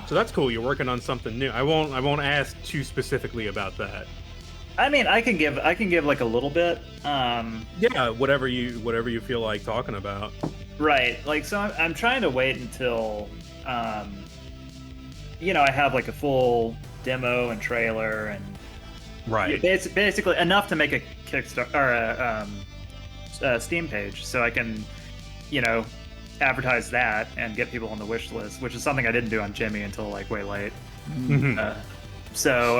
So that's cool. You're working on something new. I won't ask too specifically about that. I mean, I can give like a little bit. Yeah, whatever you feel like talking about. Right. Like, so I'm trying to wait until, I have like a full demo and trailer and Right. basically enough to make a Kickstarter or a Steam page, so I can, advertise that and get people on the wish list, which is something I didn't do on Jimmy until like way late. So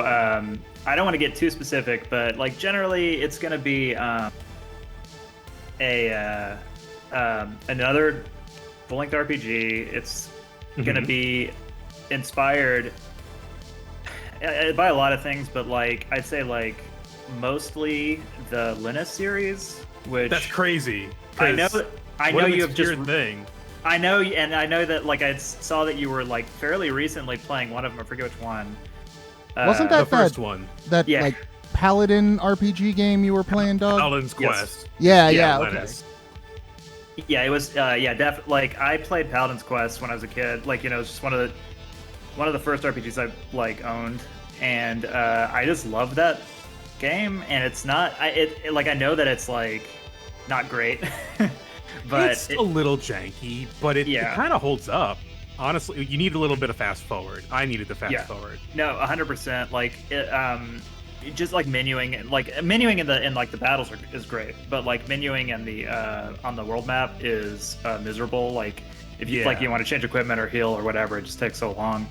I don't want to get too specific, but like generally it's going to be another full-length RPG. It's going to be inspired by a lot of things, but like I'd say like mostly the Linus series, which that's crazy. I know you have just thing. I know, and I know that like I saw that you were like fairly recently playing one of them. I forget which one. Wasn't that the first one? That like Paladin RPG game you were playing, Doug? Paladin's Quest. Yeah, okay. Yeah, it was. Definitely. Like I played Paladin's Quest when I was a kid. Like it was just one of the first RPGs I like owned, and I just love that game. And it's not. I know that it's like not great. But it's a little janky, but it kind of holds up. Honestly, you need a little bit of fast forward. I needed the fast forward. No, 100%. Like just like menuing in like the battles is great, but like menuing in the on the world map is miserable. Like if you you want to change equipment or heal or whatever, it just takes so long.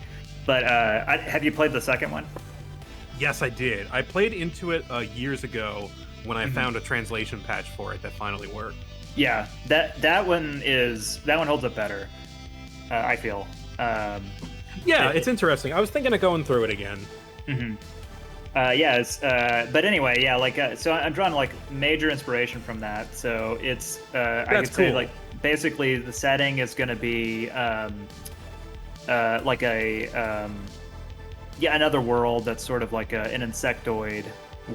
But have you played the second one? Yes, I did. I played into it years ago when I found a translation patch for it that finally worked. Yeah, that one holds up better. I feel. It's interesting. I was thinking of going through it again. But anyway, so I'm drawing like major inspiration from that. So it's I could say like basically the setting is going to be like another world that's sort of like an insectoid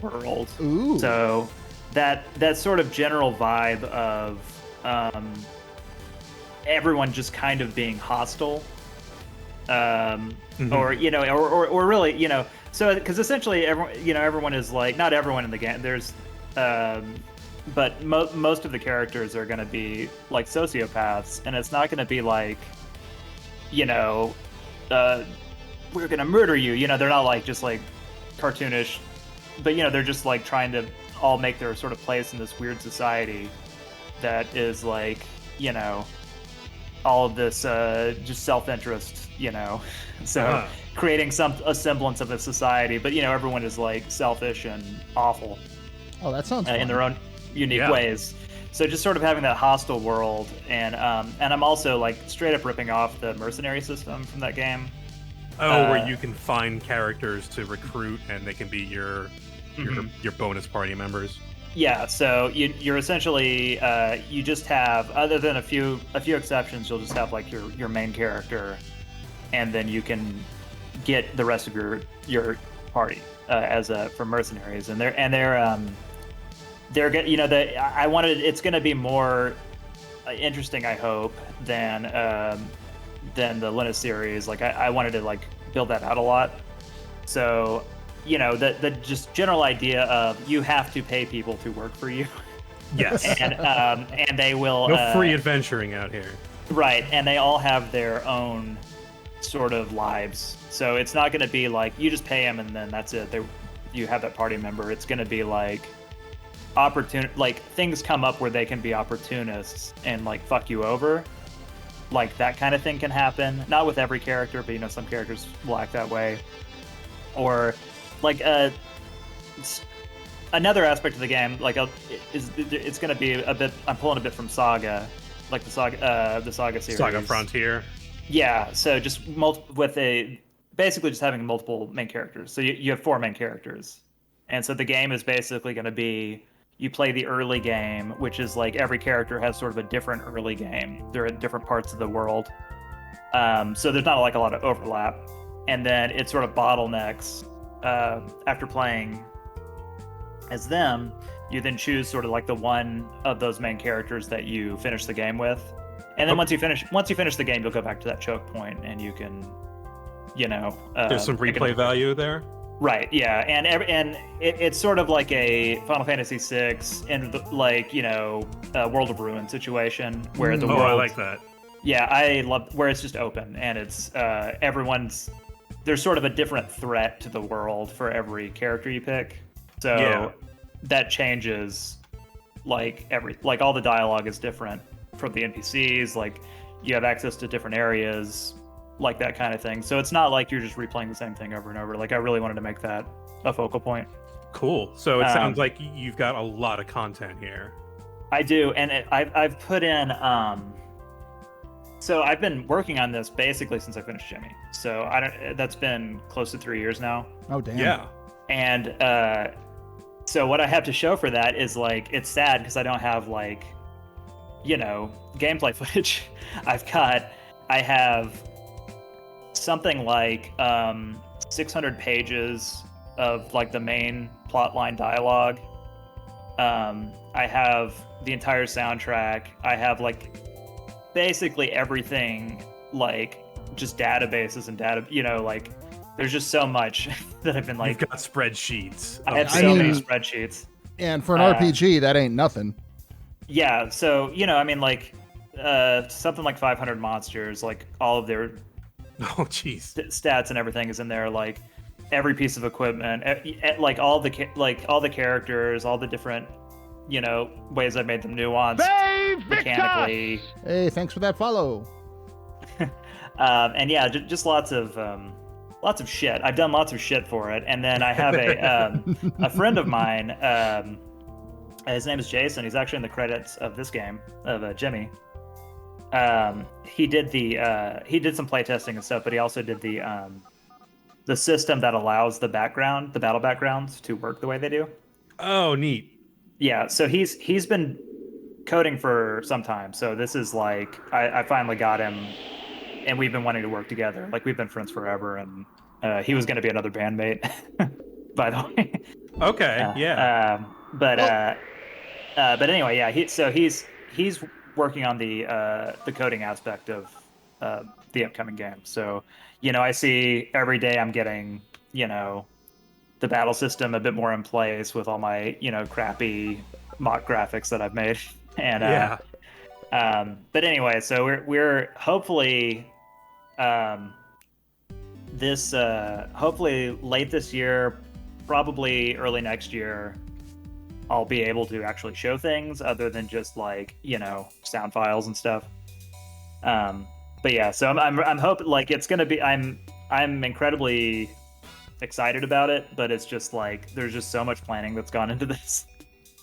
world. Ooh. So that sort of general vibe of everyone just kind of being hostile, or really, so because essentially everyone is like, not everyone in the game. There's, but most of the characters are going to be like sociopaths, and it's not going to be like, we're going to murder you. They're not like just like cartoonish, but they're just like trying to all make their sort of place in this weird society that is like, all of this just self-interest, so creating a semblance of a society, but everyone is like selfish and awful. Oh, that sounds fun. In their own unique ways. So just sort of having that hostile world, and I'm also like straight up ripping off the mercenary system from that game. Where you can find characters to recruit, and they can be your bonus party members. Yeah, so you're essentially you just have, other than a few exceptions, you'll just have like your main character, and then you can get the rest of your party for mercenaries, and it's going to be more interesting, I hope, than the Linus series. Like I wanted to like build that out a lot, so. The just general idea of you have to pay people to work for you. Yes. and they will... No free adventuring out here. Right, and they all have their own sort of lives. So it's not going to be like, you just pay them and then that's it. You have that party member. It's going to be like, things come up where they can be opportunists and like fuck you over. Like that kind of thing can happen. Not with every character, but some characters will act that way. Or... like another aspect of the game, like it's going to be a bit. I'm pulling a bit from Saga, like the Saga series. Saga Frontier. Yeah, so just basically just having multiple main characters. So you have 4 main characters, and so the game is basically going to be you play the early game, which is like every character has sort of a different early game. They're in different parts of the world, so there's not like a lot of overlap, and then it sort of bottlenecks. After playing as them, you then choose sort of like the one of those main characters that you finish the game with, and then once you finish the game, you'll go back to that choke point, and you can you know, there's some replay value there. Right. Yeah, and it's sort of like a Final Fantasy VI and like, you know, World of Ruin situation where the world. I like that. Yeah, I love where it's just open and it's there's sort of a different threat to the world for every character you pick. So that changes like all the dialogue is different from the NPCs, like you have access to different areas, like that kind of thing. So it's not like you're just replaying the same thing over and over. Like I really wanted to make that a focal point. Cool. So it sounds like you've got a lot of content here. I do, and I've put in so I've been working on this basically since I finished Jimmy. So that's been close to 3 years now. Oh damn. Yeah. And so what I have to show for that is like, it's sad because I don't have like, you know, gameplay footage. I have something like 600 pages of like the main plotline dialogue. I have the entire soundtrack. I have like basically everything, like just databases and data, you know, like there's just so much that I've been like. You've got spreadsheets. I have so many spreadsheets. And for an RPG, that ain't nothing. Yeah, so, you know, I mean, like, something like 500 monsters, like, all of their stats and everything is in there, like, every piece of equipment, like, all the characters, all the different, you know, ways I've made them nuanced, mechanically. Hey, thanks for that follow. And yeah, just lots of shit. I've done lots of shit for it, and then I have a friend of mine. His name is Jason. He's actually in the credits of this game of Jimmy. He did some playtesting and stuff, but he also did the system that allows the battle backgrounds to work the way they do. Oh, neat. Yeah, so he's been coding for some time. So this is like I finally got him, and we've been wanting to work together. Like we've been friends forever, and he was going to be another bandmate, by the way. Okay, yeah. But anyway, yeah. He's working on the coding aspect of the upcoming game. So, you know, I see every day I'm getting, you know, the battle system a bit more in place with all my, you know, crappy mock graphics that I've made. And but anyway, so we're hopefully hopefully late this year, probably early next year, I'll be able to actually show things other than just like, you know, sound files and stuff. But yeah, so I'm hoping like it's gonna be. I'm incredibly excited about it, but it's just like there's just so much planning that's gone into this.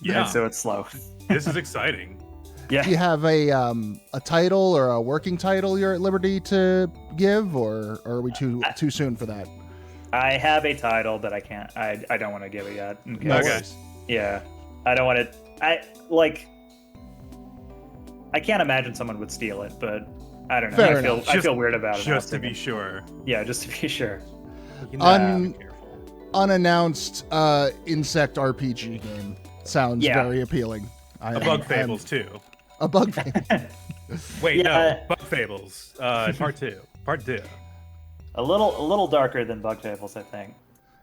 Yeah. So it's slow. This is exciting. Yeah. Do you have a title or a working title you're at liberty to give, or are we too soon for that? I have a title, but I can't. I don't want to give it yet. Okay. Yeah, I don't want to. I can't imagine someone would steal it, but I don't know. I feel weird about it. Just to be sure. Yeah, just to be sure. Unannounced insect RPG game sounds very appealing. A Bug Fables too. A Bug Fables. Wait, no, Bug Fables. Part 2. Part 2. A little darker than Bug Fables, I think.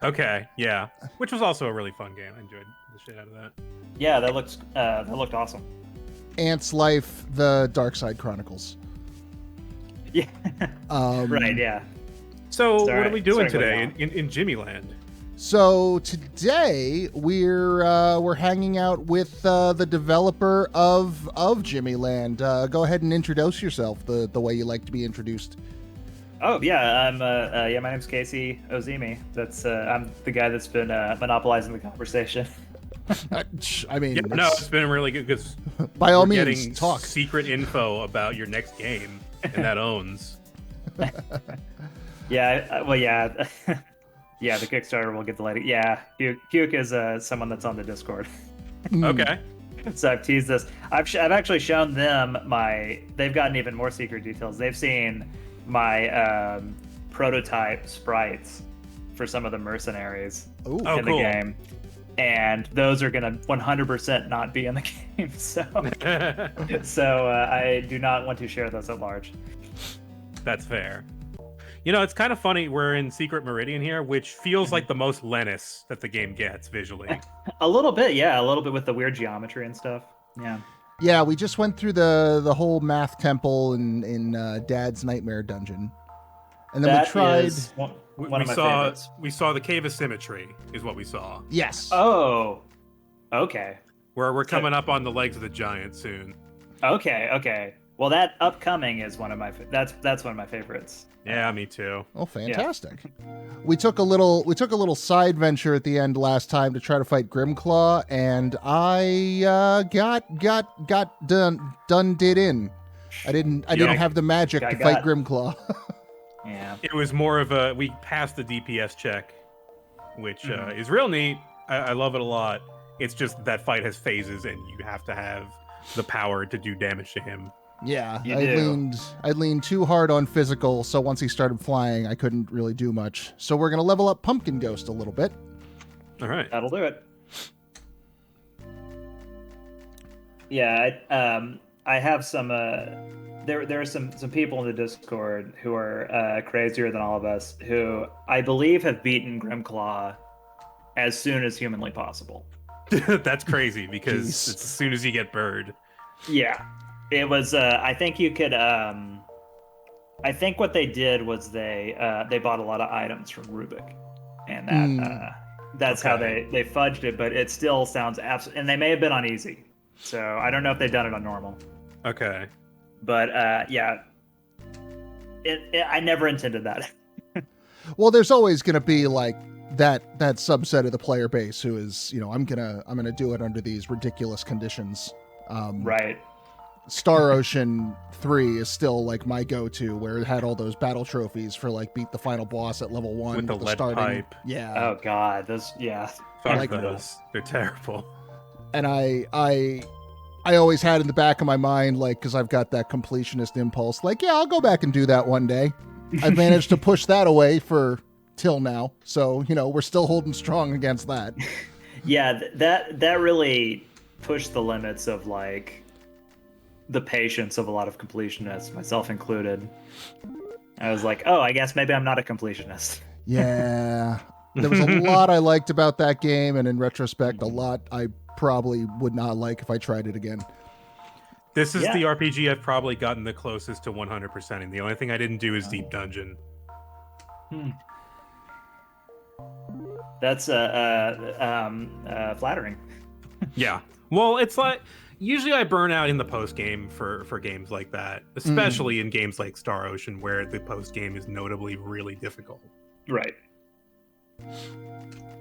Okay, yeah. Which was also a really fun game. I enjoyed the shit out of that. Yeah, that looked awesome. Ant's Life: The Dark Side Chronicles. Yeah. Right. Yeah. So what are we doing today in Jimmy Land? So today we're hanging out with the developer of Jimmy Land. Go ahead and introduce yourself the way you like to be introduced. Oh yeah, my name's Kasey Ozymy. That's I'm the guy that's been monopolizing the conversation. I mean, it's been really good because by all means, getting talk secret info about your next game, and that owns. Yeah, yeah, the Kickstarter will get delayed. Yeah, Puke is someone that's on the Discord. Okay. So I've teased this. I've actually shown them they've gotten even more secret details. They've seen my prototype sprites for some of the mercenaries in the game. And those are going to 100% not be in the game. So I do not want to share those at large. That's fair. You know, it's kind of funny. We're in Secret Meridian here, which feels like the most Lennis that the game gets visually. A little bit, yeah. A little bit with the weird geometry and stuff. Yeah. Yeah, we just went through the whole math temple in Dad's Nightmare Dungeon. And then we tried... One of my favorites. We saw the Cave of Symmetry, is what we saw. Yes. Oh, okay. We're coming up on the legs of the giant soon. Okay. Well, that upcoming is one of my that's one of my favorites. Yeah, me too. Oh, fantastic. Yeah. We took a little side venture at the end last time to try to fight Grimclaw, and I got done did in. I didn't have the magic to fight Grimclaw. Yeah. It was more of we passed the DPS check, which is real neat. I love it a lot. It's just that fight has phases, and you have to have the power to do damage to him. Yeah, I leaned too hard on physical, so once he started flying, I couldn't really do much. So we're gonna level up Pumpkin Ghost a little bit. All right, that'll do it. Yeah, I have some. There are some people in the Discord who are crazier than all of us, who I believe have beaten Grimclaw as soon as humanly possible. That's crazy because it's as soon as you get bird. Yeah. It was. I think you could. I think what they did was they bought a lot of items from Rubik, and that's how they fudged it. But it still sounds absolutely. And they may have been on easy, so I don't know if they've done it on normal. Okay. But yeah, I never intended that. Well, there's always going to be like that subset of the player base who is, I'm gonna do it under these ridiculous conditions. Right. Star Ocean 3 is still like my go-to, where it had all those battle trophies for like beat the final boss at level 1 with the lead pipe. Yeah. Oh god, those Fuck those. They're terrible. And I always had in the back of my mind, like, because I've got that completionist impulse, like, yeah, I'll go back and do that one day. I've managed to push that away for till now, so we're still holding strong against that. Yeah, that really pushed the limits of like the patience of a lot of completionists, myself included. I was like, oh, I guess maybe I'm not a completionist. Yeah. There was a lot I liked about that game, and in retrospect, a lot I probably would not like if I tried it again. This is the RPG I've probably gotten the closest to 100%, and the only thing I didn't do is Deep Dungeon. That's flattering. Yeah. Well, it's like usually I burn out in the post game for games like that, especially in games like Star Ocean, where the post game is notably really difficult. Right.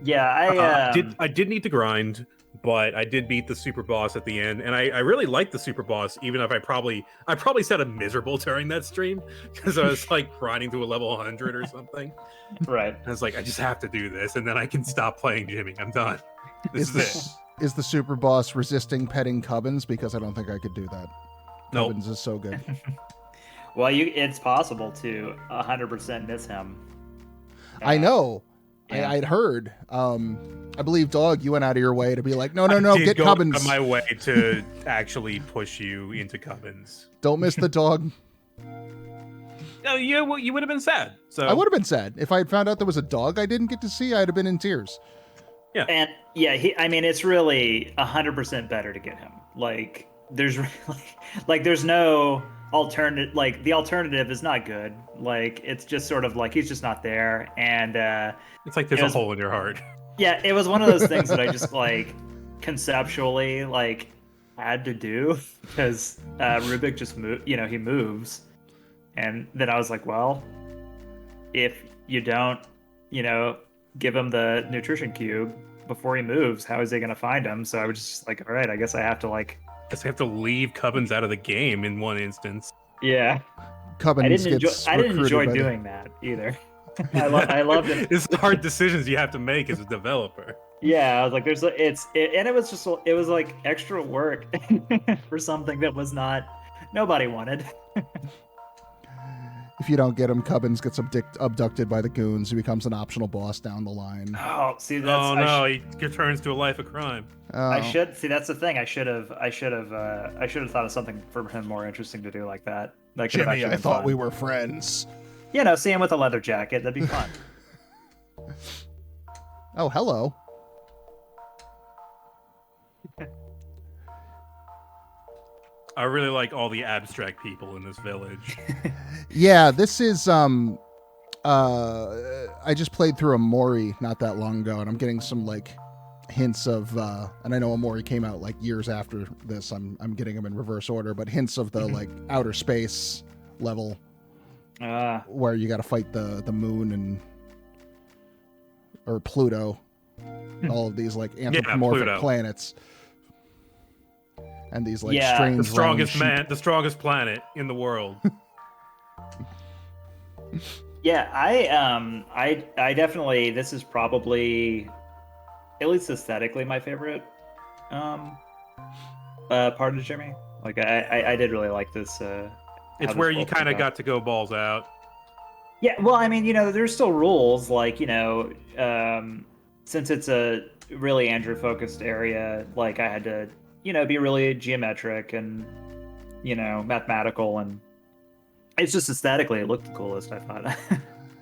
Yeah, I did need to grind, but I did beat the super boss at the end, and I really liked the super boss, even if I probably said I'm miserable during that stream because I was like grinding to a level 100 or something. Right. I was like, I just have to do this, and then I can stop playing Jimmy. I'm done. This is it. Is the super boss resisting petting Cubbins? Because I don't think I could do that. Nope. Cubbins is so good. Well, it's possible to 100% miss him. I know. Yeah. I'd heard. I believe, Dog, you went out of your way to be like, no, get Cubbins. I did go out of my way to actually push you into Cubbins. Don't miss the dog. No, you would have been sad. So I would have been sad. If I had found out there was a dog I didn't get to see, I'd have been in tears. Yeah. And yeah, it's really 100% better to get him. Like, there's no alternative. Like, the alternative is not good. Like, it's just sort of like he's just not there, and it's like there's a hole in your heart. Yeah, it was one of those things that I just like conceptually like had to do because Rubik just he moves, and then I was like, well, if you don't, give him the nutrition cube before he moves, how is he going to find him? So I was just like, all right, I guess I have to leave Cubbins out of the game in one instance. Yeah. Cubbins I didn't enjoy doing that either. I loved it. It's the hard decisions you have to make as a developer. Yeah, I was like, and it was like extra work for something that was nobody wanted. If you don't get him, Cubbins gets abducted by the goons. He becomes an optional boss down the line. Oh, see, he returns to a life of crime. That's the thing. I should have thought of something for him more interesting to do like that. Like, Jimmy, I thought we were friends. see him with a leather jacket. That'd be fun. Oh, hello. I really like all the abstract people in this village. Yeah, this is I just played through Amori not that long ago, and I'm getting some like hints of and I know Amori came out like years after this. I'm getting them in reverse order, but hints of the like outer space level where you got to fight the moon or Pluto, all of these like anthropomorphic planets. And these like strange, the strongest planet in the world. Yeah, I definitely, this is probably, at least aesthetically, my favorite part of Jimmy. Like I did really like this. It's where you kind of got to go balls out. Yeah, well, I mean, there's still rules, like, since it's a really Andrew-focused area, like I had to be really geometric and, mathematical, and it's just aesthetically, it looked the coolest, I thought.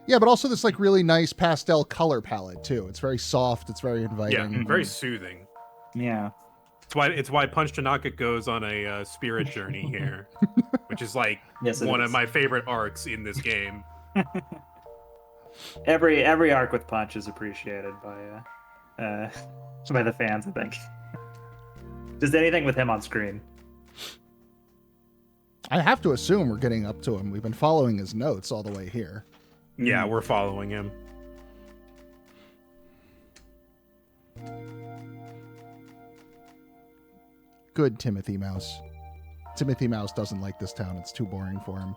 Yeah, but also this like really nice pastel color palette too. It's very soft. It's very inviting. Yeah, very soothing. Yeah. It's why Punch Tanaka goes on a spirit journey here, which is like one of my favorite arcs in this game. Every arc with Punch is appreciated by the fans, I think. Just anything with him on screen. I have to assume we're getting up to him. We've been following his notes all the way here. Yeah, we're following him. Good Timothy Mouse. Timothy Mouse doesn't like this town. It's too boring for him.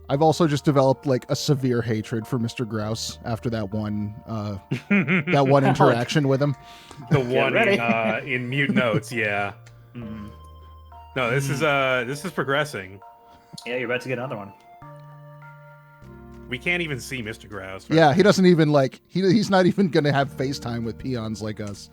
I've also just developed like a severe hatred for Mr. Grouse after that one interaction with him. The one in Mute Notes, yeah. No, this is progressing. Yeah, you're about to get another one. We can't even see Mr. Grouse. Right? Yeah, he doesn't even like he's not even gonna have FaceTime with peons like us.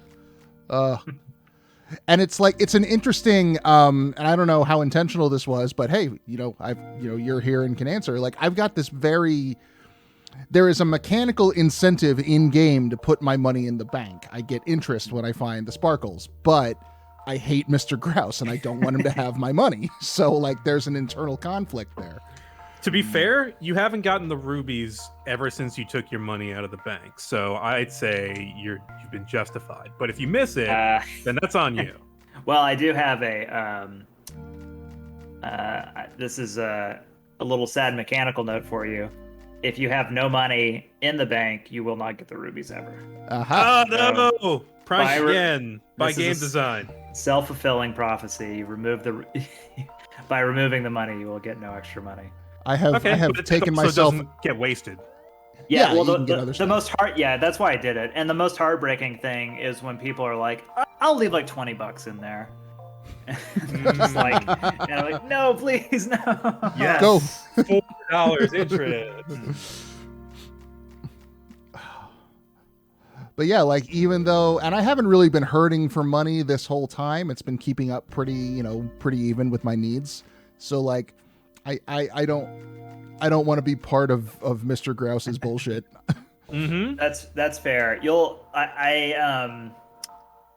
And it's like it's an interesting and I don't know how intentional this was, but hey, you're here and can answer. Like I've got this there is a mechanical incentive in game to put my money in the bank. I get interest when I find the sparkles, but I hate Mr. Grouse and I don't want him to have my money. So like there's an internal conflict there. To be fair, you haven't gotten the rubies ever since you took your money out of the bank. So I'd say you've been justified. But if you miss it, then that's on you. Well, I do have this is a little sad mechanical note for you. If you have no money in the bank, you will not get the rubies ever. Uh-huh. Oh, no! Price again by game design. Self-fulfilling prophecy. By removing the money, you will get no extra money. I have taken myself. So it doesn't get wasted. Yeah, well, the most that's why I did it. And the most heartbreaking thing is when people are like, "I'll leave like $20 in there." Just like, and I'm like, "No, please, no." Yes. Go. $4 interest. But yeah, like even though, and I haven't really been hurting for money this whole time. It's been keeping up pretty even with my needs. So like, I don't want to be part of Mr. Grouse's bullshit. Mm-hmm. That's fair.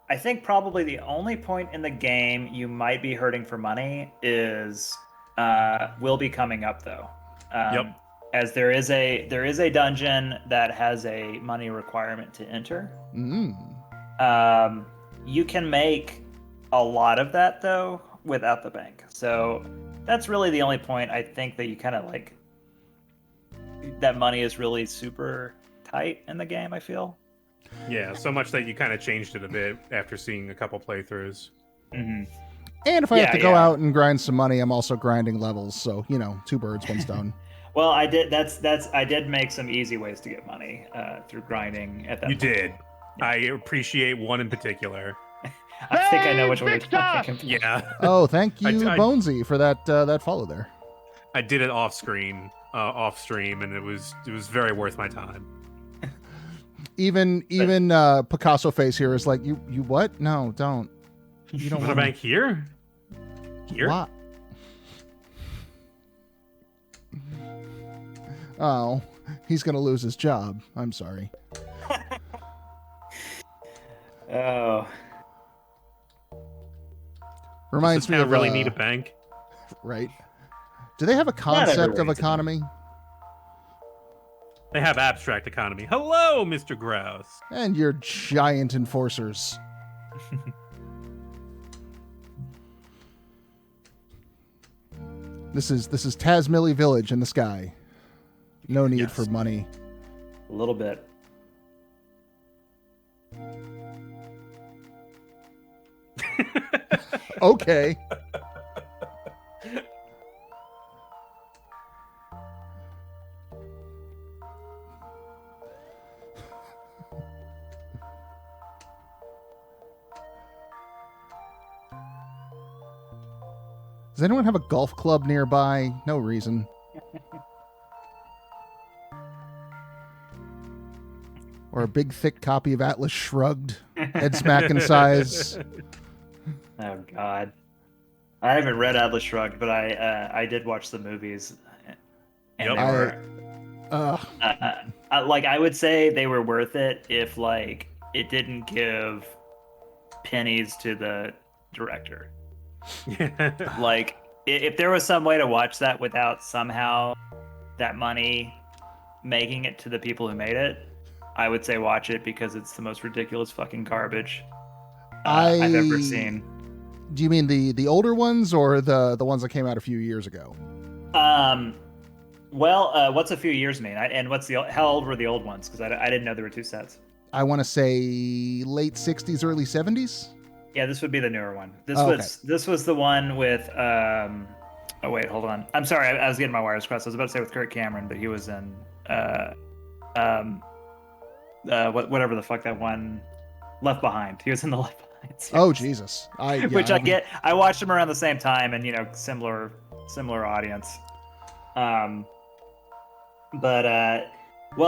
I think probably the only point in the game you might be hurting for money is will be coming up though. Yep. As there is a dungeon that has a money requirement to enter. You can make a lot of that though without the bank. So that's really the only point I think that you kind of like. That money is really super tight in the game, I feel. Yeah, so much that you kind of changed it a bit after seeing a couple playthroughs. Mm-hmm. And if I have to go out and grind some money, I'm also grinding levels. So, two birds, one stone. Well, I did. I did make some easy ways to get money through grinding at that point. You did. Yeah. I appreciate one in particular. I think I know which one you're talking about. Yeah. Oh, thank you, Bonesy, for that follow there. I did it off stream, and it was very worth my time. Even Picasso face here is like, you what? No, don't. You don't want a bank here? Here? What? Oh, he's gonna lose his job. I'm sorry. Oh. Reminds Does me this of town really need a bank? right. Do they have a concept everywhere of needs a economy? They have abstract economy. Hello, Mr. Grouse. And your giant enforcers. This is Tasmilly Village in the sky. No need Yes. for money. A little bit. Okay. Does anyone have a golf club nearby? No reason. Or a big thick copy of Atlas Shrugged, head smacking size. Oh God. I haven't read Atlas Shrugged, but I did watch the movies, and Yep. they were like, I would say they were worth it if like it didn't give pennies to the director. Like if there was some way to watch that without somehow that money making it to the people who made it, I would say watch it because it's the most ridiculous fucking garbage I've ever seen. Do you mean the older ones or the ones that came out a few years ago? Well, what's a few years mean? And how old were the old ones? Because I didn't know there were two sets. I want to say late 60s, early 70s. Yeah, this would be the newer one. Okay. This was the one with oh wait, hold on. I'm sorry, I was getting my wires crossed. I was about to say with Kirk Cameron, but he was in whatever the fuck that one, Left Behind. He was in the Left Behind series. Oh Jesus! Which I get. I watched them around the same time, and similar audience. Well,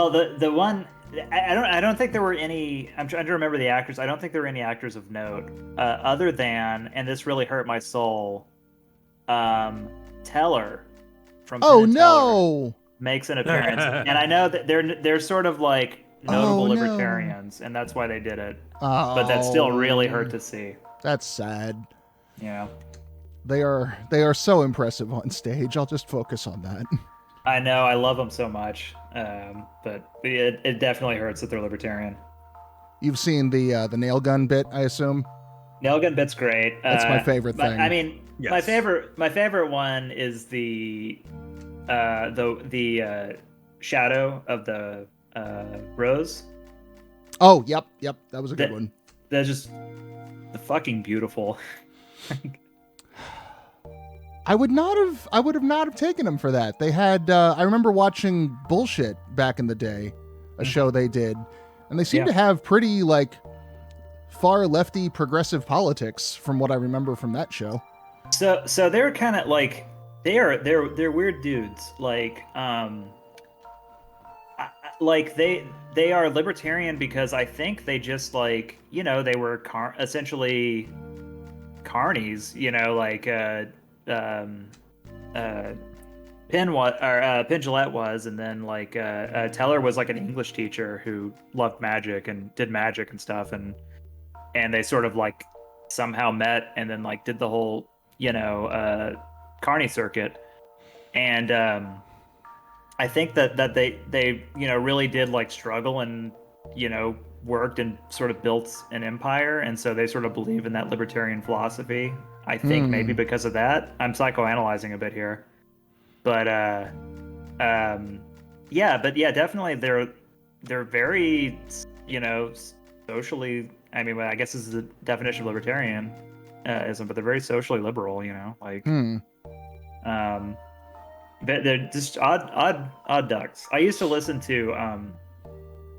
the one I don't think there were any. I'm trying to remember the actors. I don't think there were any actors of note, other than, and this really hurt my soul. Teller from Penn Oh and Teller no! makes an appearance, and I know that they're sort of like notable Oh, no. libertarians, and that's why they did it. Oh, But that still really hurt to see. That's sad. Yeah. They are so impressive on stage. I'll just focus on that. I know, I love them so much, but it definitely hurts that they're libertarian. You've seen the nail gun bit, I assume. Nail gun bit's great. That's my favorite thing. I mean, Yes. my favorite one is the shadow of the rose. Oh, yep, that was a good one. That's just fucking beautiful. I would have not have taken them for that. They had I remember watching Bullshit back in the day, a show they did, and they seem to have pretty like far lefty progressive politics from what I remember from that show. So they're kind of like they're weird dudes. Like like they are libertarian because I think they just like they were essentially carnies. Like Penn Jillette was, and then like Teller was like an English teacher who loved magic and did magic and stuff, and they sort of like somehow met and then like did the whole carny circuit, and I think that they really did like struggle and worked and sort of built an empire, and so they sort of believe in that libertarian philosophy. I think maybe because of that. I'm psychoanalyzing a bit here, but definitely they're very socially. I mean, I guess this is the definition of libertarian. Ism, but they're very socially liberal, like they're just odd ducks. I used to listen to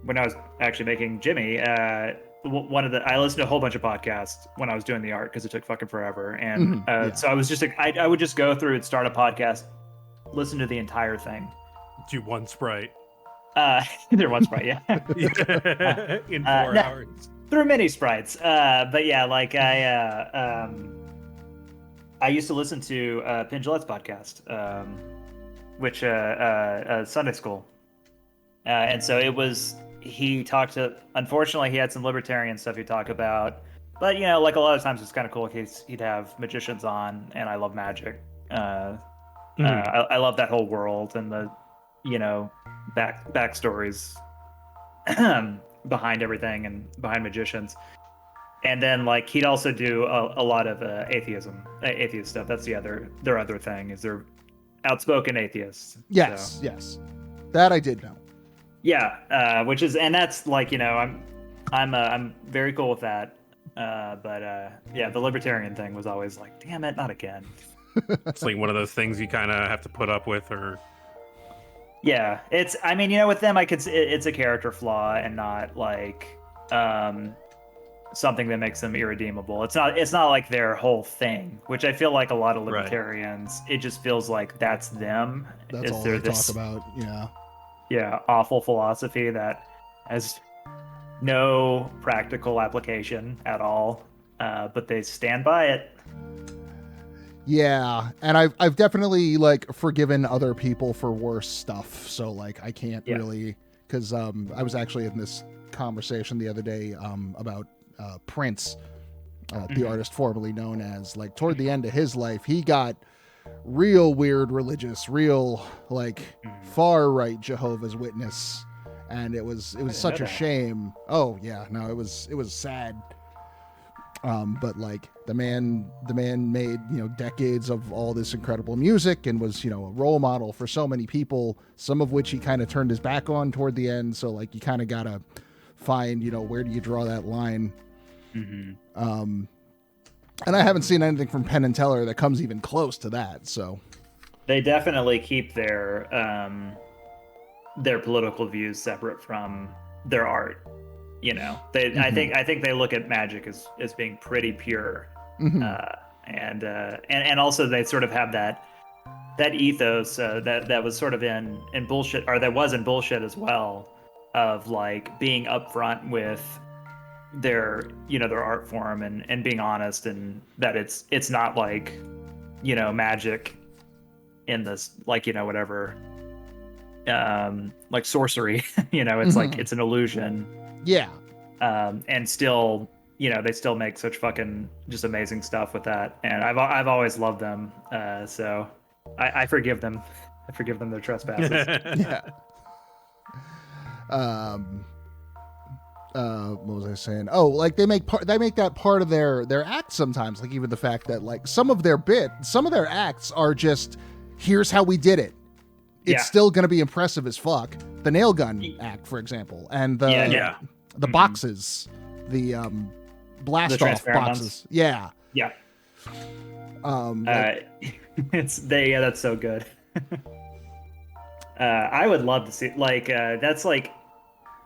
when I was actually making Jimmy, I listened to a whole bunch of podcasts when I was doing the art because it took fucking forever, and so I was just I would just go through and start a podcast, listen to the entire thing. Do one sprite. They're one sprite, yeah. In 4 hours. Through mini sprites, but yeah, like I used to listen to Penn Jillette's podcast, which Sunday school, and so it was. He talked to. Unfortunately, he had some libertarian stuff he talked about, but like a lot of times it's kind of cool. He'd have magicians on, and I love magic. I love that whole world and the, backstories behind everything and behind magicians. And then like he'd also do a lot of atheist stuff. That's their other thing is they're outspoken atheists. Yes, so. Yes, that I did know. Yeah, which is, and that's like I'm very cool with that. But the libertarian thing was always like, damn it, not again. It's like one of those things you kind of have to put up with, or. Yeah, it's. I mean, with them, it's a character flaw and not like something that makes them irredeemable. It's not like their whole thing, which I feel like a lot of libertarians. Right. It just feels like that's them. That's all they talk about. Yeah. Yeah, awful philosophy that has no practical application at all, but they stand by it. Yeah, and I've definitely like forgiven other people for worse stuff. So like I can't really, because I was actually in this conversation the other day about Prince, the artist formerly known as, like toward the end of his life, he got real weird religious, real like far right Jehovah's Witness, and it was such a shame. Oh yeah, no, it was sad. But like the man made decades of all this incredible music and was a role model for so many people, some of which he kind of turned his back on toward the end. So like you kind of gotta find where do you draw that line. And I haven't seen anything from Penn and Teller that comes even close to that. So they definitely keep their political views separate from their art. I think they look at magic as being pretty pure, and also they sort of have that ethos that was sort of in bullshit, or that was in bullshit as well, of like being upfront with their art form and being honest, and that it's not like magic in this like whatever like sorcery. It's like it's an illusion. Yeah. And still, they still make such fucking just amazing stuff with that. And I've always loved them. So I forgive them. I forgive them their trespasses. Yeah. What was I saying? Oh, like they make that part of their act sometimes. Like even the fact that like some of their acts are just, here's how we did it. It's still going to be impressive as fuck. The nail gun act, for example, and the boxes, the blast off boxes. Yeah. Yeah. That's so good. I would love to see that's like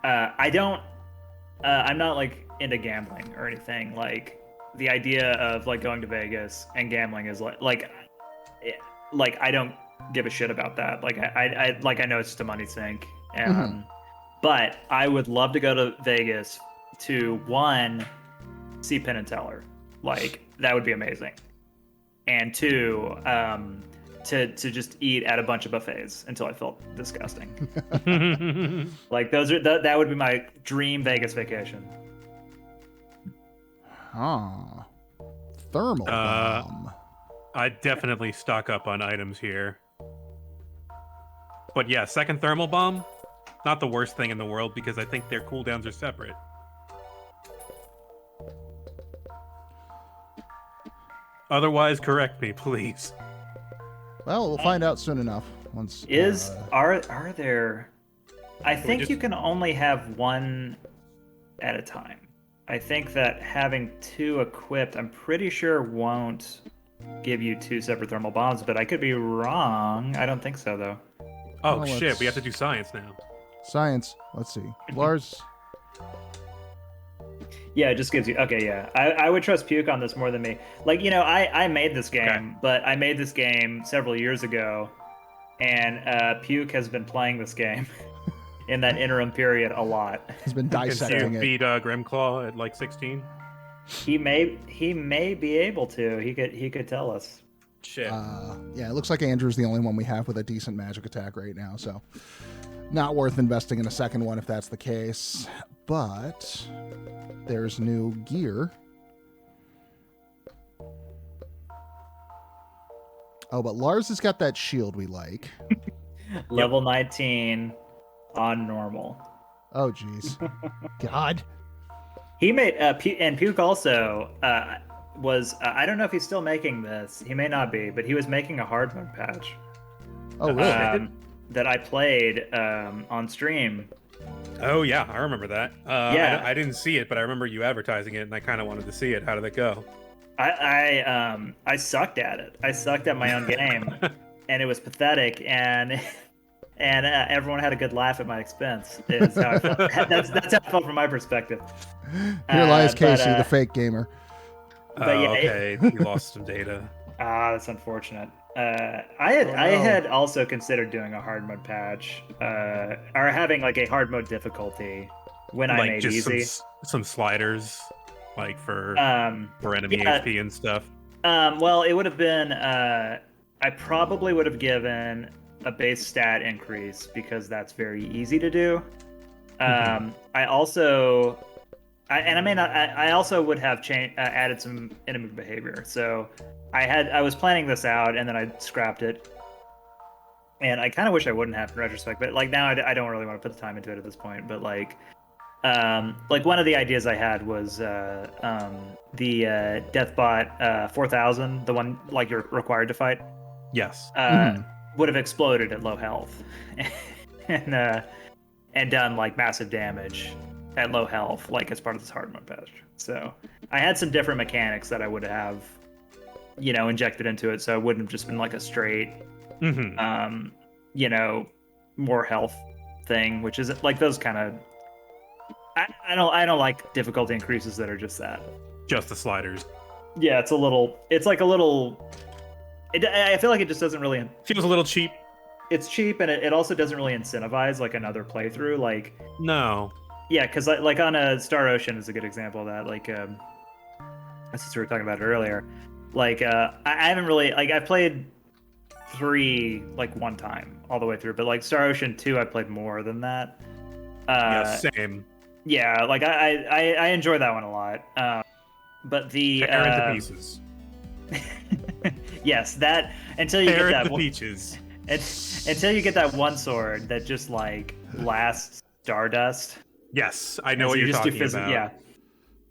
I'm not like into gambling or anything. Like the idea of like going to Vegas and gambling is like I don't give a shit about that. Like I know it's just a money sink. But I would love to go to Vegas to see Penn and Teller. Like that would be amazing. And two, to just eat at a bunch of buffets until I felt disgusting. Like that would be my dream Vegas vacation. Thermal bomb. I'd definitely stock up on items here. But yeah, second thermal bomb, not the worst thing in the world because I think their cooldowns are separate. Otherwise, correct me, please. Well, we'll find out soon enough. Once are there? I think you can only have one at a time. I think that having two equipped, I'm pretty sure won't give you two separate thermal bombs, but I could be wrong. I don't think so, though. Oh, shit. We have to do science now. Science. Let's see. Lars? Yeah, it just gives you... Okay, yeah. I would trust Puke on this more than me. Like, I made this game, but I made this game several years ago, and Puke has been playing this game in that interim period a lot. He's been dissecting it. Beat Grimclaw at like 16? He may be able to. He could tell us. Shit. Yeah, it looks like Andrew's the only one we have with a decent magic attack right now, so not worth investing in a second one if that's the case. But there's new gear. Oh, but Lars has got that shield we like. Level 19 on normal. Oh, jeez. God. He made and Puke also was I don't know if he's still making this. He may not be, but he was making a hard mode patch. Oh, really? That I played on stream. Oh yeah, I remember that. Yeah. I didn't see it, but I remember you advertising it, and I kind of wanted to see it. How did it go? I sucked at it. I sucked at my own game, and it was pathetic. And everyone had a good laugh at my expense. Is how I felt. That's how I felt from my perspective. Here lies Kasey, the fake gamer. But yeah, okay, he lost some data. That's unfortunate. I had also considered doing a hard mode patch, or having like a hard mode difficulty when I made just easy. Some sliders, like for enemy HP and stuff. Well, it would have been. I probably would have given a base stat increase because that's very easy to do. I also. I also would have added some enemy behavior. So I was planning this out and then I scrapped it. And I kind of wish I wouldn't have in retrospect, but like now I don't really want to put the time into it at this point. But like one of the ideas I had was the Deathbot 4000, the one like you're required to fight. Yes. Would have exploded at low health, and done like massive damage at low health, like as part of this hard mode patch. So I had some different mechanics that I would have, injected into it, so it wouldn't have just been like a straight, more health thing, which is like those kind of. I don't like difficulty increases that are just that. Just the sliders. Yeah, it's like a little. I feel like it just doesn't really. Feels a little cheap. It's cheap, and it also doesn't really incentivize like another playthrough. Like. No. Yeah, because like on a Star Ocean is a good example of that. Like, since we were talking about it earlier, like I haven't really I've played 3 like one time all the way through, but like Star Ocean 2, I played more than that. Yeah, same. Yeah, like I enjoy that one a lot. But the tear into pieces. Yes, that until you tear get that the peaches. Until you get that one sword that just like lasts Stardust. Yes, I know what you're talking about.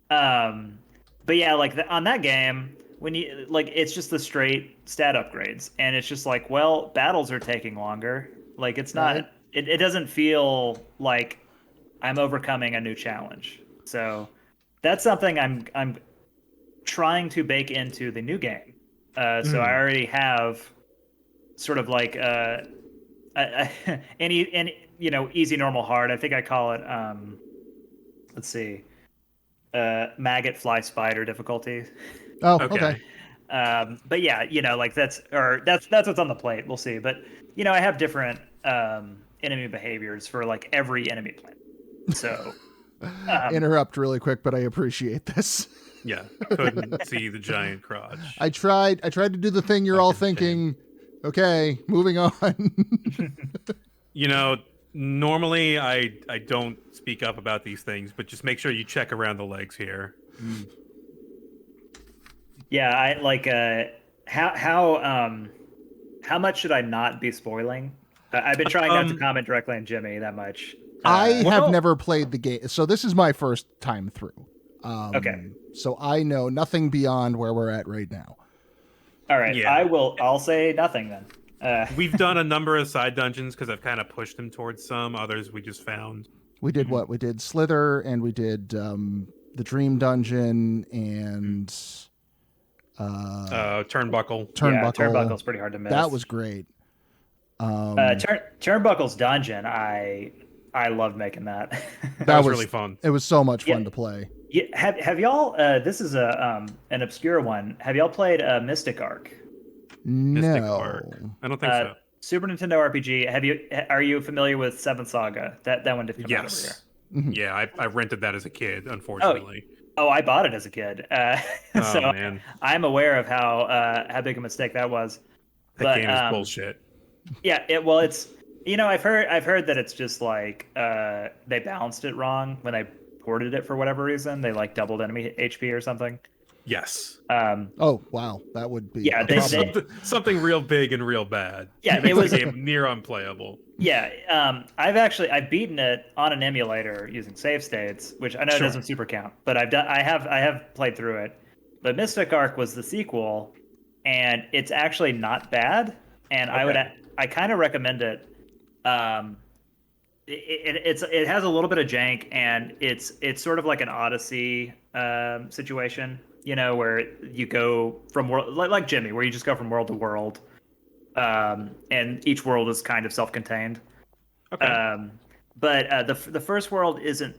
Yeah. But yeah, like on that game, when you like, it's just the straight stat upgrades, and it's just like, well, battles are taking longer. Like it's not. Right. It doesn't feel like I'm overcoming a new challenge. So that's something I'm trying to bake into the new game. So I already have sort of like any easy, normal, hard. I think I call it let's see, maggot, fly, spider difficulty. Oh, okay. But yeah, like that's what's on the plate. We'll see. But I have different enemy behaviors for like every enemy planet. So interrupt really quick, but I appreciate this. Yeah, couldn't see the giant crotch. I tried to do the thing you're all thinking. Okay, moving on. Normally I don't speak up about these things, but just make sure you check around the legs here. Yeah, I like how much should I not be spoiling? I've been trying not to comment directly on Jimmy that much. I have never played the game, so this is my first time through. Okay. So I know nothing beyond where we're at right now. All right. Yeah. I'll say nothing then. We've done a number of side dungeons because I've kind of pushed him towards some. Others we just found. We did what? We did Slither, and we did the Dream Dungeon, and Turnbuckle. Turnbuckle. Turnbuckle's pretty hard to miss. That was great. Turnbuckle's dungeon. I loved making that. That was really fun. It was so much fun to play. Yeah, have y'all? This is an obscure one. Have y'all played Mystic Arc? Mystic No, Arc. I don't think so. Super Nintendo RPG. Are you familiar with Seventh Saga? That one did come out over here. Yeah, I rented that as a kid, unfortunately. Oh, I bought it as a kid, Oh so man, I'm aware of how big a mistake that was. that But game is bullshit. yeah, it's I've heard that it's just like they balanced it wrong when they ported it for whatever reason. They like doubled enemy HP or something. Yes. Oh wow, that would be Yeah, a they problem. Something real big and real bad. Yeah, it makes it was the game near unplayable. Yeah, I've beaten it on an emulator using save states, which I know Sure. doesn't super count, but I have played through it. But Mystic Arc was the sequel, and it's actually not bad, and Okay. I kind of recommend it. It has a little bit of jank, and it's sort of like an Odyssey situation, where you go from world like Jimmy, where you just go from world to world, and each world is kind of self-contained. Okay. But the first world isn't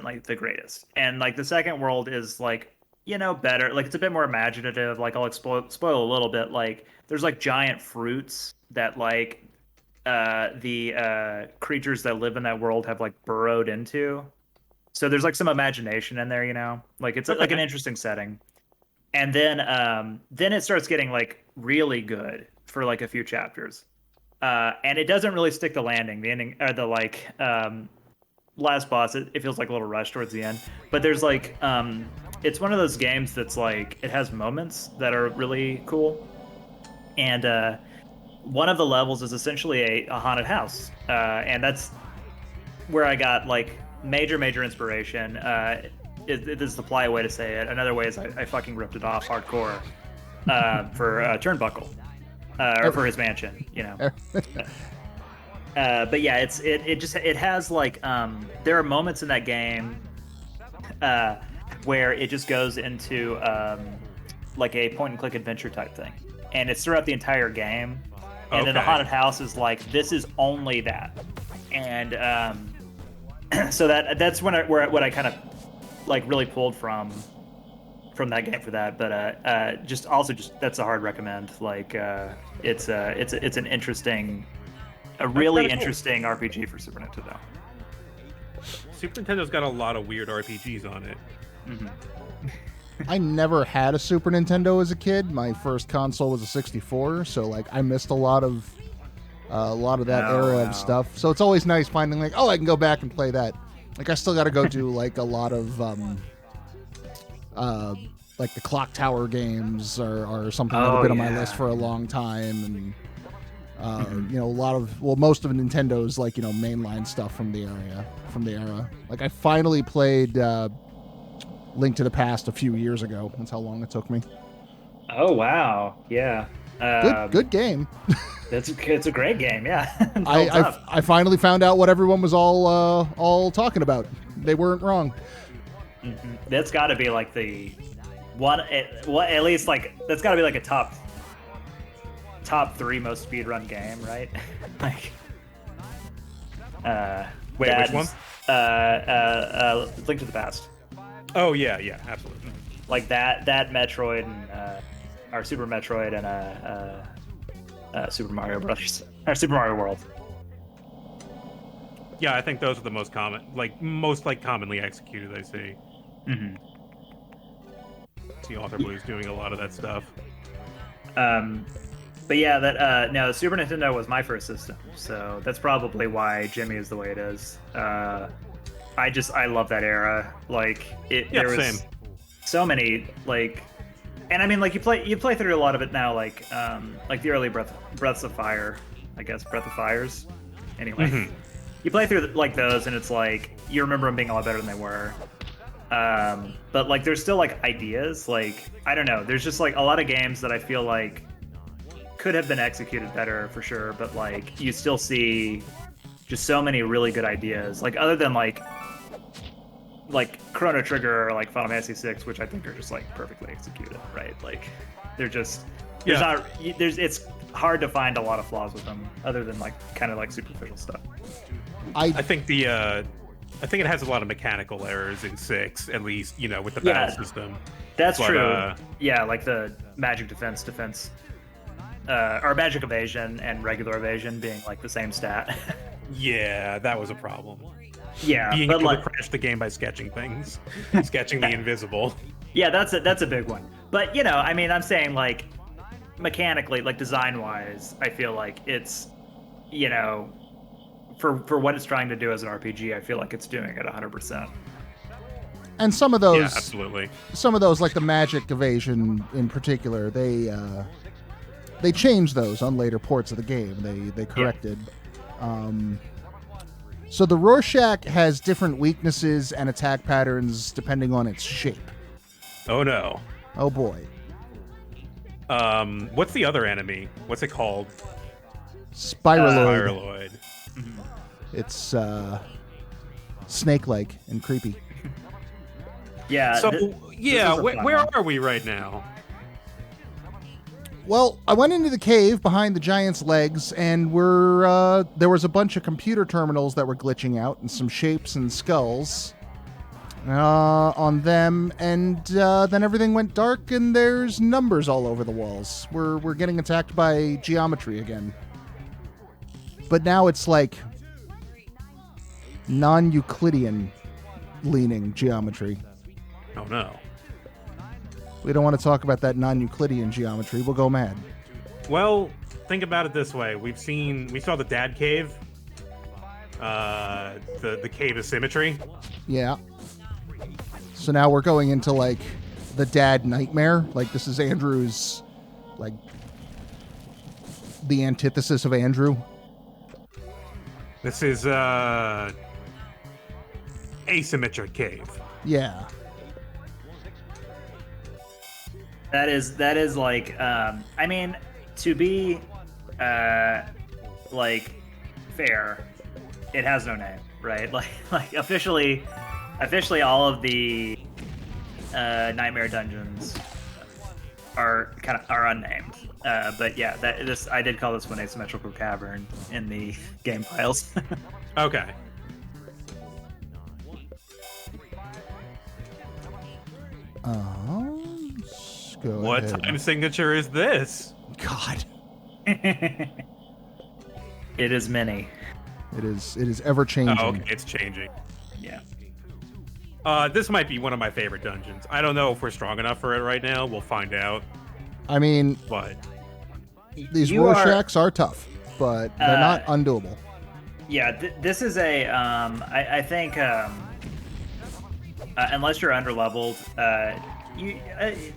like the greatest, and like the second world is like better. Like it's a bit more imaginative. Like I'll spoil a little bit. Like there's like giant fruits that like the creatures that live in that world have like burrowed into. So there's like some imagination in there. Like it's like an interesting setting. And then it starts getting like really good for like a few chapters. And it doesn't really stick the landing. The ending or the like last boss, it feels like a little rush towards the end. But there's like it's one of those games that's like it has moments that are really cool. And one of the levels is essentially a haunted house. And that's where I got like major inspiration. It is the polite way to say it. Another way is I fucking ripped it off hardcore for Turnbuckle. Or for his mansion, but yeah, it has like there are moments in that game where it just goes into like a point and click adventure type thing, and it's throughout the entire game. And then the haunted house is like this is only that, and so that's what I kind of like really pulled from that game for that. But just that's a hard recommend. Like it's an interesting, really interesting RPG for Super Nintendo. Super Nintendo's got a lot of weird RPGs on it. Mm-hmm. I never had a Super Nintendo as a kid. My first console was a 64, so like I missed a lot of that era of stuff. So it's always nice finding like, oh, I can go back and play that. Like I still got to go do like a lot of like the Clock Tower games or something that have been on my list for a long time, and a lot of most of Nintendo's like mainline stuff from the era. Like I finally played Link to the Past a few years ago. That's how long it took me. Oh wow, yeah. Good game. It's a great game, yeah. I finally found out what everyone was all talking about. They weren't wrong. Mm-hmm. That's got to be like the one. At least like that's got to be like a top 3 most speedrun game, right? Like, wait, which one? Link to the Past. Oh yeah, absolutely. Like that Metroid and or Super Metroid and Super Mario Brothers or Super Mario World. Yeah, I think those are the most commonly executed. I see. Mm-hmm. See, Author Blue's doing a lot of that stuff. But yeah, that no, Super Nintendo was my first system, so that's probably why Jimmy is the way it is. I love that era. Like there was so many like, and I mean like you play through a lot of it now, like the early Breaths of Fire, I guess Breath of Fires. Anyway, mm-hmm. You play through like those, and it's like you remember them being a lot better than they were. But like there's still like ideas, like I don't know, there's just like a lot of games that I feel like could have been executed better for sure, but like you still see just so many really good ideas, like other than like Chrono Trigger or like Final Fantasy VI, which I think are just like perfectly executed, right? Like they're just it's hard to find a lot of flaws with them other than like kind of like superficial stuff. I think it has a lot of mechanical errors in 6, at least, with the battle system. That's true. Yeah, like the magic defense, or magic evasion and regular evasion being like the same stat. Yeah, that was a problem. Yeah, being but able like, to crash the game by sketching things, sketching the invisible. yeah, that's a big one. But you know, I mean, I'm saying like mechanically, like design wise, I feel like it's, you know, for what it's trying to do as an RPG, I feel like it's doing it 100%. And some of Yeah, those, absolutely. like the magic evasion in particular, they changed those on later ports of the game. They corrected. So the Rorschach has different weaknesses and attack patterns depending on its shape. Oh no. Oh boy. What's the other enemy? What's it called? Spiraloid. Spiraloid. It's snake-like and creepy. Yeah. So yeah, where are we right now? Well, I went into the cave behind the giant's legs, and there was a bunch of computer terminals that were glitching out, and some shapes and skulls on them, and then everything went dark, and there's numbers all over the walls. We're getting attacked by geometry again, but now it's like non-Euclidean leaning geometry. Oh no. We don't want to talk about that non-Euclidean geometry. We'll go mad. Well, think about it this way. We saw the Dad Cave. The Cave of Symmetry. Yeah. So now we're going into like the Dad Nightmare. Like this is Andrew's, like the antithesis of Andrew. This is Asymmetric Cave. Yeah. That is like, I mean, to be like fair, it has no name, right? Like officially all of the Nightmare dungeons are unnamed. But yeah, I did call this one Asymmetrical Cavern in the game files. Okay. Go What ahead. time signature is this? God. It is many. It is ever changing. Oh, okay, it's changing. Yeah. This might be one of my favorite dungeons. I don't know if we're strong enough for it right now. We'll find out. I mean, But these Rorschachs are tough, but they're not undoable. Yeah, this is a I think unless you're underleveled,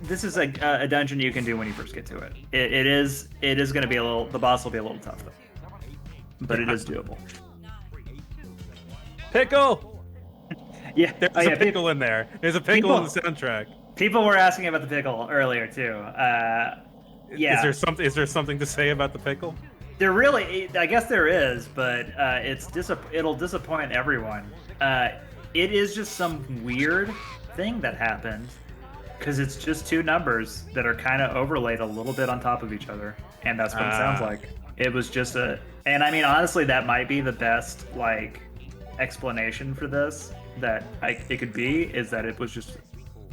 this is a dungeon you can do when you first get to it. It is going to be the boss will be a little tough though, but it is doable. Pickle. Yeah, There's a pickle in there. There's a pickle in the soundtrack. People were asking about the pickle earlier too. Yeah. Is there something to say about the pickle? There really, I guess there is, but it'll disappoint everyone. It is just some weird thing that happened because it's just two numbers that are kind of overlaid a little bit on top of each other, and that's what it sounds like. It was just and I mean, honestly, that might be the best like explanation for this that it could be is that it was just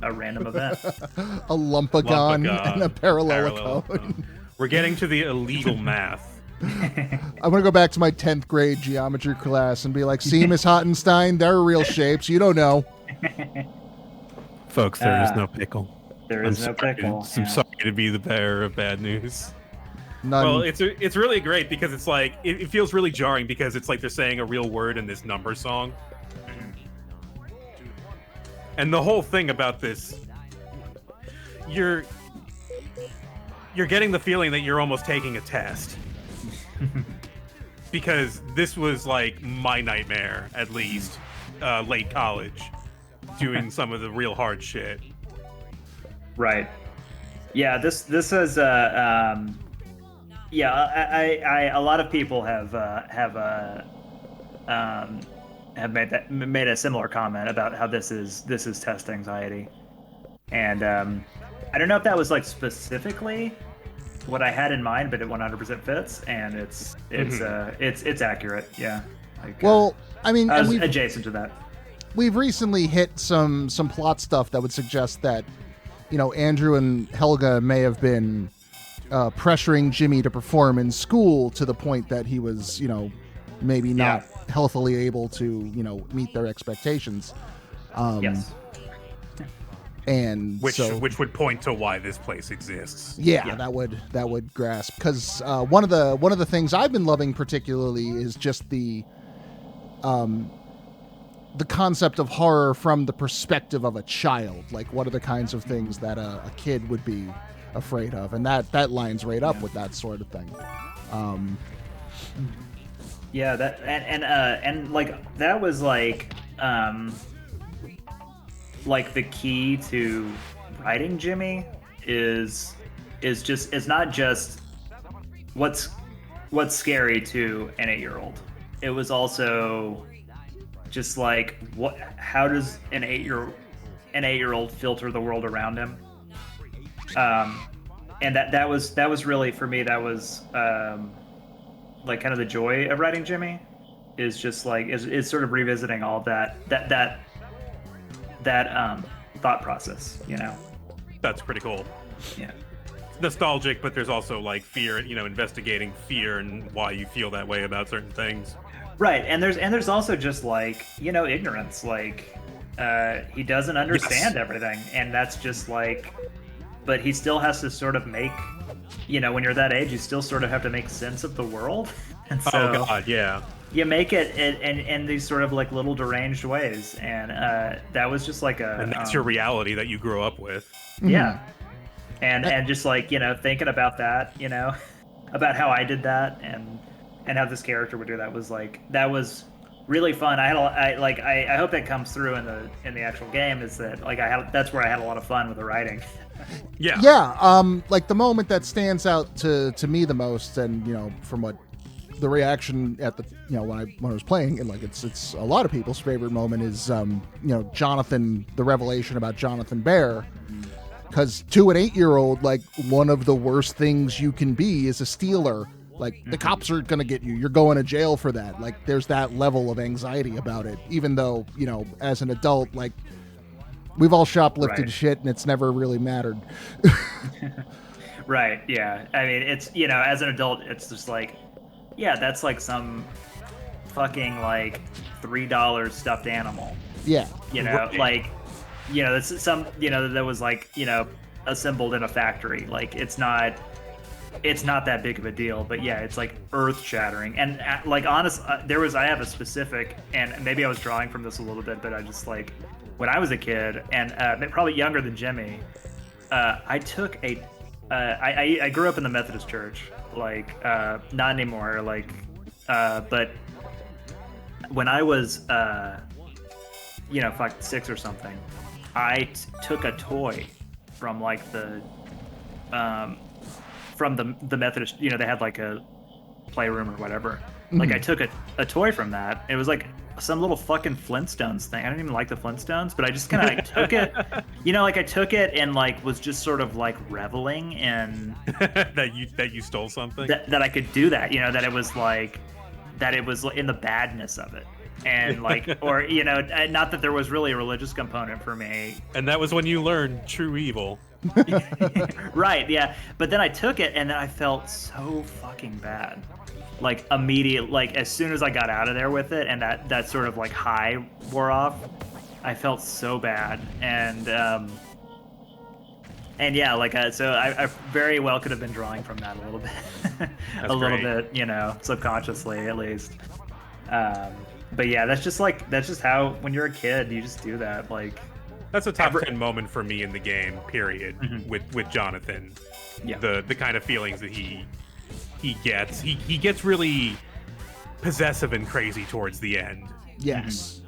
a random event. A lumpagon and a parallelophone. We're getting to the illegal math. I'm going to go back to my 10th grade geometry class and be like, see, Miss Hottenstein, they're real shapes. You don't know. Folks, there is no pickle. There is no pickle. I'm sorry to be the bearer of bad news. None. Well, it's really great because it's like, it feels really jarring because it's like they're saying a real word in this number song. And the whole thing about this, you're getting the feeling that you're almost taking a test. Because this was like my nightmare, at least, late college, doing some of the real hard shit. Right. Yeah. This is yeah. A lot of people have made a similar comment about how this is test anxiety, and I don't know if that was like specifically what I had in mind, but it 100% fits, and it's accurate. Yeah. Like, well, I mean, I was adjacent to that. We've recently hit some plot stuff that would suggest that, you know, Andrew and Helga may have been pressuring Jimmy to perform in school to the point that he was, you know, maybe not healthily able to, you know, meet their expectations. Yes. And which so, would point to why this place exists. yeah, that would grasp, because one of the things I've been loving particularly is just the concept of horror from the perspective of a child. Like, what are the kinds of things that a kid would be afraid of, and that lines right up with that sort of thing. Yeah, that and like that was like the key to writing Jimmy is not just what's scary to an 8-year-old. It was also just like, how does an 8-year-old filter the world around him? And that was really, for me, that was like kind of the joy of writing Jimmy, is just like is sort of revisiting all of that thought process, you know. That's pretty cool. Yeah. It's nostalgic, but there's also like fear, you know, investigating fear and why you feel that way about certain things. Right, and there's also just like, you know, ignorance. Like he doesn't understand everything, and that's just like, but he still has to sort of make, you know, when you're that age, you still sort of have to make sense of the world. And so, oh God, yeah. You make it in these sort of like little deranged ways, and that was just like and that's your reality that you grew up with. Yeah, and just like, you know, thinking about that, you know, about how I did that and how this character would do that was really fun. I hope that comes through in the actual game, is that like that's where I had a lot of fun with the writing. Yeah. Like the moment that stands out to me the most, and you know, from what the reaction at the, you know, when I was playing, and like it's a lot of people's favorite moment, is you know, Jonathan, the revelation about Jonathan Bear, because to an 8-year-old, like, one of the worst things you can be is a stealer. Like, the cops are gonna get you. You're going to jail for that. Like, there's that level of anxiety about it. Even though, you know, as an adult, like, we've all shoplifted shit, and it's never really mattered. Right. Yeah. I mean, it's, you know, as an adult, it's just like, yeah, that's like some fucking like $3 stuffed animal. Yeah. You know, like, you know, that's some, you know, that was like, you know, assembled in a factory. Like, it's not that big of a deal, but yeah, it's like earth shattering. And like, honest, I have a specific, and maybe I was drawing from this a little bit, but I just like, when I was a kid, and probably younger than Jimmy, I took I grew up in the Methodist church, like, not anymore, like, but when I was, you know, 6 or something, I took a toy from like from the Methodist, you know, they had like a playroom or whatever. Like, I took a toy from that. It was like some little fucking Flintstones thing. I don't even like the Flintstones, but I just kind of like took it, you know, like I took it and like was just sort of like reveling in that you stole something, that I could do that, you know, that it was in the badness of it. And like, or, you know, not that there was really a religious component for me. And that was when you learned true evil. Right, yeah. But then I took it and then I felt so fucking bad. Like, immediate, like as soon as I got out of there with it, and that sort of like high wore off, I felt so bad. And yeah, like, so I very well could have been drawing from that a little bit. Little bit, you know, subconsciously at least. But yeah, that's just how, when you're a kid, you just do that. Like, that's a top 10 moment for me in the game, period. With Jonathan. Yeah. The kind of feelings that he gets. He gets really possessive and crazy towards the end. Yes.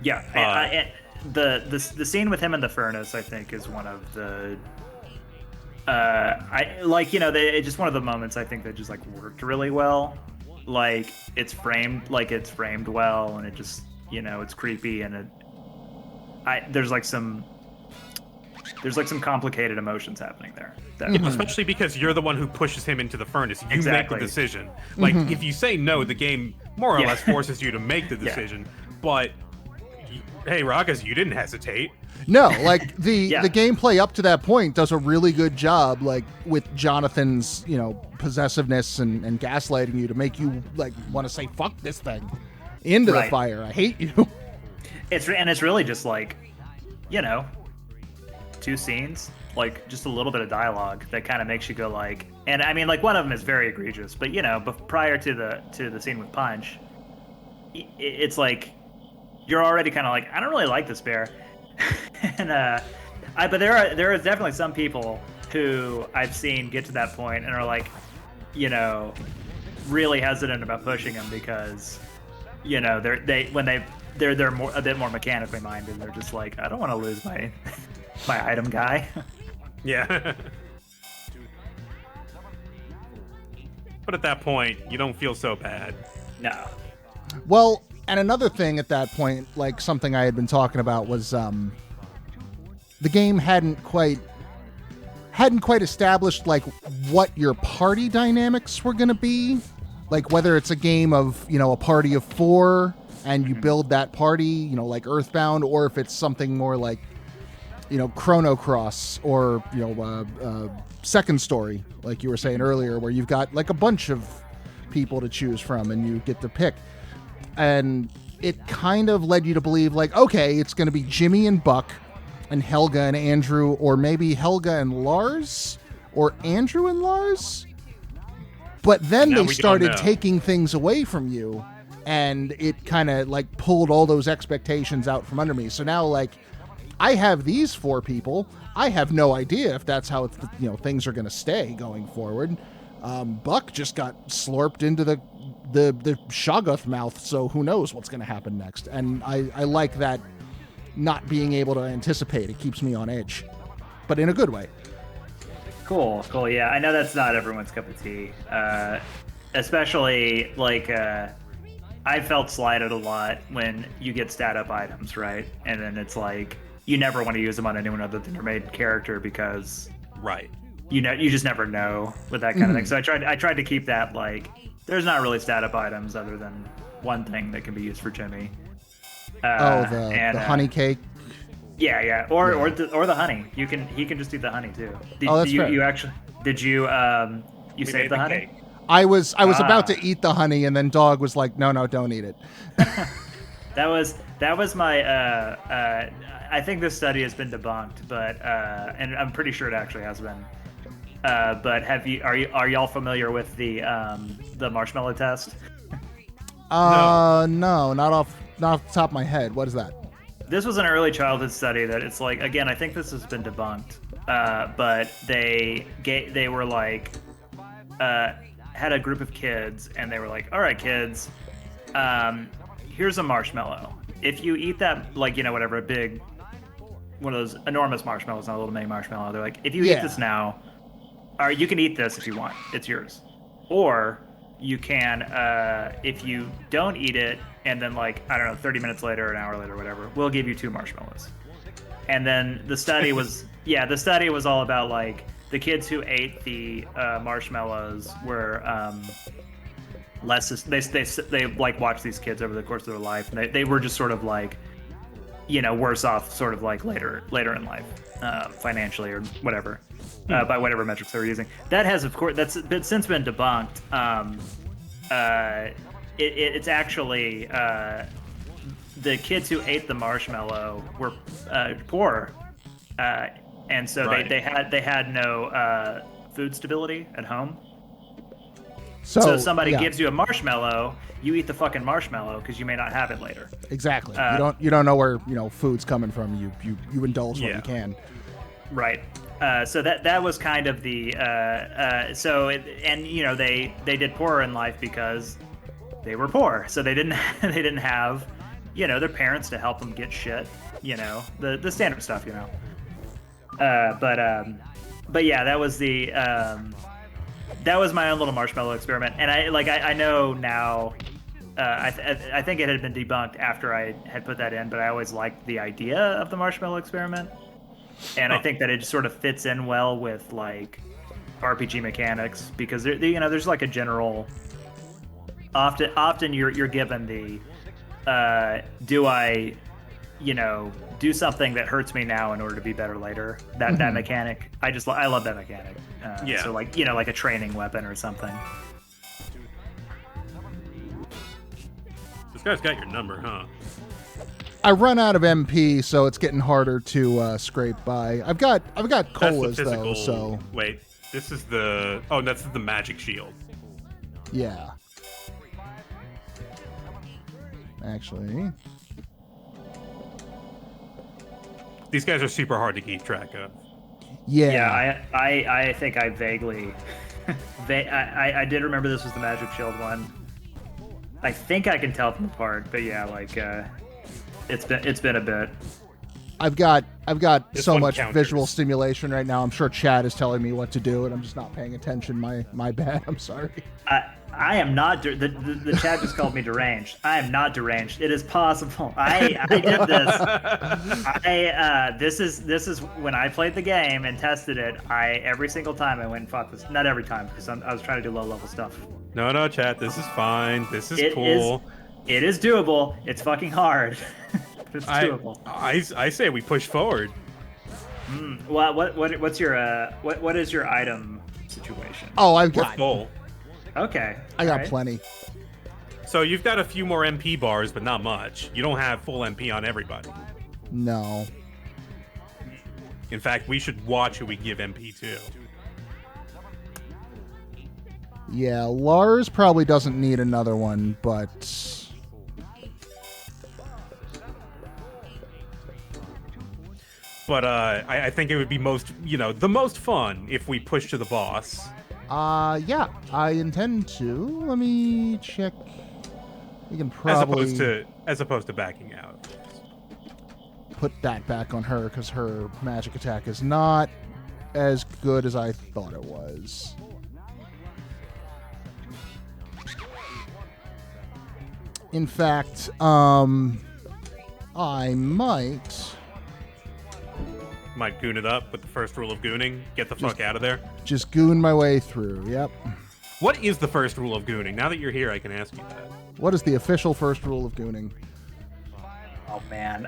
Yeah. The scene with him in the furnace, I think, is one of the I like, you know, it's just one of the moments I think that just like worked really well. Like, it's framed well, and it just, you know, it's creepy, and there's some complicated emotions happening there. Especially because you're the one who pushes him into the furnace. You Exactly. make the decision. Like, if you say no, the game more or less forces you to make the decision. But hey, Raqus, you didn't hesitate. No, like the gameplay up to that point does a really good job, like with Jonathan's, you know, possessiveness and gaslighting you to make you like want to say fuck this thing. into the Right. fire. I hate you. It's really just like, you know, 2 scenes, like just a little bit of dialogue that kind of makes you go like, and I mean, like one of them is very egregious, but you know, prior to the scene with Punch, it's like you're already kind of like, I don't really like this bear, and but there is definitely some people who I've seen get to that point and are like, you know, really hesitant about pushing him because, you know, they're more a bit more mechanically minded. They're just like, I don't want to lose my item guy. Yeah. But at that point, you don't feel so bad. No. Well, and another thing at that point, like something I had been talking about was the game hadn't quite established like what your party dynamics were going to be. Like whether it's a game of, you know, a party of 4 and you build that party, you know, like Earthbound, or if it's something more like, you know, Chrono Cross or, you know, Second Story, like you were saying earlier, where you've got like a bunch of people to choose from and you get to pick. And it kind of led you to believe like, okay, it's going to be Jimmy and Buck and Helga and Andrew, or maybe Helga and Lars, or Andrew and Lars. But then they started taking things away from you, and it kind of like pulled all those expectations out from under me. So now, like, I have these 4 people. I have no idea if that's how you know things are going to stay going forward. Buck just got slurped into the Shoggoth mouth, so who knows what's going to happen next. And I like that not being able to anticipate. It keeps me on edge, but in a good way. Cool. Yeah, I know that's not everyone's cup of tea. Especially like I felt slighted a lot when you get stat up items, right? And then it's like you never want to use them on anyone other than your main character because right. You know, you just never know with that kind of thing. So I tried to keep that like there's not really stat up items other than one thing that can be used for Jimmy. The honey cake. Yeah, or the honey. He can just eat the honey too. That's fair. You actually did you save the honey? Cake. I was about to eat the honey, and then Dog was like, no, don't eat it. That was my I think this study has been debunked, but and I'm pretty sure it actually has been. But are y'all familiar with the marshmallow test? No, not off the top of my head. What is that? This was an early childhood study that it's like, again, I think this has been debunked, but they were like had a group of kids and they were like, all right, kids, here's a marshmallow. If you eat that, like, you know, whatever, a big one of those enormous marshmallows, not a little mini marshmallow, they're like, if you eat this now, or you can eat this if you want, it's yours, or you can if you don't eat it and then, like, I don't know, 30 minutes later, an hour later, whatever, we'll give you 2 marshmallows. And then the study was all about like the kids who ate the marshmallows were less. They like watched these kids over the course of their life, and they were just sort of like, you know, worse off, sort of like later in life, financially or whatever, by whatever metrics they were using. That has, of course, that's since been debunked. It's actually the kids who ate the marshmallow were poor, and so right. they had no food stability at home. So somebody gives you a marshmallow, you eat the fucking marshmallow because you may not have it later. Exactly. You don't know where, you know, food's coming from. You indulge what you can. Right. So that was kind of the and you know they did poorer in life because they were poor, so they didn't have, you know, their parents to help them get shit, you know, the standard stuff, you know. But yeah, that was my own little marshmallow experiment, and I know now. I think it had been debunked after I had put that in, but I always liked the idea of the marshmallow experiment, and I think that it just sort of fits in well with like RPG mechanics because you know, there's like a general. Often you're given the do I, you know, do something that hurts me now in order to be better later. That mechanic, I love that mechanic. So like, you know, like a training weapon or something. This guy's got your number, huh? I run out of MP, so it's getting harder to scrape by. I've got colas though, so wait. This is the that's the magic shield. Yeah. Actually, these guys are super hard to keep track of. Yeah. Yeah, I think I vaguely I did remember this was the magic shield one. I think I can tell them apart, but yeah, like it's been a bit. I've got This so one much counters. visual stimulation right now. I'm sure Chad is telling me what to do, and I'm just not paying attention. My bad. I'm sorry. I am not. The chat just called me deranged. I am not deranged. It is possible. I did this. This is when I played the game and tested it. Every single time I went and fought this. Not every time, because I was trying to do low level stuff. No, chat. This is fine. This is cool. It is doable. It's fucking hard. It's doable. I say we push forward. Well, what's your what is your item situation? Oh, I've We're got full. Okay. I got alright. plenty. So you've got a few more MP bars, but not much. You don't have full MP on everybody. No. In fact, we should watch who we give MP to. Yeah, Lars probably doesn't need another one, but But I think it would be the most fun if we push to the boss. yeah, I intend to. Let me check. We can probably As opposed to backing out. put that back on her because her magic attack is not as good as I thought it was. In fact, I might Goon it up with the first rule of gooning. Get the fuck out of there. just goon my way through. Yep. What is the first rule of gooning? Now that you're here, I can ask you that. What is the official first rule of gooning? Oh man,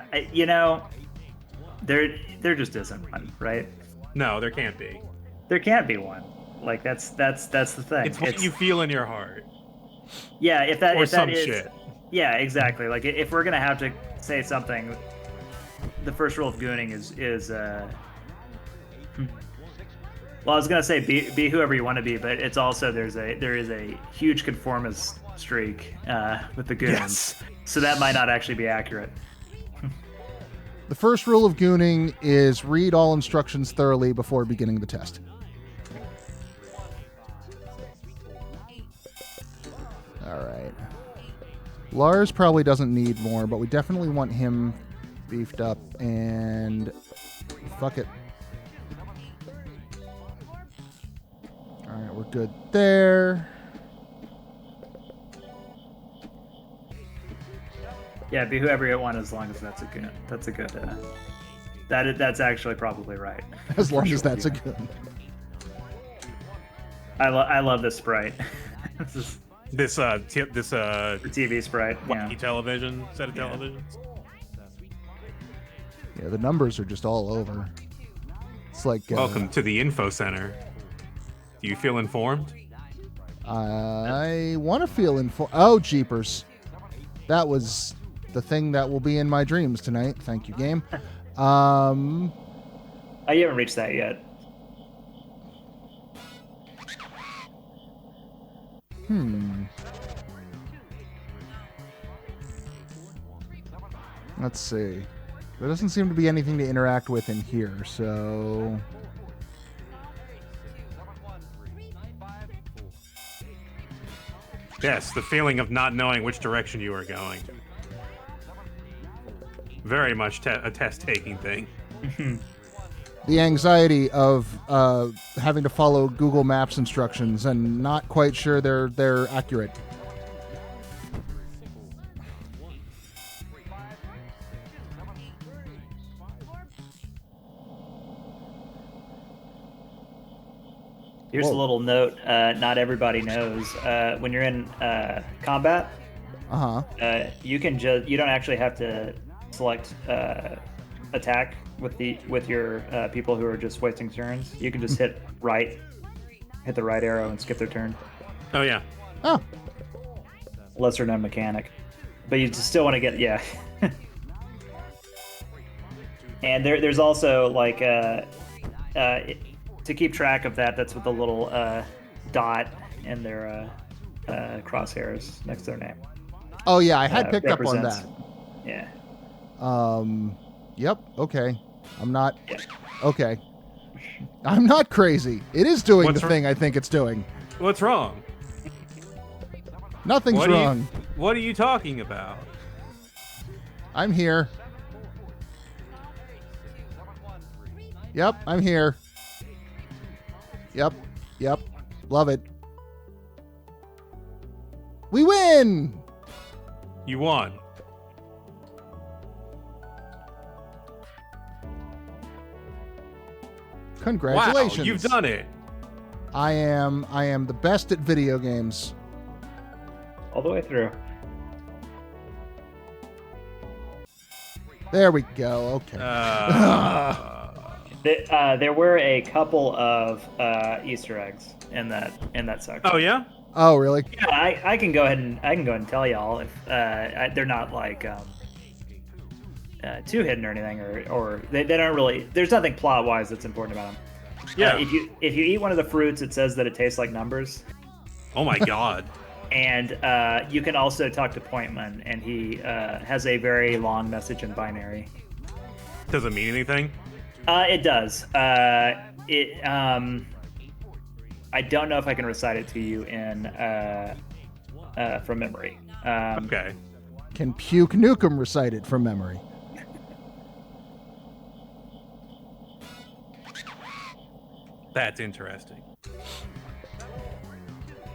there just isn't one, right? No, there can't be. There can't be one. Like that's the thing. It's what you feel in your heart. Yeah, if that Or if that some is, shit. Yeah, exactly. Like if we're gonna have to say something, the first rule of gooning is well, I was gonna say be whoever you want to be, but it's also there is a huge conformist streak with the goons, Yes. so that might not actually be accurate. The first rule of gooning is read all instructions thoroughly before beginning the test. All right. Lars probably doesn't need more, but we definitely want him beefed up, and fuck it. All right, we're good there. Yeah, be whoever you want, as long as that's a good. That's actually probably right. As long as that's a good. I love this sprite. This is This the TV sprite. wacky Yeah. television set of Yeah. televisions. Yeah, the numbers are just all over. It's like Welcome to the info center. Do you feel informed? I want to feel Oh, jeepers. That was the thing that will be in my dreams tonight. Thank you, game. Oh, you haven't reached that yet. Let's see. There doesn't seem to be anything to interact with in here, so... Yes, the feeling of not knowing which direction you are going. Very much a test-taking thing. The anxiety of having to follow Google Maps instructions and not quite sure they're accurate. Here's a little note. Not everybody knows. When you're in combat, you can you don't actually have to select attack with your people who are just wasting turns. You can just hit the right arrow and skip their turn. Oh yeah. Oh, Lesser known mechanic. but you just still want to get And there's also like to keep track of that. That's with the little dot in their crosshairs next to their name. Oh yeah, I had picked up on that. Yeah. Yep. Okay. I'm not. Yeah. Okay. I'm not crazy. It is doing the thing I think it's doing. What's wrong? Nothing's wrong. What are you talking about? I'm here. Yep, I'm here. Yep. Love it. We win! You won. Congratulations. Wow, you've done it. I am the best at video games. All the way through. There we go. Okay. There were a couple of Easter eggs in that section. Oh yeah. Oh really? Yeah, I can go ahead and tell y'all if they're not like too hidden or anything, or they don't really. There's nothing plot wise that's important about them. Yeah. If you eat one of the fruits, it says that it tastes like numbers. Oh my god. And you can also talk to Pointman, and he has a very long message in binary. Does it mean anything? It does. I don't know if I can recite it to you in from memory. Okay. Can Puke Nukem recite it from memory? That's interesting.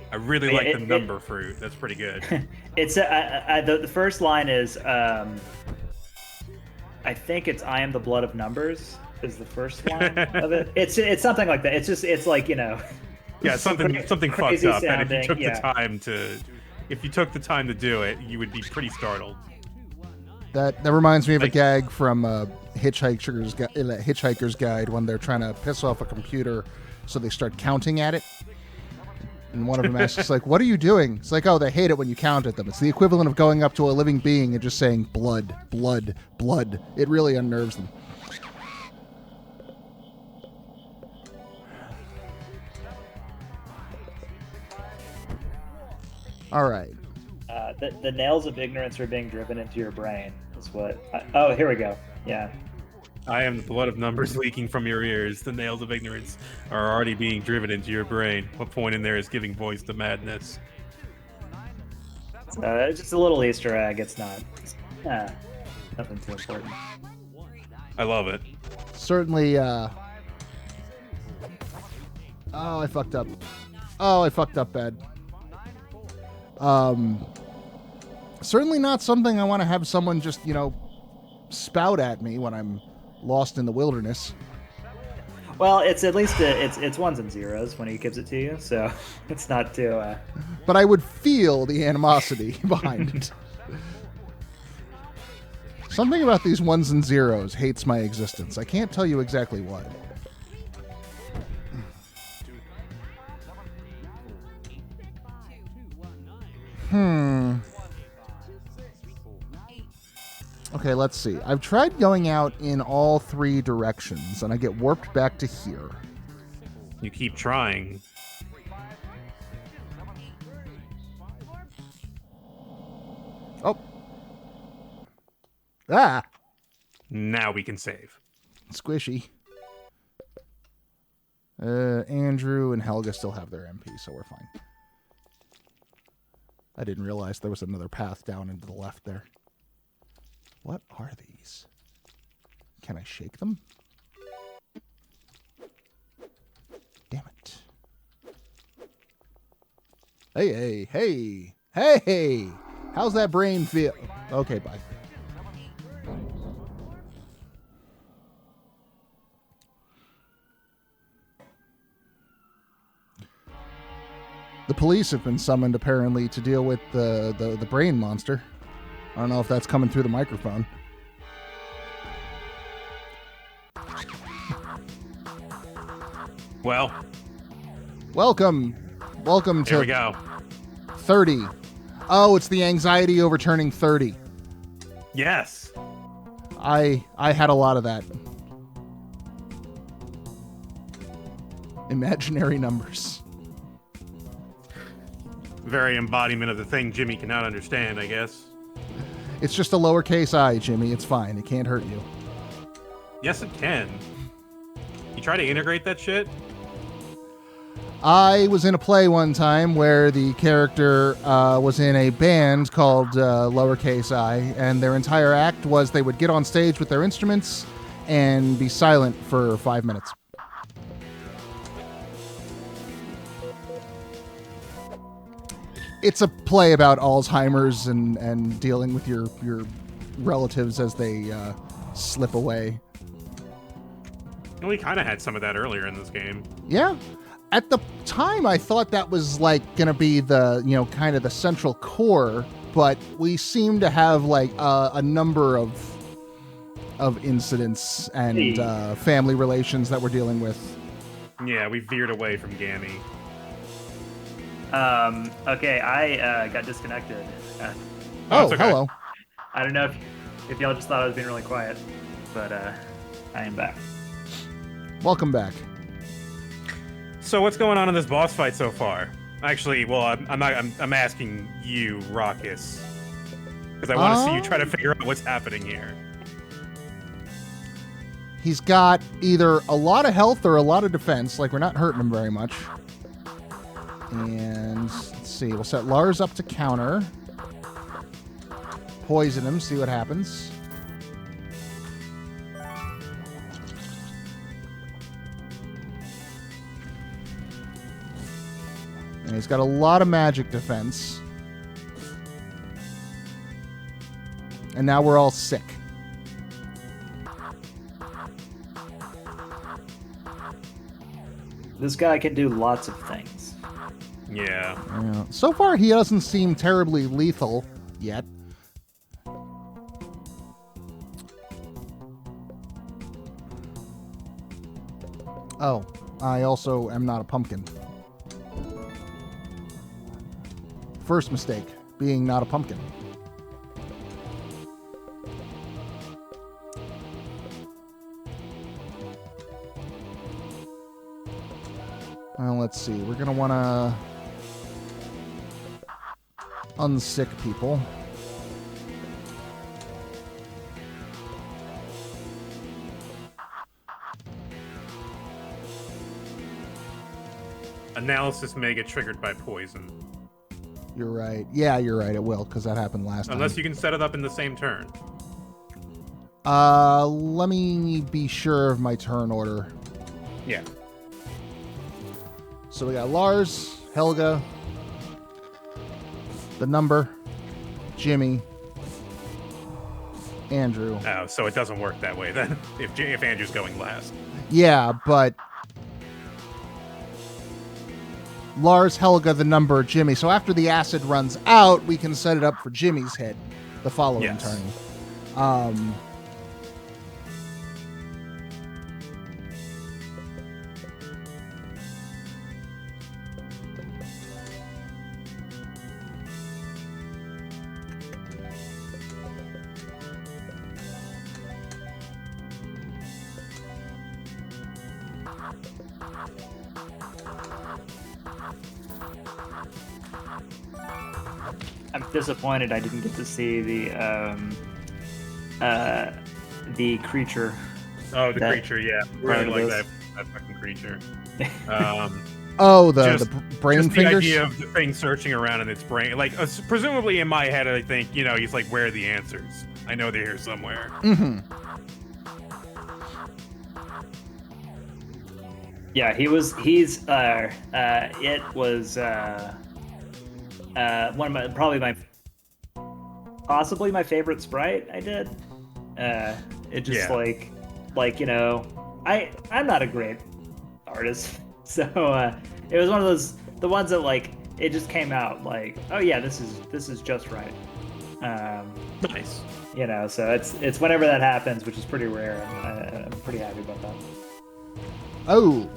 I really like the number fruit. That's pretty good. It's the first line is I think it's "I am the blood of numbers" is the first line of it. It's something like that. It's like, you know. Yeah, something fucked up. Sounding, and if you took the time to do it, you would be pretty startled. That reminds me of a gag from Hitchhiker's Guide when they're trying to piss off a computer, so they start counting at it. And one of them asks, like, "What are you doing?" It's like, "Oh, they hate it when you count at them. It's the equivalent of going up to a living being and just saying blood, blood, blood." It really unnerves them. All right. The nails of ignorance are being driven into your brain is what. Oh, here we go. Yeah. I am the blood of numbers leaking from your ears. The nails of ignorance are already being driven into your brain. What point in there is giving voice to madness? It's just a little Easter egg. It's not. Nothing too important. I love it. Certainly. Oh, I fucked up. Oh, I fucked up bad. Certainly not something I want to have someone just, spout at me when I'm lost in the wilderness. Well, it's at least it's ones and zeros when he gives it to you, so it's not too. But I would feel the animosity behind it. Something about these ones and zeros hates my existence. I can't tell you exactly what. Okay, let's see. I've tried going out in all three directions, and I get warped back to here. You keep trying. Oh. Ah! Now we can save. Squishy. Andrew and Helga still have their MP, so we're fine. I didn't realize there was another path down into the left there. What are these? Can I shake them? Damn it. Hey! How's that brain feel? Okay, bye. The police have been summoned, apparently, to deal with the brain monster. I don't know if that's coming through the microphone. Well. Welcome to Here we go. 30 Oh, it's the anxiety over turning 30. Yes. I had a lot of that. Imaginary numbers. Very embodiment of the thing Jimmy cannot understand, I guess. It's just a lowercase I, Jimmy. It's fine. It can't hurt you. Yes, it can. You try to integrate that shit? I was in a play one time where the character was in a band called Lowercase I, and their entire act was they would get on stage with their instruments and be silent for 5 minutes. It's a play about Alzheimer's and dealing with your relatives as they slip away. And we kind of had some of that earlier in this game. Yeah. At the time, I thought that was like going to be the, kind of the central core, but we seem to have like a number of incidents and family relations that we're dealing with. Yeah, we veered away from Gammy. Okay, I got disconnected. Oh, okay. hello. I don't know if y'all just thought I was being really quiet, but I am back. Welcome back. So what's going on in this boss fight so far? Actually, well, I'm asking you, Raqus, because I want to see you try to figure out what's happening here. He's got either a lot of health or a lot of defense. Like, we're not hurting him very much. And let's see, we'll set Lars up to counter. Poison him, see what happens. And he's got a lot of magic defense. And now we're all sick. This guy can do lots of things. Yeah. So far, he doesn't seem terribly lethal yet. Oh, I also am not a pumpkin. First mistake, being not a pumpkin. Well, let's see. We're going to want to unsick people. Analysis may get triggered by poison. You're right. Yeah, you're right. It will, because that happened last time. Unless you can set it up in the same turn. Let me be sure of my turn order. Yeah. So we got Lars, Helga, the number, Jimmy, Andrew. Oh, so it doesn't work that way then, if Andrew's going last. Yeah, but Lars, Helga, the number, Jimmy. So after the acid runs out, we can set it up for Jimmy's hit the following turn. I'm disappointed I didn't get to see the creature. Oh, the creature, yeah. Really part of like this. that fucking creature. Oh, the Just- brain Just fingers? the idea of the thing searching around in its brain. Like, presumably in my head, I think, he's like, where are the answers? I know they're here somewhere. Mm-hmm. Yeah, it was possibly my favorite sprite I did. It just Yeah. I'm not a great artist, so it was one of the ones that like it just came out like, oh yeah, this is just right. Nice. So it's whenever that happens, which is pretty rare, and I'm pretty happy about that. Oh.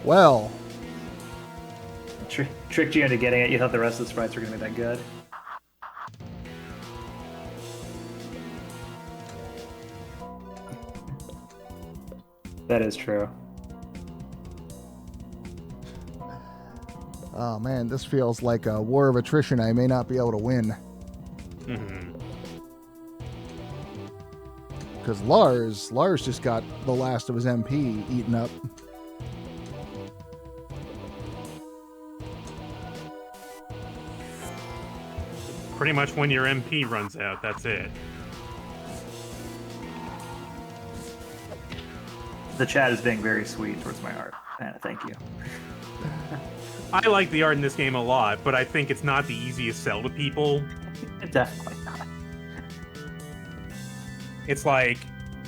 Well, Tricked you into getting it. You thought the rest of the sprites were going to be that good. That is true. oh man, this feels like a war of attrition I may not be able to win. Mm-hmm. Because Lars just got the last of his MP eaten up. Pretty much when your MP runs out, that's it. The chat is being very sweet towards my art. Thank you. I like the art in this game a lot, but I think it's not the easiest sell to people. Definitely not. It's like,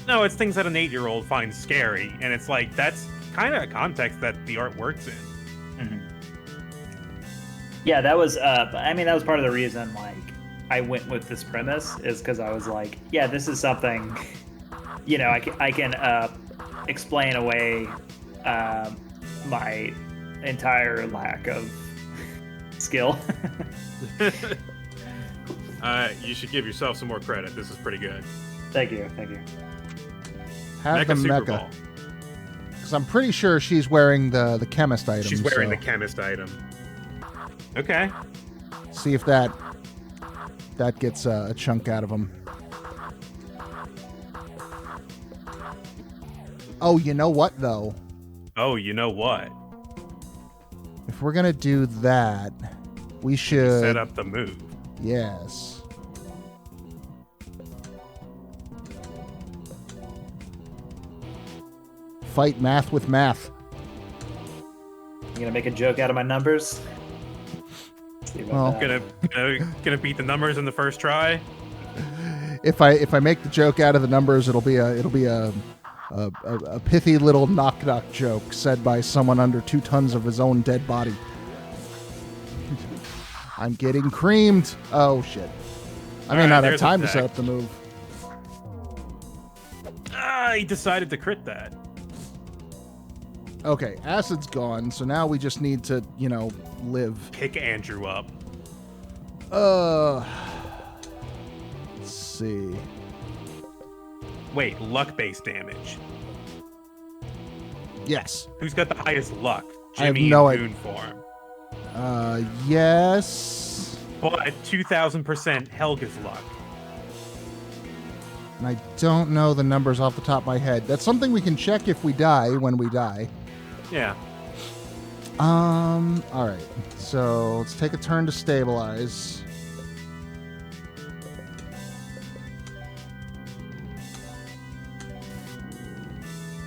no, it's things that an 8-year-old finds scary, and it's like, that's kind of a context that the art works in. Mm-hmm. Yeah, that was, I mean, that was part of the reason, like, I went with this premise, is because I was like, yeah, this is something, you know, I can explain away my entire lack of skill. You should give yourself some more credit. This is pretty good. Thank you. Have the Super mecha. Ball. Because I'm pretty sure she's wearing the chemist item. She's wearing so the chemist item. Okay. see if that gets a chunk out of him. Oh, you know what, though? Oh, you know what? If we're going to do that, we should... Set up the move. Yes. Fight math with math. You gonna make a joke out of my numbers? Well, Gonna beat the numbers in the first try. if I make the joke out of the numbers, it'll be a pithy little knock joke said by someone under 2 tons of his own dead body. I'm getting creamed. Oh shit! I may not have time to set up the move. He decided to crit that. Okay, acid's gone, so now we just need to, live. Pick Andrew up. Let's see. Wait, luck-based damage. Yes. Who's got the highest luck? I have Jimmy no in idea. Goon form. Yes. But 2,000% Helga's luck. And I don't know the numbers off the top of my head. That's something we can check if we die when we die. Yeah. All right. So let's take a turn to stabilize.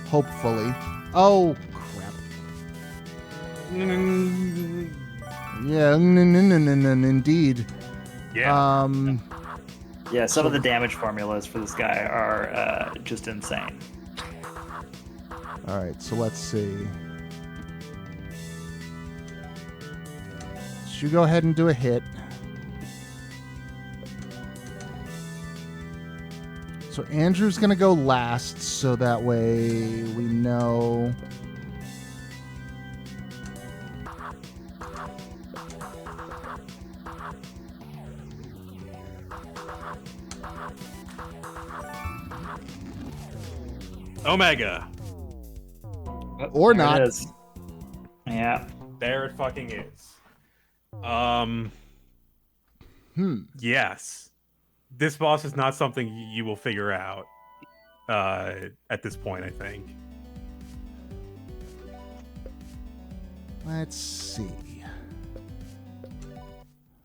Hopefully. Oh, crap. Yeah, indeed. Yeah. Yeah, some of the damage formulas for this guy are just insane. All right, so let's see. Should go ahead and do a hit. So Andrew's going to go last, so that way we know... Omega. Or There not. it is. Yeah. There it fucking is. Yes. This boss is not something you will figure out at this point, I think. Let's see.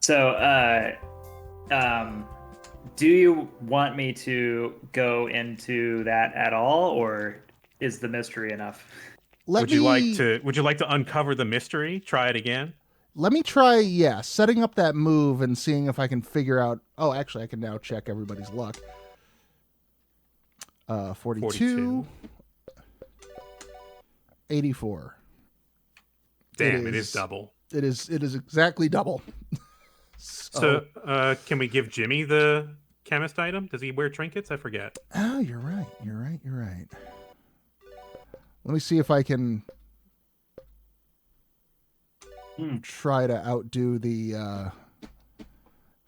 So, do you want me to go into that at all, or is the mystery enough? Would you like to uncover the mystery? Try it again? Let me try, setting up that move and seeing if I can figure out... Oh, actually, I can now check everybody's luck. 42. 84. Damn, it is double. It is exactly double. So, can we give Jimmy the chemist item? Does he wear trinkets? I forget. Oh, you're right. Let me see if I can try to outdo the.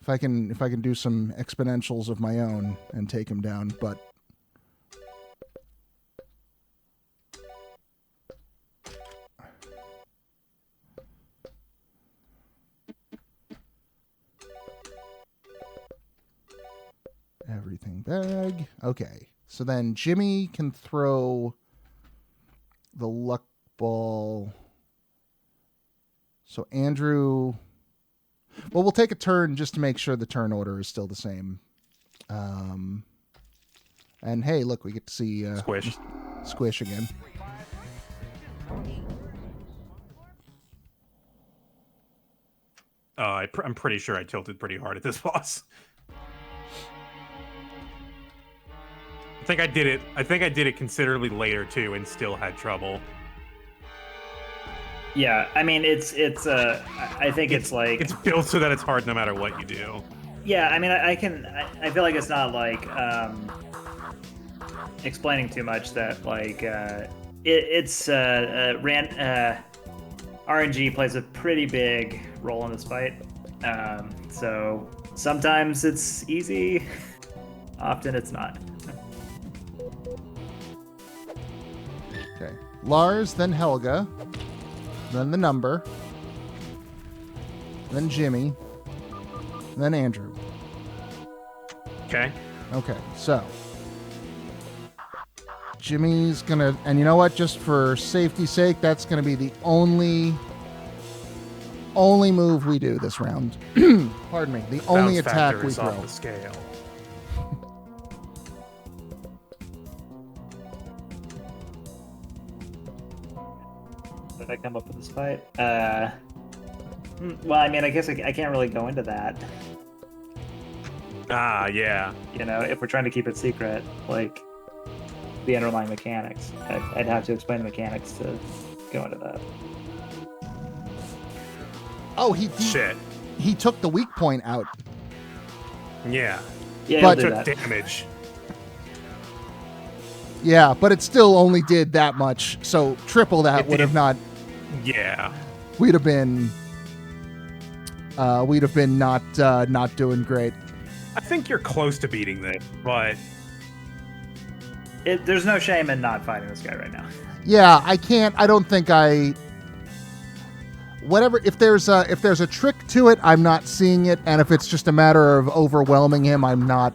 If I can do some exponentials of my own and take him down, but. Everything bag. Okay. So then Jimmy can throw the luck ball. So Andrew... Well, we'll take a turn just to make sure the turn order is still the same. And hey, look, we get to see... Squish again. I'm pretty sure I tilted pretty hard at this boss. I think I did it considerably later too, and still had trouble. Yeah, I mean I think it's like it's built so that it's hard no matter what you do. Yeah, I mean I feel like it's not like explaining too much that like RNG plays a pretty big role in this fight. So sometimes it's easy, often it's not. Okay. Lars, then Helga, then the number, then Jimmy, then Andrew. Okay. Okay, so Jimmy's gonna, and you know what? Just for safety's sake, that's gonna be the only move we do this round. Pardon me. The only attack we throw. Off the scale. Did I come up with this fight? Well, I mean, I guess I can't really go into that. Ah, yeah. You know, if we're trying to keep it secret, like the underlying mechanics, I'd have to explain the mechanics to go into that. Oh, shit. He took the weak point out. Yeah. Yeah, but he'll took do that. damage. Yeah, but it still only did that much. So triple that would have not. Yeah. We'd have been not doing great. I think you're close to beating this, but There's no shame in not fighting this guy right now. Yeah, I can't. I don't think I. Whatever. If there's a trick to it, I'm not seeing it, and if it's just a matter of overwhelming him, I'm not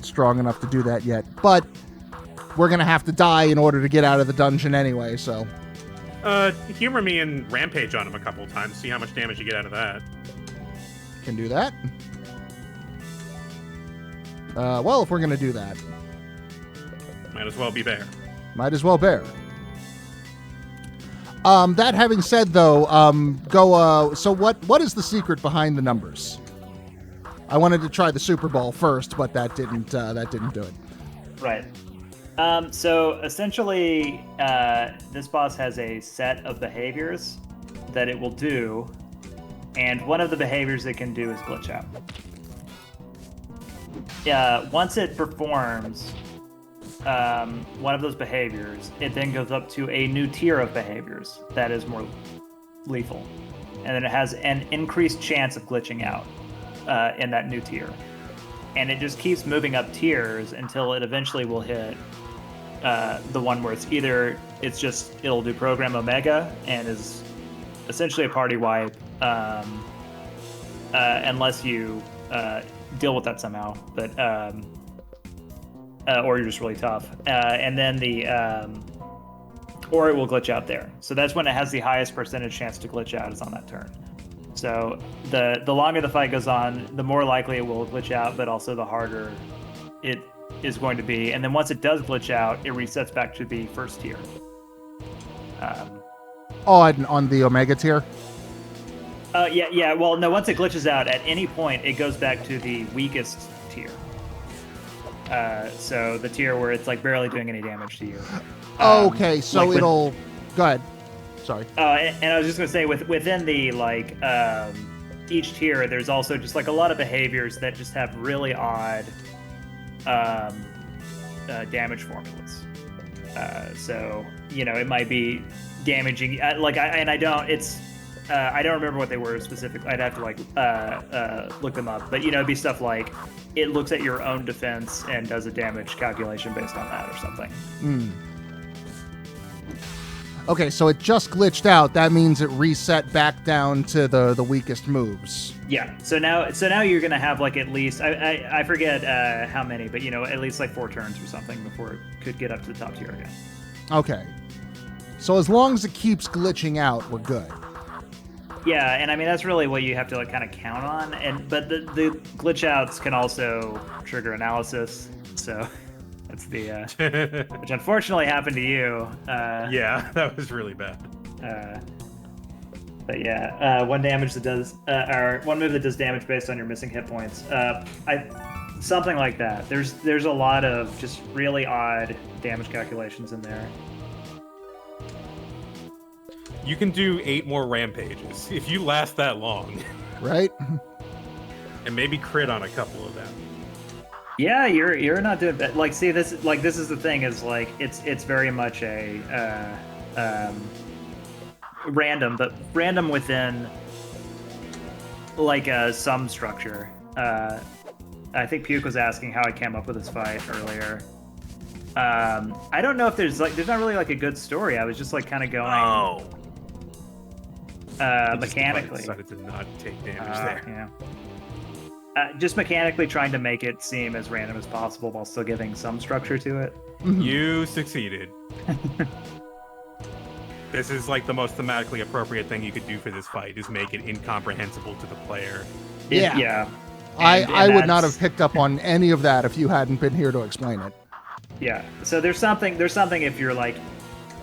strong enough to do that yet. But we're gonna have to die in order to get out of the dungeon anyway. So. Humor me and rampage on him a couple of times. See how much damage you get out of that. Can do that. Well, if we're gonna do that, might as well be bear. Might as well bear. That having said, though, So what is the secret behind the numbers? I wanted to try the Super Ball first, but that didn't do it. Right. So essentially, this boss has a set of behaviors that it will do, and one of the behaviors it can do is glitch out. Once it performs one of those behaviors, it then goes up to a new tier of behaviors that is more lethal, and then it has an increased chance of glitching out in that new tier, and it just keeps moving up tiers until it eventually will hit the one where it'll do program Omega and is essentially a party wipe unless you deal with that somehow, but or you're just really tough, and then or it will glitch out there. So that's when it has the highest percentage chance to glitch out, is on that turn. So the longer the fight goes on, the more likely it will glitch out, but also the harder it is going to be. And then once it does glitch out, it resets back to the first tier. On the Omega tier? Yeah. Well, no, once it glitches out, at any point, it goes back to the weakest tier. So the tier where it's like barely doing any damage to you. Okay, so like it'll... Go ahead. Sorry. And I was just going to say, within the, like, each tier, there's also just, like, a lot of behaviors that just have really odd damage formulas. So, you know, it might be damaging... I don't remember what they were specifically. I'd have to look them up. But it'd be stuff like it looks at your own defense and does a damage calculation based on that or something. Okay, so it just glitched out. That means it reset back down to the weakest moves. Yeah. So now you're gonna have like at least I forget how many, but at least like 4 turns or something before it could get up to the top tier again. Okay. So as long as it keeps glitching out, we're good. Yeah, and I mean that's really what you have to like kind of count on. But the glitch outs can also trigger analysis. So that's the which unfortunately happened to you. Yeah, that was really bad. But yeah, one damage that does or one move that does damage based on your missing hit points. Something like that. There's a lot of just really odd damage calculations in there. You can do 8 more rampages if you last that long. Right? And maybe crit on a couple of them. Yeah, you're not doing that. Like, see, this is the thing is like it's very much a random, but random within like some structure. I think Puke was asking how I came up with this fight earlier. I don't know if there's not really like a good story. I was just like kind of going mechanically. I decided to not take damage there. Yeah. Just mechanically trying to make it seem as random as possible while still giving some structure to it. You succeeded. This is like the most thematically appropriate thing you could do for this fight, is make it incomprehensible to the player. Yeah. I would not have picked up on any of that if you hadn't been here to explain it. Yeah. So there's something if you're like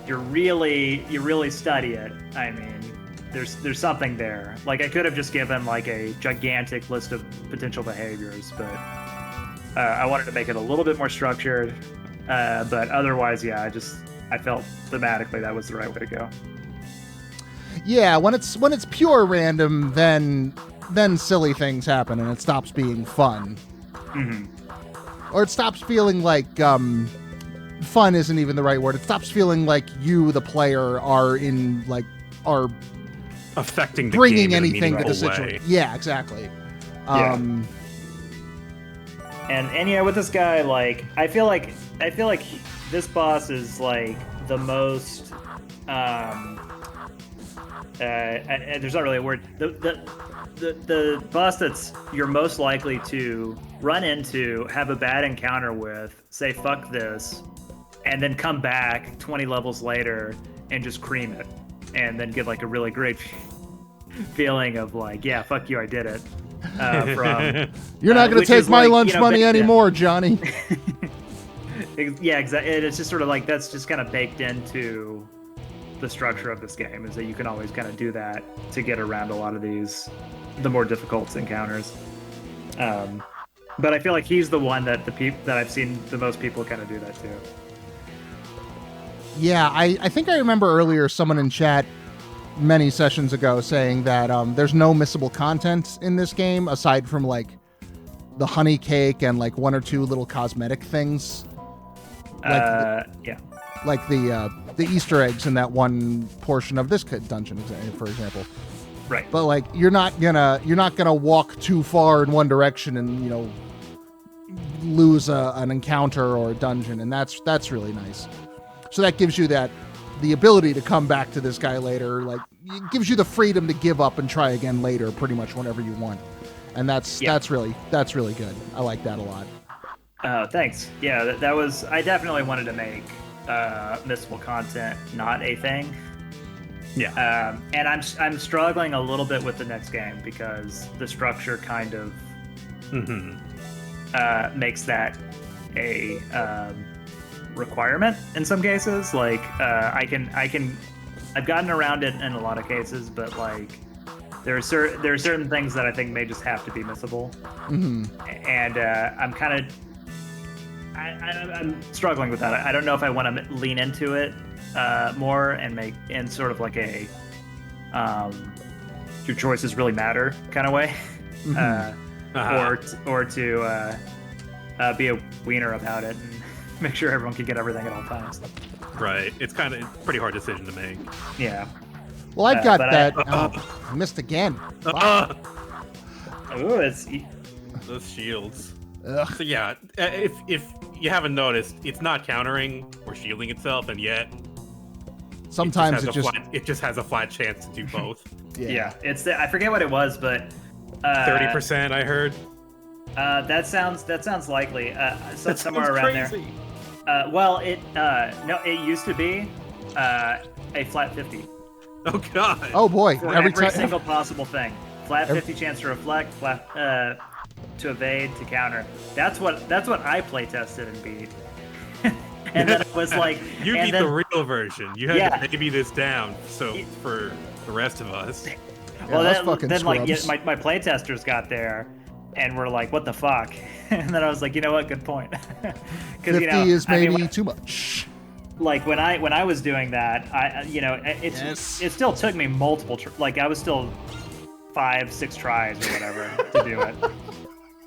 you really study it. I mean, there's something there. Like I could have just given like a gigantic list of potential behaviors, but I wanted to make it a little bit more structured. But otherwise, yeah, I felt thematically that was the right way to go. Yeah, when it's pure random, then silly things happen and it stops being fun. Mm-hmm. Or it stops feeling like fun isn't even the right word. It stops feeling like you, the player, are affecting the bringing game anything in a to the situation. way. Yeah, exactly. And yeah, with this guy, like I feel like this boss is like the most there's not really a word. The boss that's you're most likely to run into, have a bad encounter with, say fuck this, and then come back 20 levels later and just cream it, and then get like a really great feeling of like, yeah, fuck you, I did it. From you're not going to take my lunch money anymore, Johnny. Yeah, exactly. It's just sort of like that's just kind of baked into the structure of this game, is that you can always kind of do that to get around a lot of the more difficult encounters. But I feel like he's the one that that I've seen the most people kind of do that too. Yeah, I think I remember earlier someone in chat many sessions ago saying that there's no missable content in this game aside from like the honey cake and like 1 or 2 little cosmetic things. Like the Easter eggs in that one portion of this dungeon, for example. Right. But like you're not gonna walk too far in one direction and lose an encounter or a dungeon, and that's really nice. So that gives you the ability to come back to this guy later. Like it gives you the freedom to give up and try again later, pretty much whenever you want. And that's really good. I like that a lot. Thanks. Yeah, that was. I definitely wanted to make missable content not a thing. Yeah. And I'm struggling a little bit with the next game because the structure kind of makes that a requirement in some cases. Like I've gotten around it in a lot of cases, but like there are certain things that I think may just have to be missable. And I'm struggling with that. I don't know if I want to lean into it more and make in sort of like a your choices really matter kind of way, or to be a wiener about it and make sure everyone can get everything at all times. Right. It's kind of pretty hard decision to make. Yeah. Well, I've got but that. I missed again. Ooh, it's Those shields. Ugh. So yeah, if you haven't noticed, it's not countering or shielding itself, and yet Sometimes it just has a flat chance to do both. yeah. It's I forget what it was, but 30%, I heard. that sounds likely. So That somewhere sounds around crazy. there. Well, it used to be a flat 50 Oh god. Oh boy! for Every every time. single possible thing. Flat 50 chance to reflect, flat to evade, to counter. That's what I play tested and beat. And then it was like You beat the real version. You had to baby this down. So for the rest of us. Well, those then, fucking like scrubs. my play testers got there, and were like, "What the fuck?" And then I was like, "You know what? Good point." 'Cause, 50 is maybe too much. like when I was doing that, it still took me multiple like I was still 5-6 tries or whatever to do it.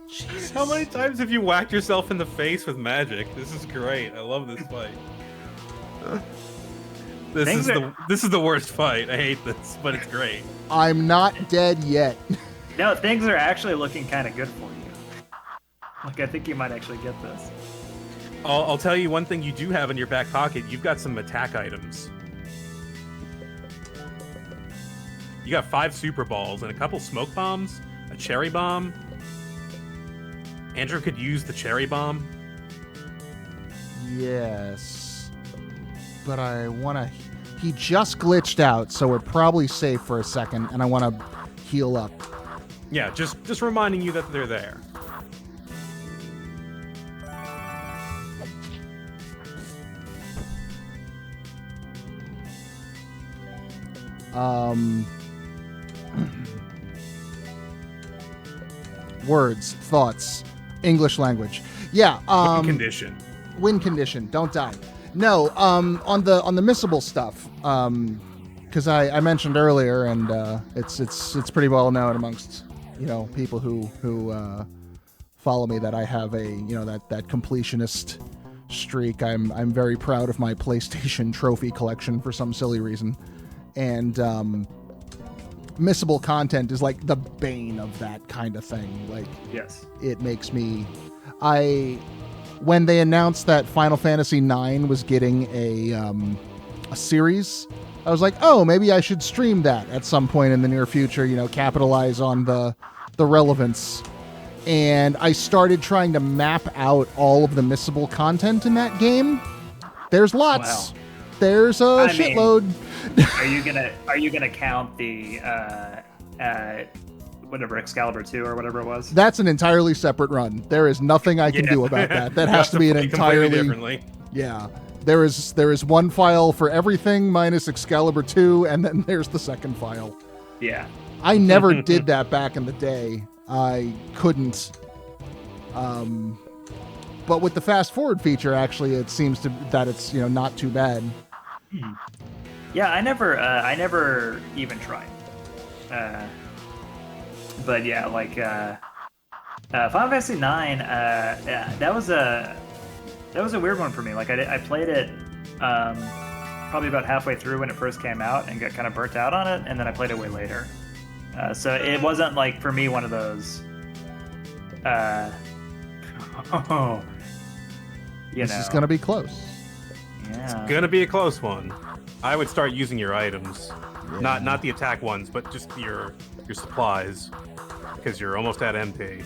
Jesus. How many times have you whacked yourself in the face with magic? This is great. I love this fight. This is the worst fight. I hate this, but it's great. I'm not dead yet. No, things are actually looking kind of good for you. Like I think you might actually get this. I'll tell you one thing you do have in your back pocket. You've got some attack items. You got 5 super balls and a couple smoke bombs, a cherry bomb. Andrew could use the cherry bomb. Yes. But I want to... He just glitched out, so we're probably safe for a second, and I want to heal up. Yeah, just reminding you that they're there. Words, thoughts, English language. Yeah. Win condition. Win condition. Don't die. No. On the missable stuff. Because I mentioned earlier, and it's pretty well known amongst people who follow me that I have a that completionist streak. I'm very proud of my PlayStation trophy collection for some silly reason, and missable content is like the bane of that kind of thing. Like, yes, it makes me. When they announced that Final Fantasy IX was getting a series, I was like, oh, maybe I should stream that at some point in the near future. Capitalize on the relevance. And I started trying to map out all of the missable content in that game. There's lots. Wow. There's a shitload. Are you gonna count the whatever Excalibur 2 or whatever it was? That's an entirely separate run. There is nothing I can do about that. That has to be an entirely differently. Yeah. There is one file for everything minus Excalibur 2, and then there's the second file. Yeah. I never did that back in the day. I couldn't. But with the fast forward feature, actually, it seems that it's not too bad. Yeah, I never even tried. But yeah, like Final Fantasy IX, that was a weird one for me. Like I played it probably about halfway through when it first came out and got kind of burnt out on it, and then I played it way later. So it wasn't like for me one of those. This is gonna be close. Yeah. It's gonna be a close one. I would start using your items, not the attack ones, but just your supplies, because you're almost at MP.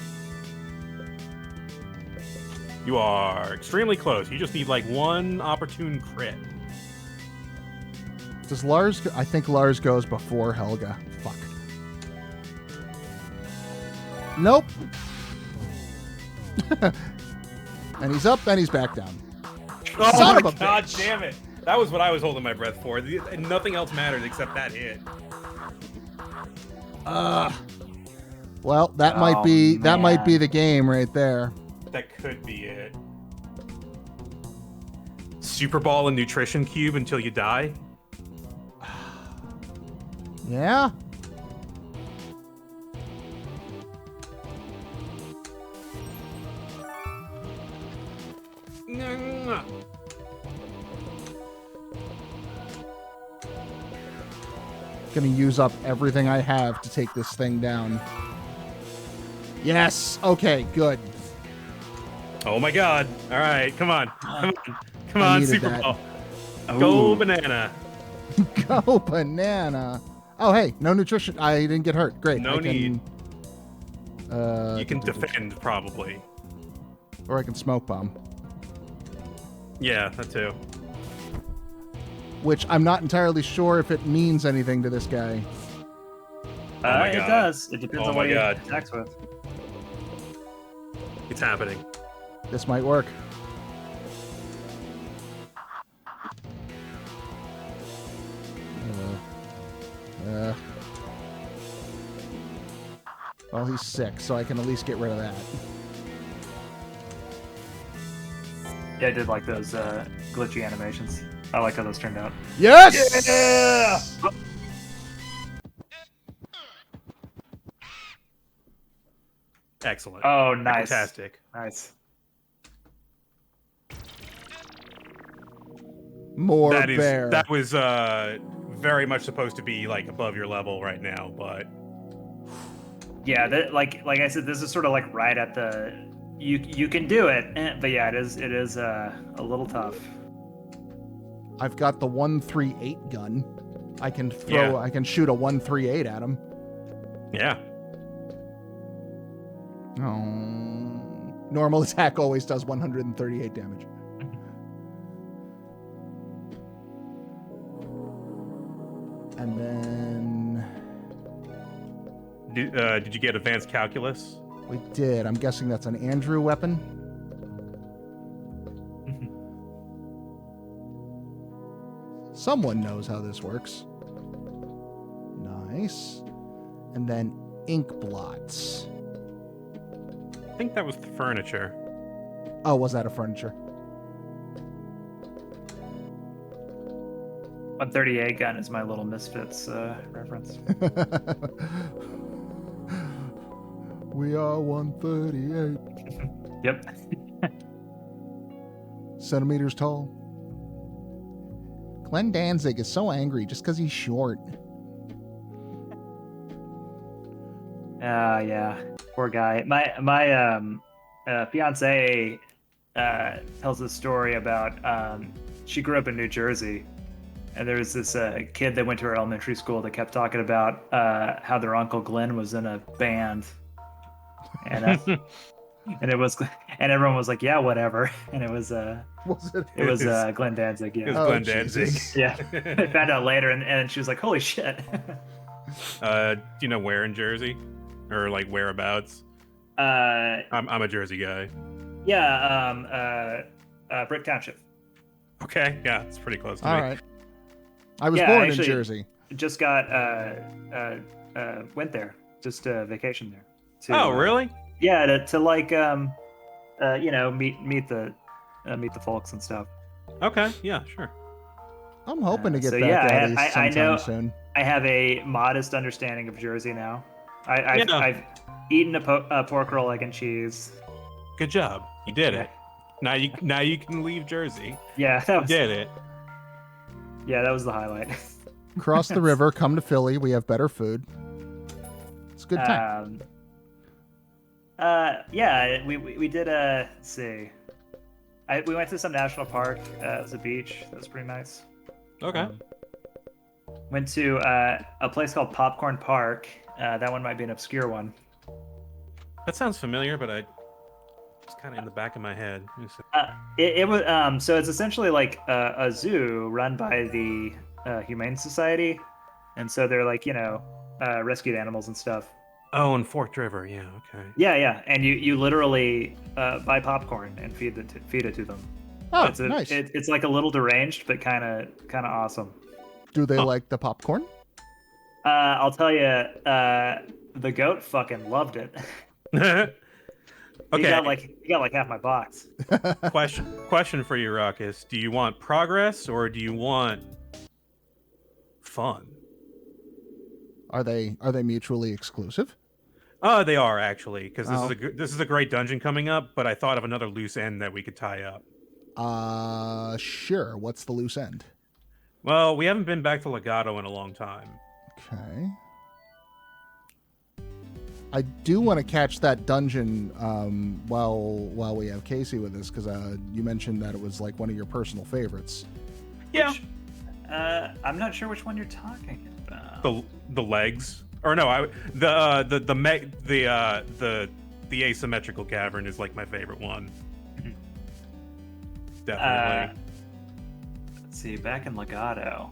You are extremely close. You just need like one opportune crit. Does Lars? I think Lars goes before Helga. Fuck. Nope. And he's up and he's back down. Oh Son my of a god, bitch. damn it! That was what I was holding my breath for. Nothing else mattered except that hit. Well, that might be the game right there. That could be it. Super Ball and Nutrition Cube until you die? Yeah. Gonna use up everything I have to take this thing down. Yes! Okay, good. Oh my god. All right, come on. Come I on, needed Super that. Ball. Go Ooh. banana. Go banana. Oh, hey, no nutrition. I didn't get hurt. Great. No I can, need. You can defend, probably. Or I can smoke bomb. Yeah, that too. Which I'm not entirely sure if it means anything to this guy. my It God. does. It depends Oh on my what he God. attacks with. It's happening. This might work. Well, he's sick, so I can at least get rid of that. Yeah, I did like those glitchy animations. I like how those turned out. Yes! Yeah! Excellent. Oh, nice. Fantastic. Nice. More That is bear. that was very much supposed to be like above your level right now, but Yeah, that like I said, this is sort of like right at the you can do it, but yeah, it is a little tough. I've got the 138 gun. I can throw. Yeah. I can shoot a 138 at him. yeah. Oh. Normal attack always does 138 damage. And then Did you get advanced calculus? we did. I'm guessing that's an Andrew weapon. Someone knows how this works. Nice. And then ink blots. I think that was the furniture. Oh, was that a furniture? 138 gun is my little Misfits reference. We are 138 Yep. centimeters tall. Glenn Danzig is so angry just because he's short. Yeah. Poor guy. My fiance tells a story about she grew up in New Jersey, and there was this kid that went to her elementary school that kept talking about how their uncle Glenn was in a band, and and everyone was like, yeah, whatever, and it was Glenn Danzig. It was Yeah, Glenn Jesus. Danzig. yeah. I found out later, and she was like, holy shit. Do you know where in Jersey, or like whereabouts? I'm a Jersey guy. Yeah, Brick Township. Okay, yeah, it's pretty close to All me. right. I was Yeah, born actually- in Jersey. Just got went there, just vacation there. To, Oh, really? Yeah, to like meet the folks and stuff. Okay, yeah, sure. I'm hoping to get so back yeah, at it I sometime know- soon. I have a modest understanding of Jersey now. I've eaten a pork roll, egg and cheese. Good job. You did Yeah. it. Now you can leave Jersey. Yeah, that You was did it. yeah, that was the highlight. Cross the river, come to Philly. We have better food. It's a good time. Yeah, we did let's see. We went to some national park. It was a beach. That was pretty nice. Okay. Went to a place called Popcorn Park. That one might be an obscure one. That sounds familiar, but it's kind of in the back of my head. It was so it's essentially like a zoo run by the Humane Society, and so they're like rescued animals and stuff. Oh, in Forked River. Yeah. Okay. Yeah, and you literally buy popcorn and feed it to them. Oh, It's nice. It's like a little deranged, but kind of awesome. Do they like the popcorn? I'll tell you, the goat fucking loved it. Okay. He got like half my box. Question for you, Raqus. Do you want progress or do you want fun? Are they mutually exclusive? Oh, they are actually, because Oh. this is a great dungeon coming up. But I thought of another loose end that we could tie up. Sure. What's the loose end? Well, we haven't been back to Legato in a long time. Okay. I do want to catch that dungeon while we have Kasey with us, because you mentioned that it was like one of your personal favorites. Yeah. I'm not sure which one you're talking about. The legs, or no, the asymmetrical cavern is like my favorite one. Definitely. Let's see, back in Legato.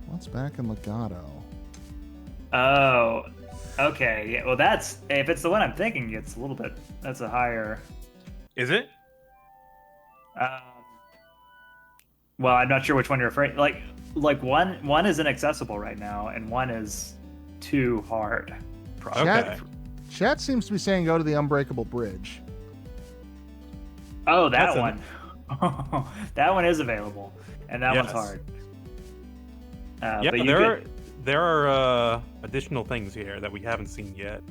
What's back in Legato? Oh, okay. Yeah, well, if it's the one I'm thinking, it's a little bit. That's a higher. Is it? Well, I'm not sure which one you're referring. Like one is inaccessible right now, and one is too hard. Probably. Okay. Chat seems to be saying go to the Unbreakable Bridge. Oh, that one. That one is available, and that one's hard. Yeah, but there are additional things here that we haven't seen yet.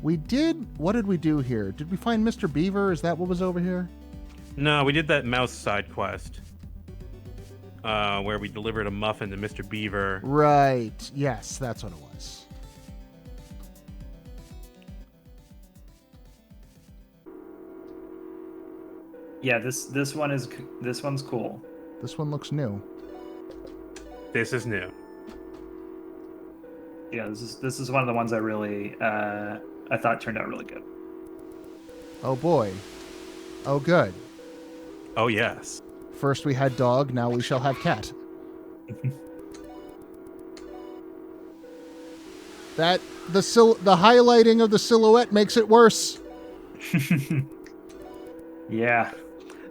We did. What did we do here? Did we find Mr. Beaver? Is that what was over here? No, we did that mouse side quest. Where we delivered a muffin to Mr. Beaver. Right. Yes, that's what it was. Yeah, this one's cool. This one looks new. This is new. Yeah, this is one of the ones I really I thought turned out really good. Oh boy. Oh good. Oh yes. First we had dog, now we shall have cat. The highlighting of the silhouette makes it worse. Yeah.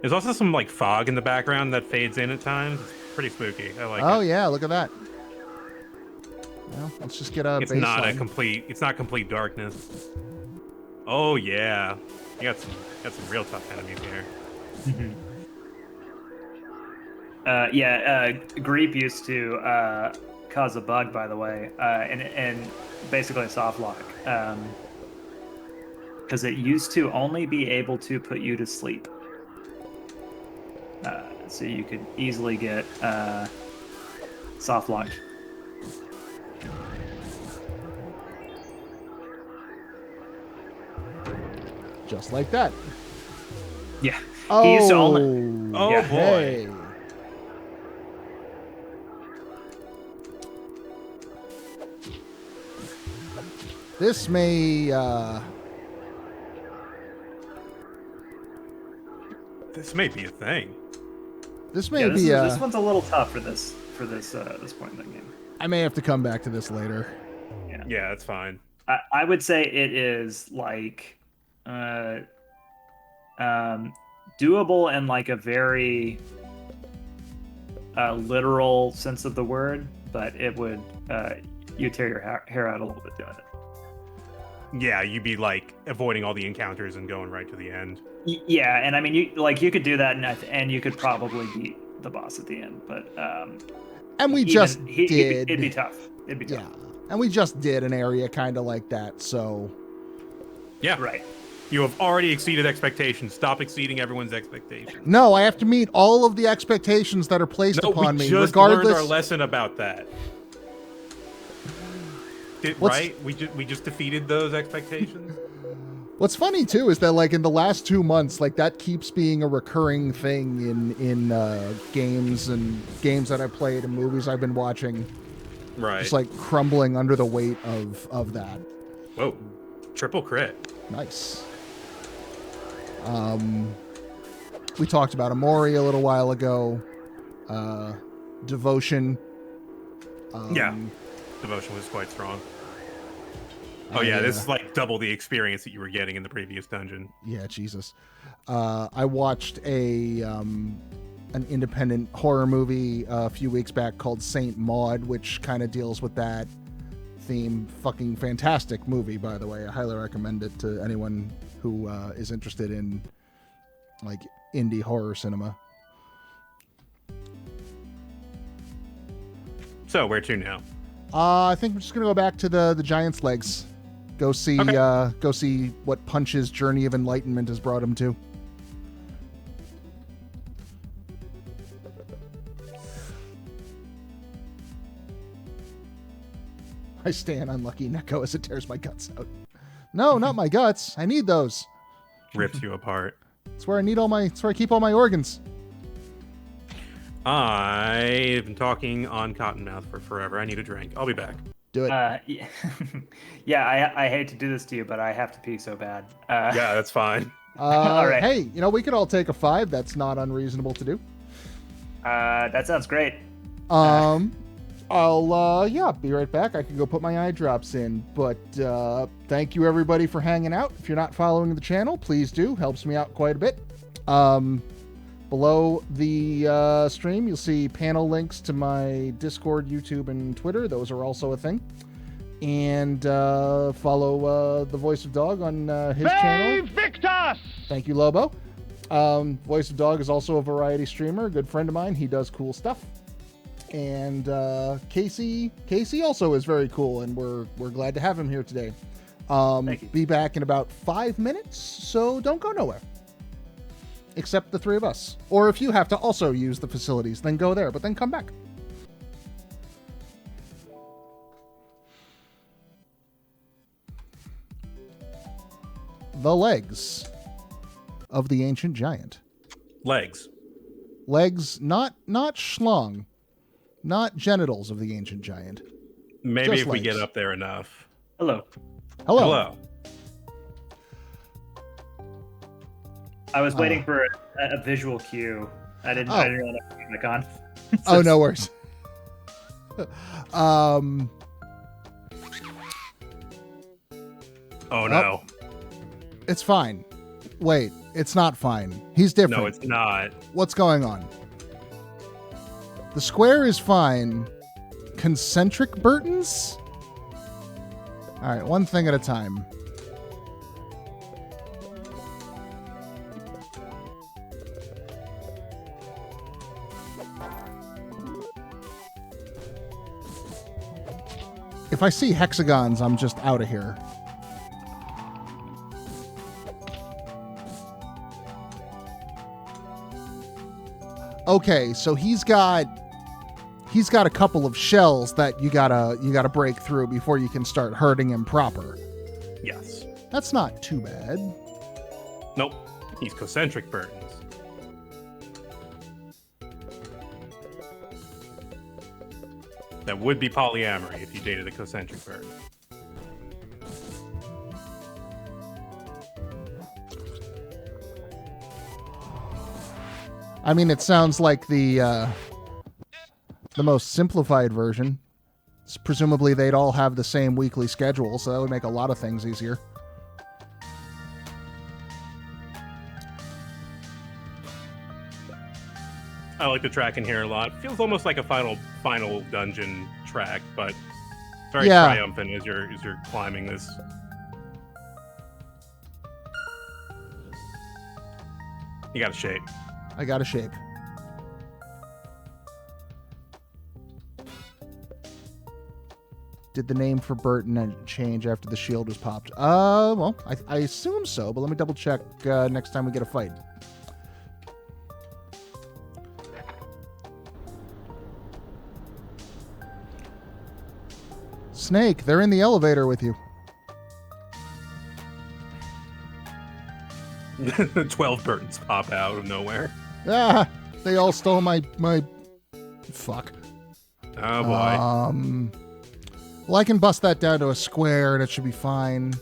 There's also some like fog in the background that fades in at times. It's pretty spooky. I like it. Oh yeah, look at that. Well, let's just get a It's baseline. not complete darkness. Oh yeah. You got some real tough enemies here. Greep used to cause a bug, by the way, and basically a soft lock, because it used to only be able to put you to sleep. So you could easily get soft locked. Just like that. Yeah. Oh, He used to only. Oh Yeah. boy. Hey. This may This may be a thing. this may Yeah, be this one's a little tough for this point in the game. I may have to come back to this later. Yeah, that's fine. I would say it is like doable in like a very literal sense of the word, but it would you tear your hair out a little bit doing it. Yeah, you'd be like avoiding all the encounters and going right to the end. Yeah, and I mean you could do that and you could probably beat the boss at the end, but And we did. did. It'd be tough. It'd be tough. Yeah. And we just did an area kind of like that, so Yeah. Right. You have already exceeded expectations. Stop exceeding everyone's expectations. no, I have to meet all of the expectations that are placed upon we me, just regardless. learned our lesson about that. Right? We just defeated those expectations. What's funny too is that like in the last 2 months, like that keeps being a recurring thing in games that I played and movies I've been watching. Right. Just like crumbling under the weight of that. Whoa. Triple crit. Nice. We talked about Amori a little while ago. Devotion. Yeah. Devotion was quite strong. Oh yeah, this is like double the experience that you were getting in the previous dungeon. Yeah, Jesus. I watched an independent horror movie a few weeks back called Saint Maud, which kind of deals with that theme. Fucking fantastic movie, by the way. I highly recommend it to anyone who is interested in like indie horror cinema. So where to now? I think we're just gonna go back to the Giant's Legs. Go see what Punch's journey of enlightenment has brought him to. I stay an unlucky Neko as it tears my guts out. No, not my guts. I need those. Rips you apart. That's where I keep all my organs. I've been talking on Cottonmouth for forever. I need a drink. I'll be back. Do it. Yeah, yeah. I hate to do this to you, but I have to pee so bad. Yeah, that's fine. All right. Hey, we could all take a 5. That's not unreasonable to do. That sounds great. I'll be right back. I can go put my eye drops in, but thank you everybody for hanging out. If you're not following the channel, please do. Helps me out quite a bit. Below the stream, you'll see panel links to my Discord, YouTube, and Twitter. Those are also a thing. And follow the Voice of Dog on his channel. Victus! Thank you, Lobo. Voice of Dog is also a variety streamer, a good friend of mine. He does cool stuff. And Kasey also is very cool, and we're glad to have him here today. Thank you. Be back in about 5 minutes, so don't go nowhere. Except the 3 of us. Or if you have to also use the facilities, then go there, but then come back. The legs of the ancient giant. Legs. Legs, not schlong. Not genitals of the ancient giant. Maybe Just if we legs. get up there enough. Hello. Hello. I was waiting for a visual cue. I didn't want to put my on. Oh, no worries. Oh no. It's fine. Wait, it's not fine. He's different. No, it's not. What's going on? The square is fine. Concentric Burtons? All right, one thing at a time. If I see hexagons, I'm just out of here. Okay, so he's got a couple of shells that you gotta break through before you can start hurting him proper. Yes. That's not too bad. Nope. He's concentric Burtons. That would be polyamory if you dated a concentric Burton. I mean, it sounds like the most simplified version. Presumably, they'd all have the same weekly schedule, so that would make a lot of things easier. I like the track in here a lot. Feels almost like a final dungeon track, but very triumphant as you're climbing this. You got a shape. I got a shape. Did the name for Burton change after the shield was popped? Well, I assume so, but let me double check next time we get a fight. Snake, they're in the elevator with you. 12 Burtons pop out of nowhere. Ah, they all stole my fuck. Oh boy. Well, I can bust that down to a square and it should be fine.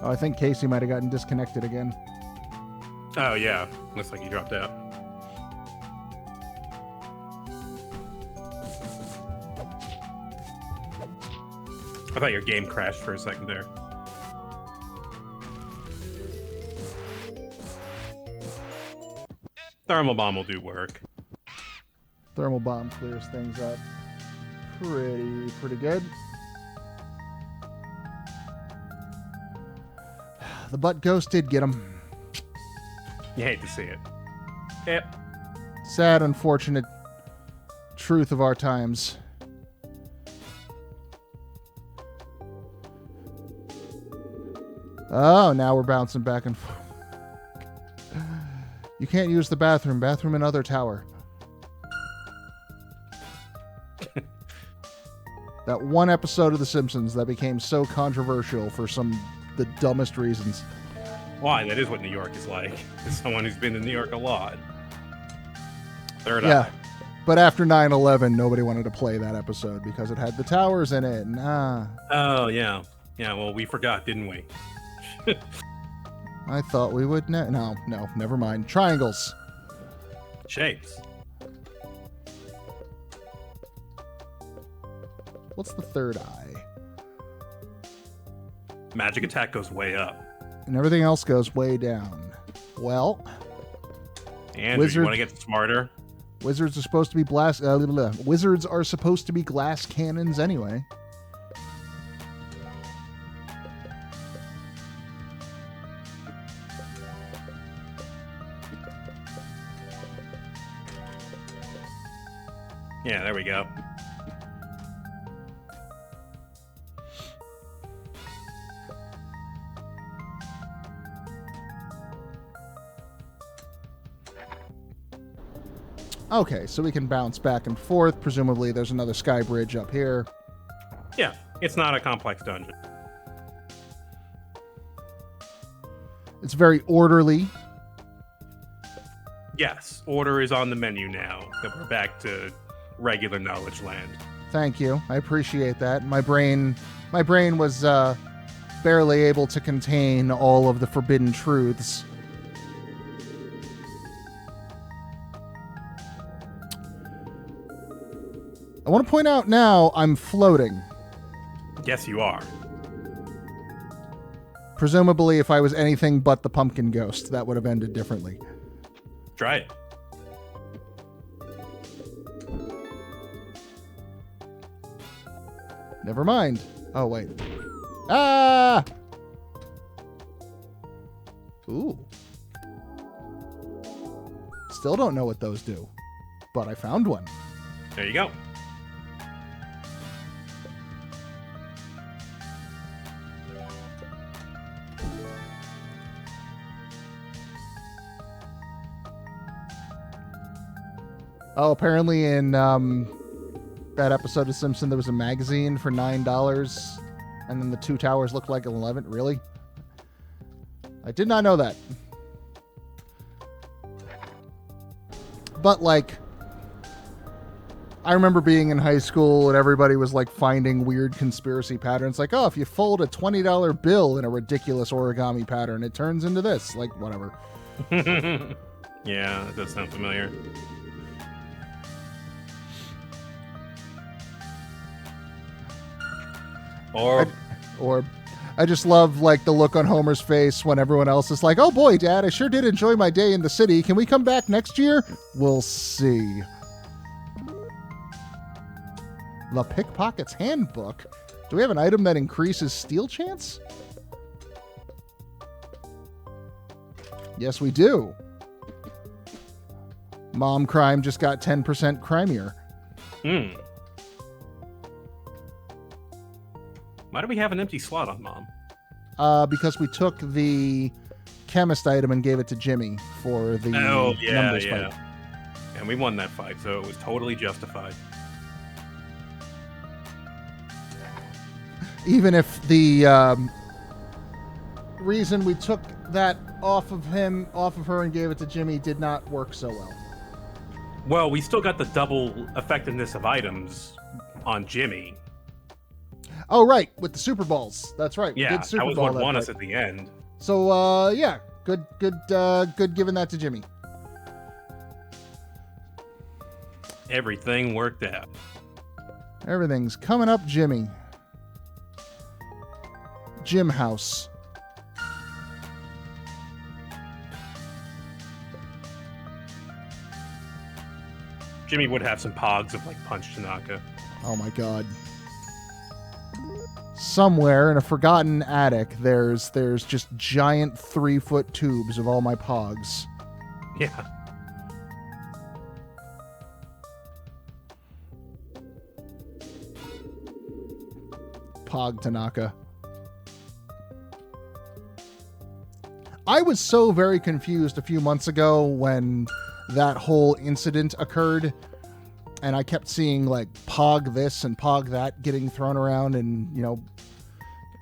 Oh, I think Kasey might have gotten disconnected again. Oh yeah. Looks like he dropped out. I thought your game crashed for a second there. Thermal bomb will do work. Thermal bomb clears things up pretty good. The butt ghost did get him. You hate to see it. Yep. Sad, unfortunate truth of our times. Oh, now we're bouncing back and forth. You can't use the bathroom. Bathroom in other tower. That one episode of The Simpsons that became so controversial for the dumbest reasons. Why? That is what New York is like. As someone who's been to New York a lot. Third Yeah. eye. But after 9/11, nobody wanted to play that episode because it had the towers in it. Oh, yeah. Yeah, well, we forgot, didn't we? I thought we would. No, never mind. Triangles. Shapes. What's the third eye? Magic attack goes way up. And everything else goes way down. Well, Andrew, you want to get smarter? Wizards are supposed to be Wizards are supposed to be glass cannons anyway. Yeah, there we go. Okay, so we can bounce back and forth. Presumably there's another sky bridge up here. Yeah, it's not a complex dungeon. It's very orderly. Yes, order is on the menu now that we're back to regular knowledge land. Thank you. I appreciate that. My brain was barely able to contain all of the forbidden truths. I want to point out now I'm floating. Yes, you are. Presumably, if I was anything but the pumpkin ghost, that would have ended differently. Try it. Never mind. Oh, wait. Ah! Ooh. Still don't know what those do, but I found one. There you go. Oh, apparently in that episode of Simpson, there was a magazine for $9, and then the two towers looked like 11. Really? I did not know that. But, like, I remember being in high school and everybody was, like, finding weird conspiracy patterns. Like, oh, if you fold a $20 bill in a ridiculous origami pattern, it turns into this. Like, whatever. Yeah, that does sound familiar. Or I just love, like, the look on Homer's face when everyone else is like, oh boy, Dad, I sure did enjoy my day in the city. Can we come back next year? We'll see. The Pickpocket's Handbook? Do we have an item that increases steal chance? Yes, we do. Mom Crime just got 10% crimier. Why do we have an empty slot on Mom? Because we took the chemist item and gave it to Jimmy for the numbers fight. And we won that fight, so it was totally justified. Even if the reason we took that off of her and gave it to Jimmy did not work so well. Well, we still got the double effectiveness of items on Jimmy. Oh, right, with the Super Balls. That's right. Yeah, we did Super that was Ball what that won fight. us at the end. So, yeah, good giving that to Jimmy. Everything worked out. Everything's coming up, Jimmy. Gym House. Jimmy would have some pogs of, like, Punch Tanaka. Oh my god. Somewhere in a forgotten attic, there's just giant 3-foot tubes of all my pogs. Yeah. Pog Tanaka. I was so very confused a few months ago when that whole incident occurred, and I kept seeing like Pog this and Pog that getting thrown around, and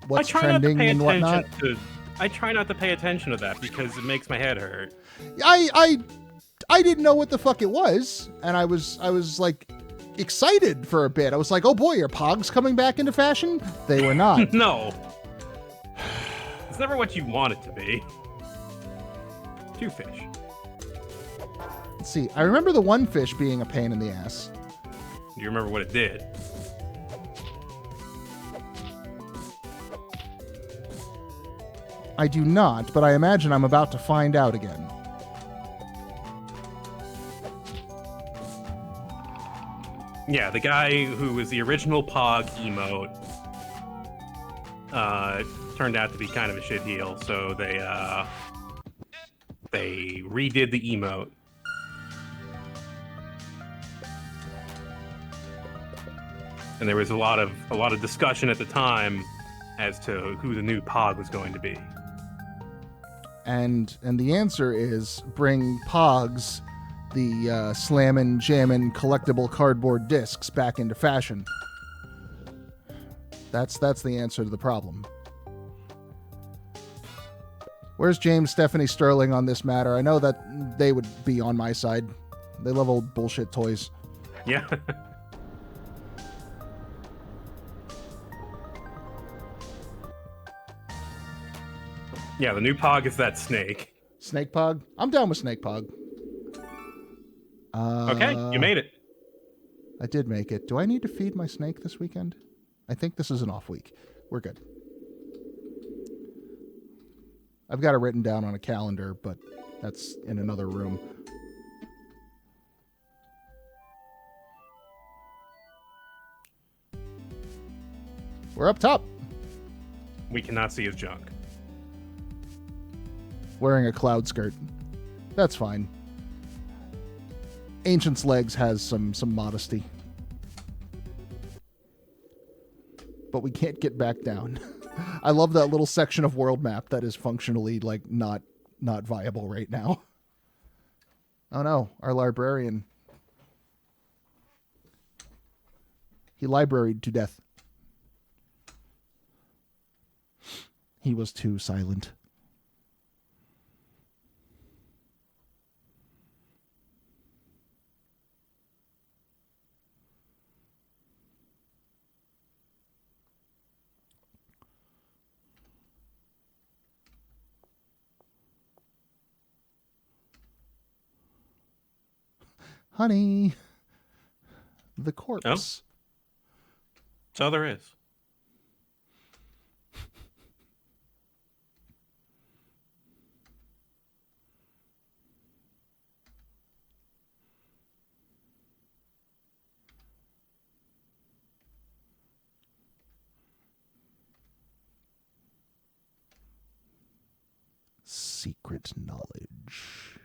what's trending and whatnot. I try not to pay attention to that because it makes my head hurt. I didn't know what the fuck it was, and I was like excited for a bit. I was like, oh boy, are Pogs coming back into fashion? They were not. No. It's never what you want it to be. Two fish. Let's see. I remember the one fish being a pain in the ass. Do you remember what it did? I do not, but I imagine I'm about to find out again. Yeah, the guy who was the original Pog emote turned out to be kind of a shitheel, so they redid the emote. And there was a lot of discussion at the time as to who the new Pog was going to be. And the answer is bring Pogs, the slammin' jammin' collectible cardboard discs, back into fashion. That's the answer to the problem. Where's James Stephanie Sterling on this matter? I know that they would be on my side. They love old bullshit toys. Yeah. Yeah, the new Pog is that snake. Snake Pog? I'm down with Snake Pog. Okay, you made it. I did make it. Do I need to feed my snake this weekend? I think this is an off week. We're good. I've got it written down on a calendar, but that's in another room. We're up top. We cannot see his junk. Wearing a cloud skirt. That's fine. Ancient's Legs has some modesty. But we can't get back down. I love that little section of world map that is functionally like not viable right now. Oh no, our librarian. He libraried to death. He was too silent. Honey, the corpse. Oh? So there is. Secret knowledge.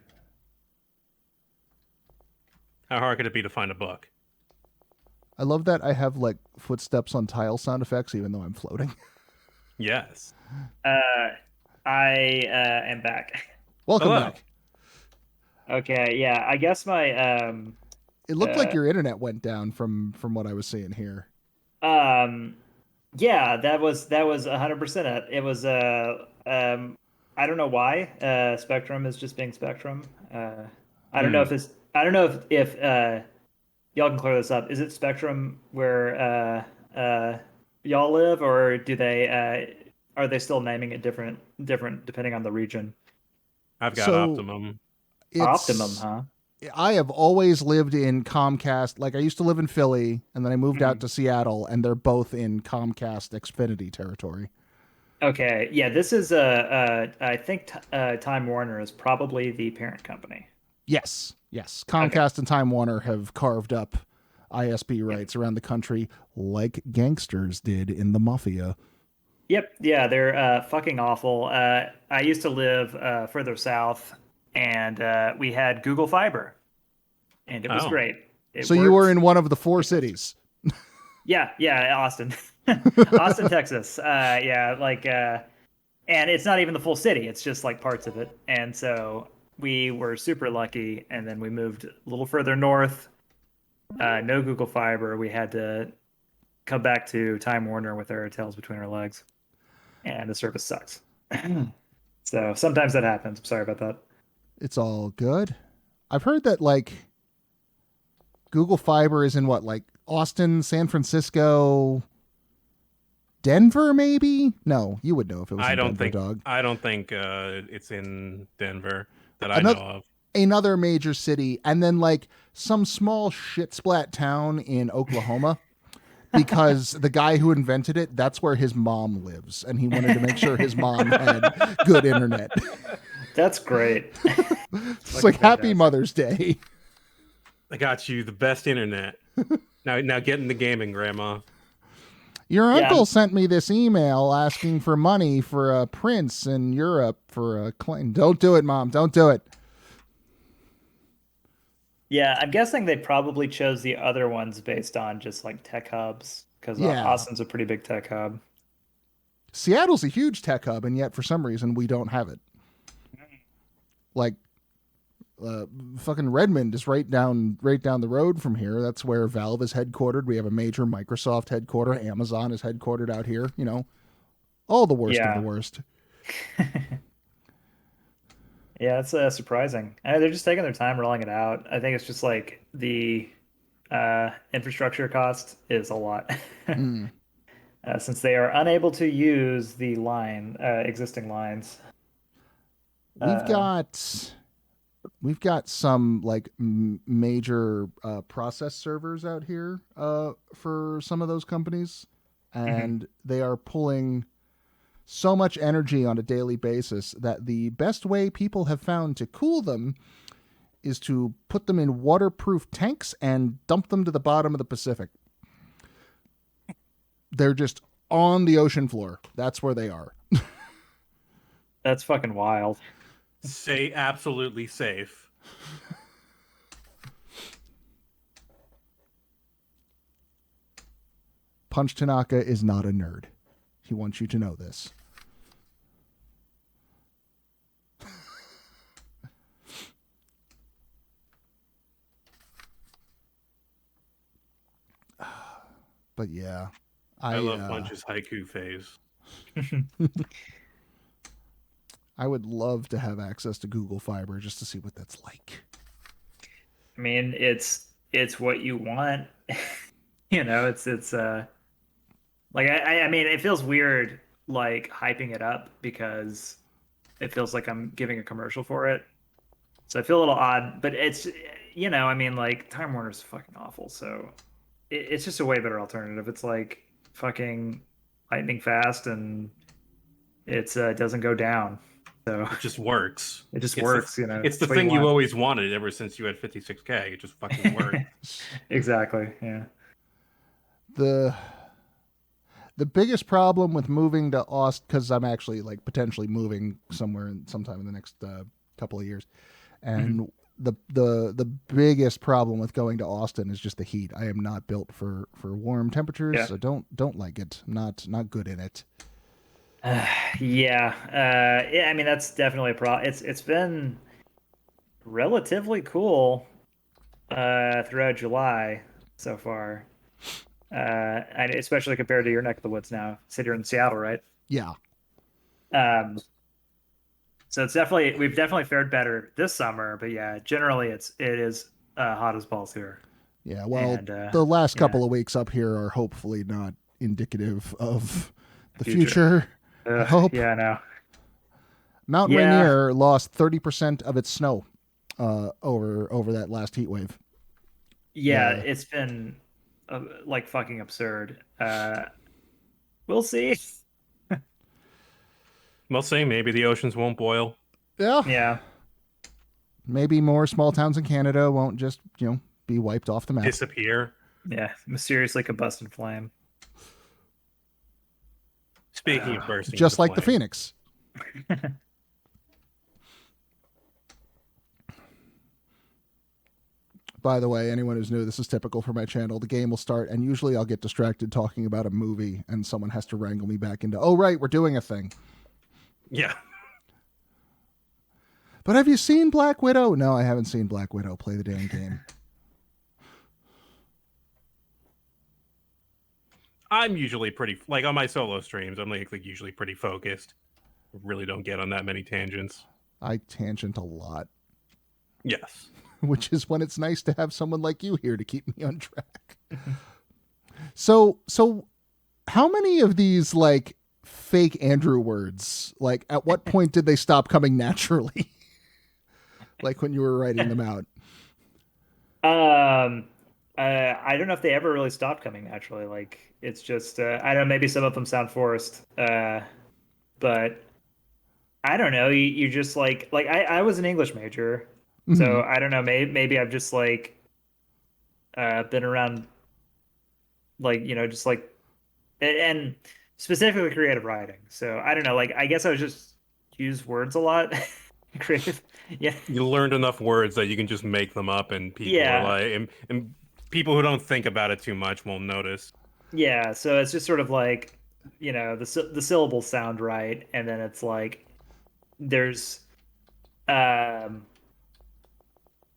How hard could it be to find a book? I love that I have like footsteps on tile sound effects even though I'm floating. Yes. I am back. Welcome Hello. back. Okay, yeah, I guess my It looked like your internet went down from what I was seeing here. yeah, that was 100% it. It was I don't know why. Spectrum is just being Spectrum. I don't know if y'all can clear this up. Is it Spectrum where y'all live, or do they are they still naming it different depending on the region? I've got So, Optimum. Optimum, huh? I have always lived in Comcast. Like I used to live in Philly and then I moved out to Seattle and they're both in Comcast Xfinity territory. Okay, yeah, this is I think Time Warner is probably the parent company. Yes. Comcast and Time Warner have carved up ISP rights around the country like gangsters did in the Mafia. Yep, yeah, they're fucking awful. I used to live further south, and we had Google Fiber, and it was great. It So you worked. were in one of the four cities. Yeah, Austin. Austin, Texas. And it's not even the full city. It's just like parts of it. And so we were super lucky. And then we moved a little further north. No Google Fiber. We had to come back to Time Warner with our tails between our legs. And the service sucks. So sometimes that happens. I'm sorry about that. It's all good. I've heard that like Google Fiber is in what, like Austin, San Francisco, Denver, maybe? No, you would know if it was in Denver, dog. I don't think it's in Denver that I know of. Another major city, and then like some small shit splat town in Oklahoma. Because the guy who invented it, that's where his mom lives, and he wanted to make sure his mom had good internet. That's great. It's like Happy Mother's Day. I got you the best internet. Now get in the gaming, Grandma. Your uncle sent me this email asking for money for a prince in Europe for a claim. Don't do it, Mom. Don't do it. Yeah, I'm guessing they probably chose the other ones based on just like tech hubs, because Austin's a pretty big tech hub. Seattle's a huge tech hub, and yet for some reason we don't have it. Like, fucking Redmond is right down the road from here. That's where Valve is headquartered. We have a major Microsoft headquarter. Amazon is headquartered out here. You know, all the worst of the worst. Yeah, it's surprising. They're just taking their time rolling it out. I think it's just like the infrastructure cost is a lot. Since they are unable to use the existing lines. We've got some like major process servers out here for some of those companies, and they are pulling so much energy on a daily basis that the best way people have found to cool them is to put them in waterproof tanks and dump them to the bottom of the Pacific. They're just on the ocean floor. That's where they are. That's fucking wild. Say absolutely safe. Punch Tanaka is not a nerd. He wants you to know this. But yeah, I love Punch's haiku phase. I would love to have access to Google Fiber just to see what that's like. I mean, it's what you want. You know, it's like I mean, it feels weird like hyping it up because it feels like I'm giving a commercial for it. So I feel a little odd, but it's, you know, I mean, like Time Warner's fucking awful, so it's just a way better alternative. It's like fucking lightning fast, and it doesn't go down. So it just works. It just works, you know. It's the thing you always wanted ever since you had 56K. It just fucking works. Exactly. Yeah. The biggest problem with moving to Austin, because I'm actually like potentially moving somewhere sometime in the next couple of years, and the biggest problem with going to Austin is just the heat. I am not built for warm temperatures. Yeah. So don't like it. Not good in it. Yeah. I mean, that's definitely a problem. It's been relatively cool throughout July so far, and especially compared to your neck of the woods now. So you're in Seattle, right? Yeah. So we've definitely fared better this summer, but yeah, generally it is hot as balls here. Yeah, well, the last couple of weeks up here are hopefully not indicative of the future. I hope. Yeah, I know. Mount Rainier lost 30% of its snow over that last heat wave. Yeah, it's been like fucking absurd. We'll see. We'll see. Maybe the oceans won't boil. Yeah. Maybe more small towns in Canada won't just, be wiped off the map. Disappear. Yeah, mysteriously combust in flame. Speaking of bursting, just like the Phoenix. by the way, anyone who's new, this is typical for my channel. The game will start, and usually I'll get distracted talking about a movie, and someone has to wrangle me back into, oh, right, we're doing a thing. Yeah. But have you seen Black Widow? No, I haven't seen Black Widow. Play the damn game. I'm usually pretty, like on my solo streams, I'm like usually pretty focused. Really don't get on that many tangents. I tangent a lot. Yes. Which is when it's nice to have someone like you here to keep me on track. So how many of these like fake Andrew words, like at what point did they stop coming naturally? Like when you were writing them out? I don't know if they ever really stopped coming naturally. Like it's just I don't know, maybe some of them sound forced. But I don't know. You just like I was an English major, so I don't know. Maybe I've just like been around, like just like, and specifically creative writing. So I don't know. Like I guess I was just use words a lot. Creative, yeah. You learned enough words that you can just make them up, and people are like, and people who don't think about it too much won't notice. Yeah. So it's just sort of like, the syllables sound right, and then it's like there's I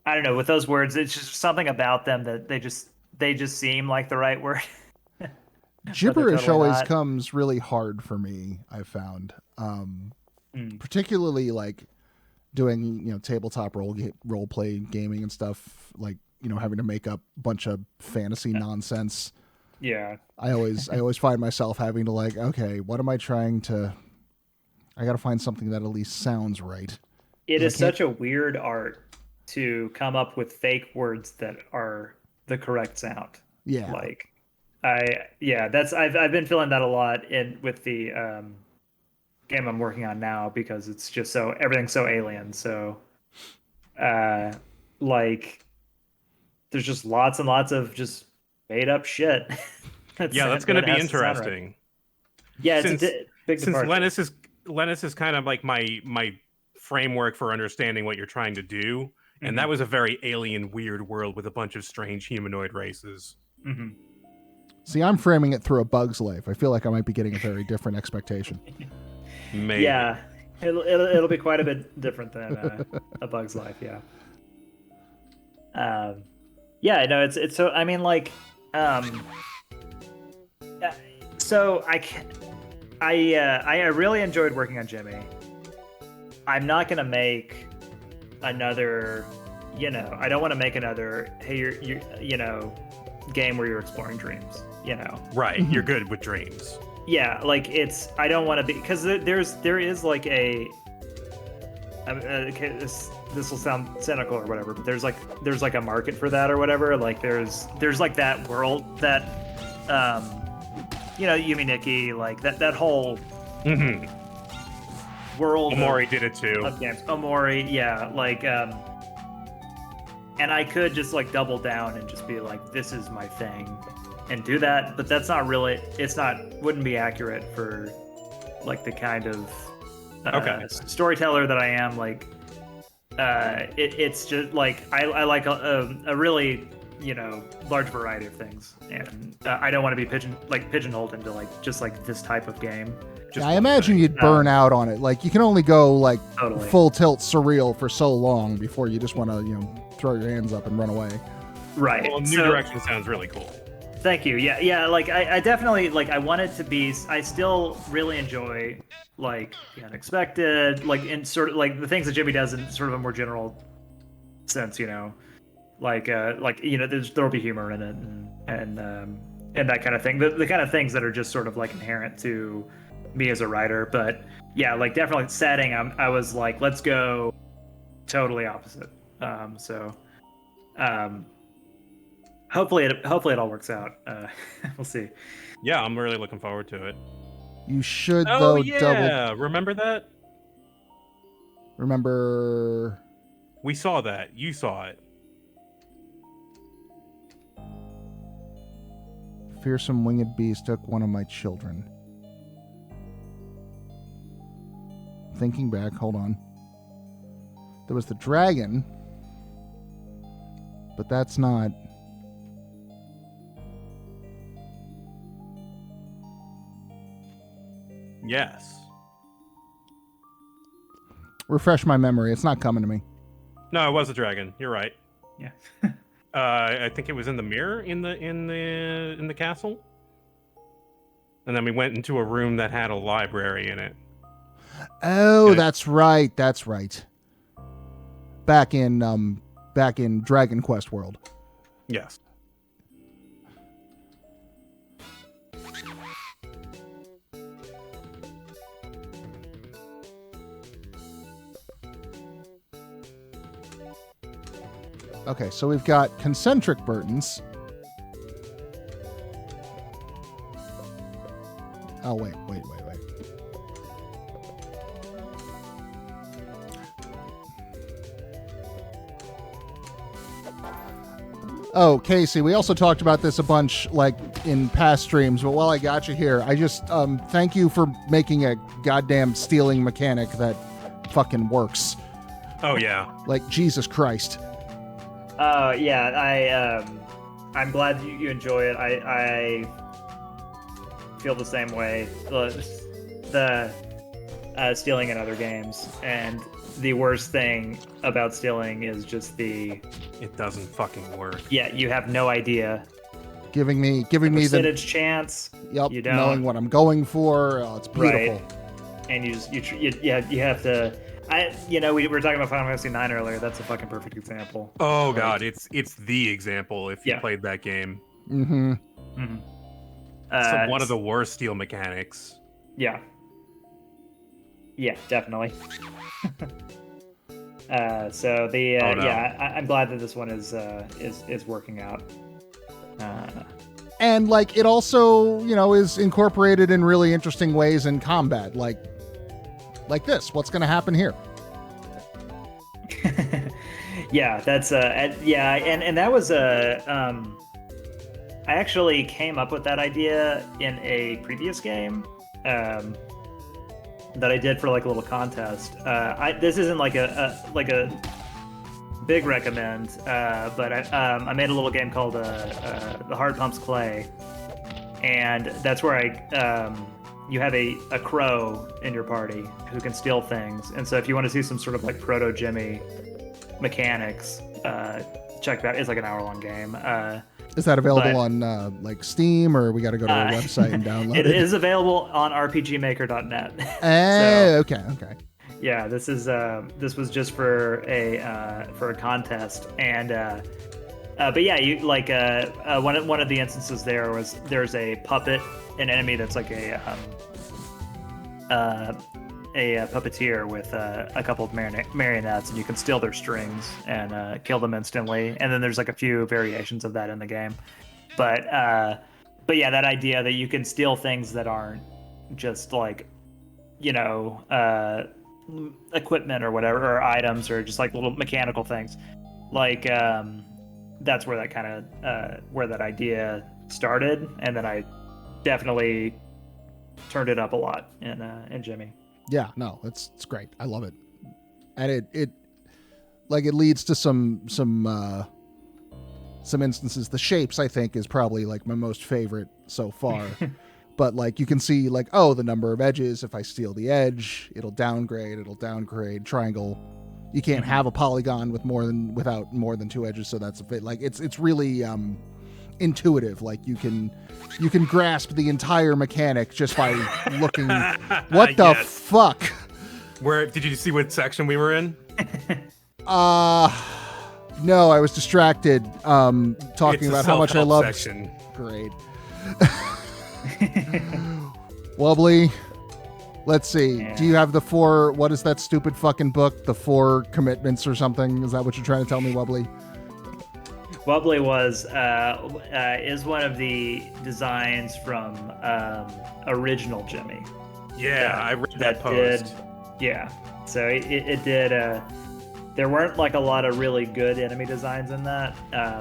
don't know, with those words it's just something about them that they just seem like the right word. Gibberish totally always not. comes really hard for me, I've found. Particularly like doing tabletop role play gaming and stuff, like having to make up a bunch of fantasy nonsense. Yeah. I always find myself having to like, okay, what am I trying to? I got to find something that at least sounds right. It is such a weird art to come up with fake words that are the correct sound. Yeah. Like I've been feeling that a lot with the game I'm working on now, because it's just everything's so alien. So like there's just lots and lots of just made up shit. That's going to be interesting. Right. Yeah, it's a big since departure. Lennis is kind of like my framework for understanding what you're trying to do, and that was a very alien, weird world with a bunch of strange humanoid races. See, I'm framing it through a Bug's life. I feel like I might be getting a very different expectation. Maybe. Yeah, it'll be quite a bit different than a Bug's life. Yeah. Yeah, no, it's so. I mean, like, so I really enjoyed working on Jimmy. I'm not gonna make another. I don't want to make another. Hey, you're game where you're exploring dreams. Right. You're good with dreams. Yeah, like I don't want to be, because there is like a. Okay, this will sound cynical or whatever, but there's like a market for that or whatever. Like there's like that world that, Yumi Nikki, like that whole world. Omori did it too. Of games. Omori, yeah, like and I could just like double down and just be like, this is my thing, and do that, but that's not really. Wouldn't be accurate for like the kind of storyteller that I am. Like it's just like I like a really large variety of things, and I don't want to be pigeonholed into like just like this type of game. I imagine you'd burn out on it. Like you can only go like Totally. full tilt surreal for so long before you just want to throw your hands up and run away. Right. Well, New Direction sounds really cool. Thank you. Yeah. Like I definitely like. I want it to be. I still really enjoy like the unexpected, like in sort of like the things that Jimmy does in sort of a more general sense. Like there'll be humor in it and that kind of thing. The kind of things that are just sort of like inherent to me as a writer. But yeah, like definitely setting. I was like, let's go totally opposite. Hopefully it all works out. We'll see. Yeah, I'm really looking forward to it. You should double. Remember that? Remember? We saw that. You saw it. Fearsome winged beast took one of my children. Thinking back, hold on. There was the dragon, but that's not. Yes. Refresh my memory. It's not coming to me. No, it was a dragon. You're right. Yeah. I think it was in the mirror in the castle, and then we went into a room that had a library in it. Oh, that's right. That's right. Back in Dragon Quest world. Yes. Okay, so we've got concentric Burtons. Oh, wait. Oh, Kasey, we also talked about this a bunch, like, in past streams, but while I got you here, I just, thank you for making a goddamn stealing mechanic that fucking works. Oh, yeah. Like, Jesus Christ. Yeah, I'm glad you enjoy it. I feel the same way. The stealing in other games, and the worst thing about stealing is just it doesn't fucking work. Yeah, you have no idea. Giving me the percentage chance. Yep, you don't. Knowing what I'm going for. Oh, it's beautiful. Right. And you have to. We were talking about Final Fantasy IX earlier. That's a fucking perfect example. Oh god, it's the example if you played that game. Mm-hmm. Mm-hmm. It's one of the worst steal mechanics. Yeah. Yeah, definitely. I'm glad that this one is working out. And like it also, is incorporated in really interesting ways in combat, like this. What's going to happen here? Yeah, that's and that was I actually came up with that idea in a previous game that I did for like a little contest. This isn't like a big recommend, but I made a little game called The Heart Pumps Clay, and that's where you have a crow in your party who can steal things. And so if you want to see some sort of like proto Jimmy mechanics, check that. It's like an hour-long game. Is that available on like Steam, or we got to go to our website and download it? It is available on rpgmaker.net. Okay. Yeah, this was just for a contest, and but yeah, you like one of the instances there's a puppet, an enemy that's like a puppeteer with a couple of marionettes, and you can steal their strings and kill them instantly. And then there's like a few variations of that in the game. But yeah, that idea that you can steal things that aren't just like, equipment or whatever, or items, or just like little mechanical things. Like that's where that kind of where that idea started, and then I definitely turned it up a lot in Jimmy. Yeah, no, it's great. I love it. And it leads to some instances. The shapes, I think, is probably like my most favorite so far. But like you can see like, the number of edges, if I steal the edge, it'll downgrade. Triangle. You can't have a polygon without more than two edges, so that's a fit. Like it's really intuitive. Like you can grasp the entire mechanic just by looking. What the fuck? Where did you see what section we were in? No, I was distracted talking about how much I love section. Great. Wobbly, let's see. Yeah. Do you have the 4? What is that stupid fucking book? The 4 commitments or something? Is that what you're trying to tell me, Wobbly? Wobbly is one of the designs from original Jimmy. Yeah, I read that post. So it did. There weren't like a lot of really good enemy designs in that,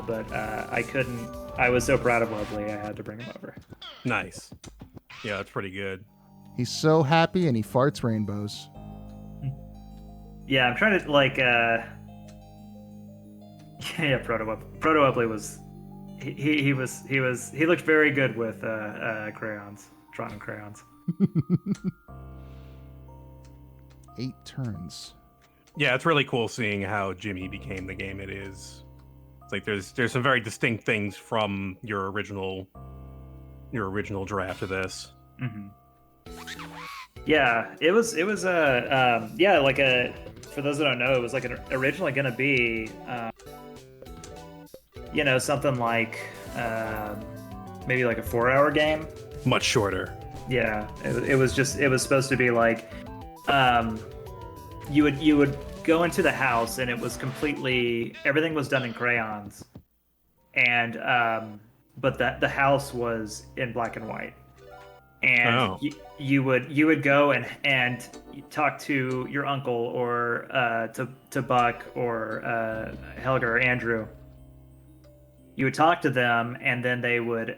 but I couldn't. I was so proud of Wobbly, I had to bring him over. Nice. Yeah, that's pretty good. He's so happy and he farts rainbows. Yeah, I'm trying to like. Yeah, Proto Upply was he looked very good with crayons, drawn in crayons. 8 turns. Yeah, it's really cool seeing how Jimmy became the game it is. It's like there's some very distinct things from your original draft of this. Mm-hmm. Yeah, it was yeah, like for those that don't know, it was like originally gonna be something like maybe like a 4-hour game. Much shorter. Yeah, it was supposed to be like you would go into the house and it was completely, everything was done in crayons, and but the house was in black and white, and you would go and talk to your uncle or to Buck or Helga or Andrew. You would talk to them, and then they would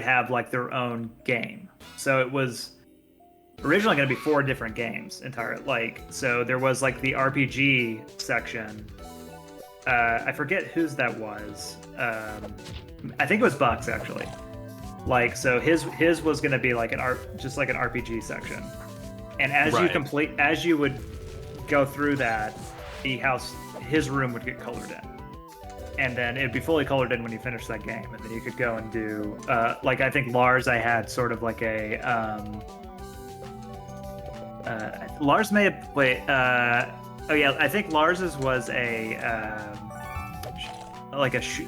have like their own game. So it was originally going to be 4 different games entirely. Like, so there was like the RPG section. I forget whose that was. I think it was Buck's actually. Like, so his was going to be like just like an RPG section. And as you would go through that, his room would get colored in. And then it'd be fully colored in when you finish that game. And then you could go and do, like, I think Lars, I had sort of like a, Lars may have, I think Lars's was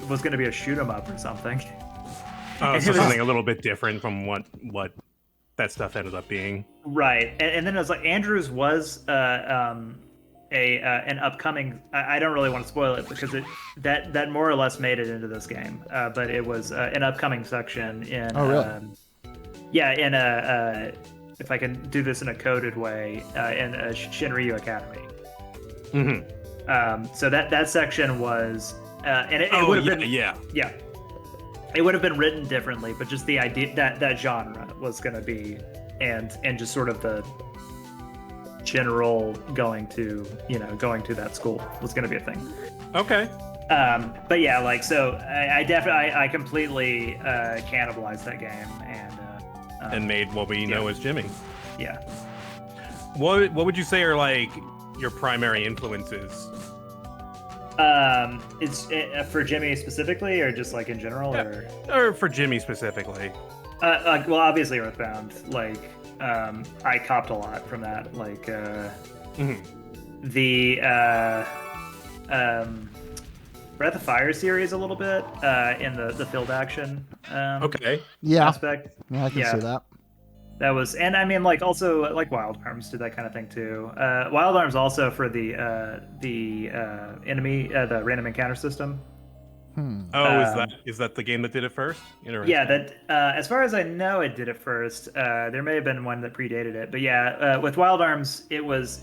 was going to be a shoot 'em up or something. Oh, so something a little bit different from what that stuff ended up being. Right. And then it was like, Andrew's was, an upcoming. I don't really want to spoil it because that more or less made it into this game, but it was an upcoming section in. Oh, really? In if I can do this in a coded way, in Shinryu Academy. Mm-hmm. So that section was, and it would have been it would have been written differently, but just the idea that genre was going to be, and just sort of the general going to that school was going to be a thing. Okay. But yeah, like, so I completely cannibalized that game and made what we know as Jimmy. Yeah. What would you say are like your primary influences? It's for Jimmy specifically, or just like in general, or for Jimmy specifically? Well, obviously Earthbound. Like, I copped a lot from that. Like, the Breath of Fire series a little bit in the field action aspect. Yeah, I can see that. That was, and I mean, like, also like Wild Arms did that kind of thing too. Wild Arms also for the enemy, the random encounter system. Is that the game that did it first? Yeah, that as far as I know, it did it first. There may have been one that predated it, but yeah, with Wild Arms, it's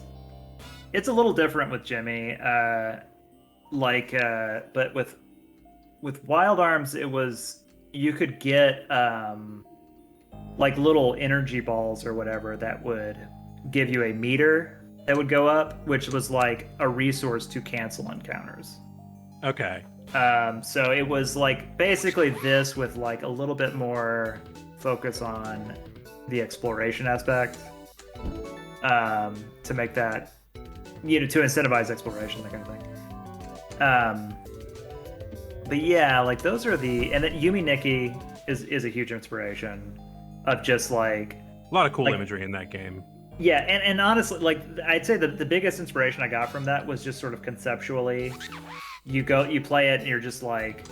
a little different with Jimmy. But with Wild Arms, it was, you could get like little energy balls or whatever that would give you a meter that would go up, which was like a resource to cancel encounters. Okay. So it was like basically this with like a little bit more focus on the exploration aspect, to make that, to incentivize exploration, that kind of thing. But yeah, like those are and then Yumi Nikki is a huge inspiration of just like a lot of cool imagery in that game. Yeah, and honestly, like, I'd say the biggest inspiration I got from that was just sort of conceptually. You play it and you're just like,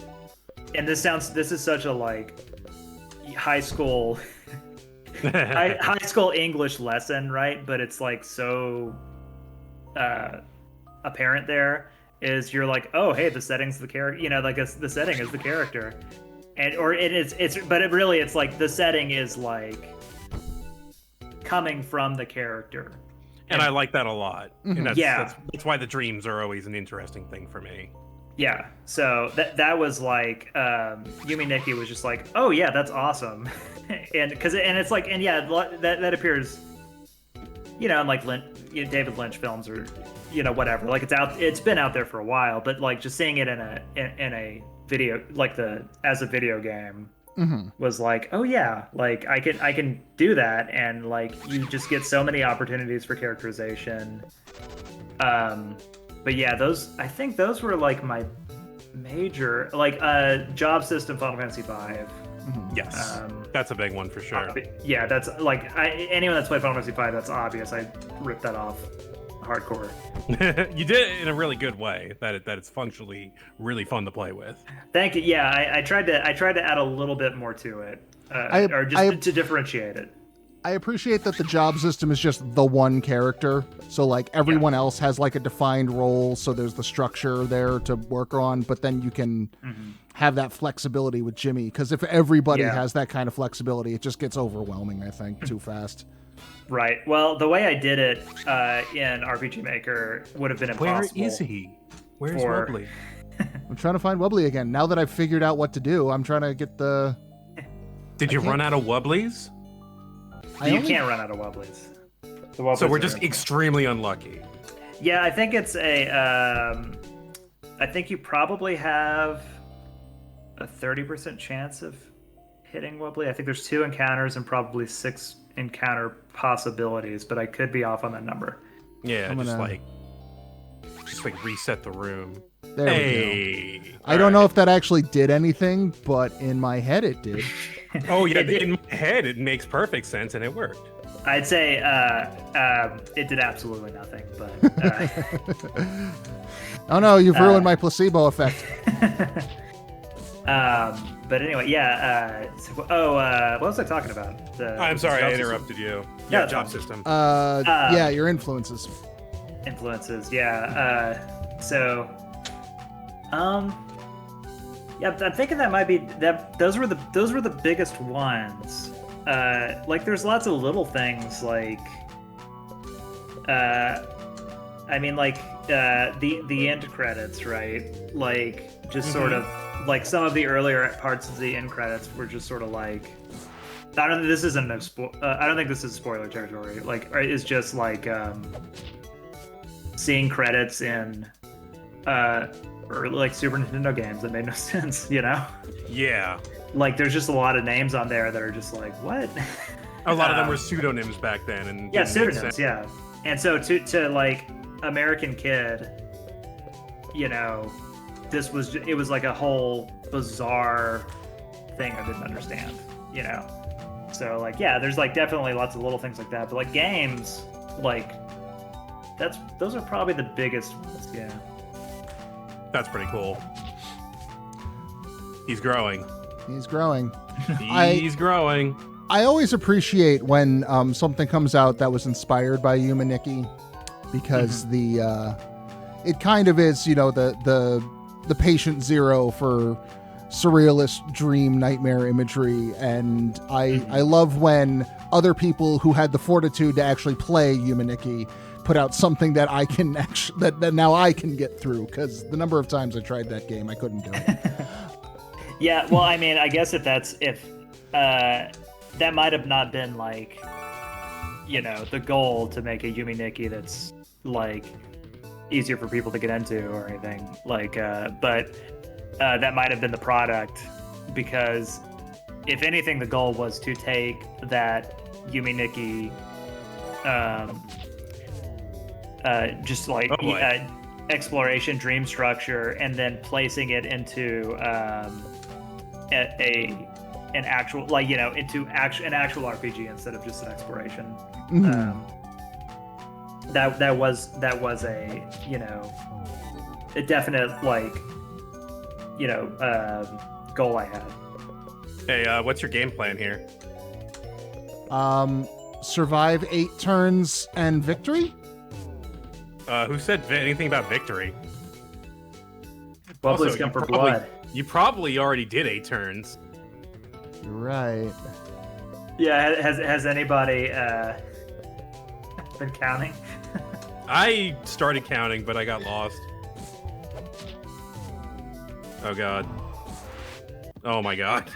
and this is such a like high school high school English lesson, right? But it's like so apparent there is, you're like, oh, hey, the setting's the character, like the setting is the character. It's like the setting is like coming from the character. And I like that a lot. Mm-hmm. And that's why the dreams are always an interesting thing for me. Yeah. So that was like, Yumi Nikki was just like, oh yeah, that's awesome. it's like, and yeah, that appears, in like David Lynch films, or whatever. Like it's been out there for a while, but like just seeing it in a video, like as a video game, was like, oh yeah, like I can do that, and like you just get so many opportunities for characterization. But yeah, I think those were like my major, like job system Final Fantasy V. Yes, that's a big one for sure. Yeah, that's like anyone that's played Final Fantasy V, that's obvious. I ripped that off hardcore. You did it in a really good way. That it's functionally really fun to play with. Thank you. Yeah, I tried to add a little bit more to it, to differentiate it. I appreciate that the job system is just the one character, so like everyone else has like a defined role, so there's the structure there to work on, but then you can have that flexibility with Jimmy, because if everybody has that kind of flexibility, it just gets overwhelming, I think, too fast. Right. Well, the way I did it in RPG Maker would have been impossible. Where is he? Where's Wubbly? I'm trying to find Wubbly again. Now that I've figured out what to do, I'm trying to get the... Did you run out of Wubblies? You can't run out of Wubblies. So we're just extremely unlucky. Yeah, I think it's I think you probably have a 30% chance of hitting Wubbly. I think there's 2 encounters and probably 6 encounter possibilities, but I could be off on that number. Yeah, just like reset the room. There we go. I don't know if that actually did anything, but in my head it did. Oh yeah, in my head it makes perfect sense and it worked. I'd say it did absolutely nothing, but oh no, you've ruined my placebo effect. But anyway, yeah. What was I talking about? I'm sorry, I interrupted you. Yeah, job system. Yeah, your influences. Influences, yeah. Yeah, I'm thinking that might be that. Those were the biggest ones. Like, there's lots of little things like, I mean, like the end credits, right? Like, just sort of like some of the earlier parts of the end credits were just sort of like, I don't think this is spoiler territory. Like, it's just like seeing credits in early, like, Super Nintendo games that made no sense, you know? Yeah. Like, there's just a lot of names on there that are just like, what? A lot of them were pseudonyms back then, and yeah, pseudonyms, yeah. And so to like American Kid, you know, it was like a whole bizarre thing I didn't understand, you know? So like, yeah, there's like definitely lots of little things like that, but like games, like those are probably the biggest ones, yeah. That's pretty cool. He's growing. He's growing. He's growing. I always appreciate when something comes out that was inspired by Yuma Nikki, because it kind of is, you know, the patient zero for surrealist dream nightmare imagery, and I love when other people who had the fortitude to actually play Yuma Nikki put out something that I can that now I can get through, because the number of times I tried that game, I couldn't do it. Yeah, well, I mean, I guess if that might have not been like, you know, the goal to make a Yumi Nikki that's like easier for people to get into or anything, like, but that might have been the product, because if anything, the goal was to take that Yumi Nikki, just like exploration dream structure, and then placing it into an actual, like, you know, into an actual RPG instead of just an exploration. That was a, you know, a definite, like, you know, goal I had. Hey, what's your game plan here? Survive 8 turns and victory? Who said anything about victory? Wubbly's come for blood. You probably already did 8 turns. You're right. Yeah, has anybody been counting? I started counting, but I got lost. Oh god. Oh my god.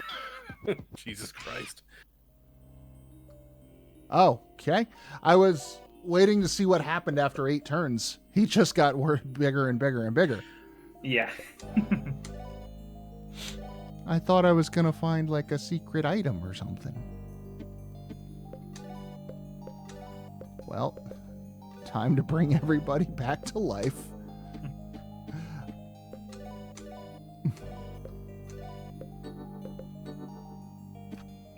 Jesus Christ. Oh, okay. I was waiting to see what happened after 8 turns. He just got bigger and bigger and bigger. Yeah. I thought I was going to find like a secret item or something. Well, time to bring everybody back to life.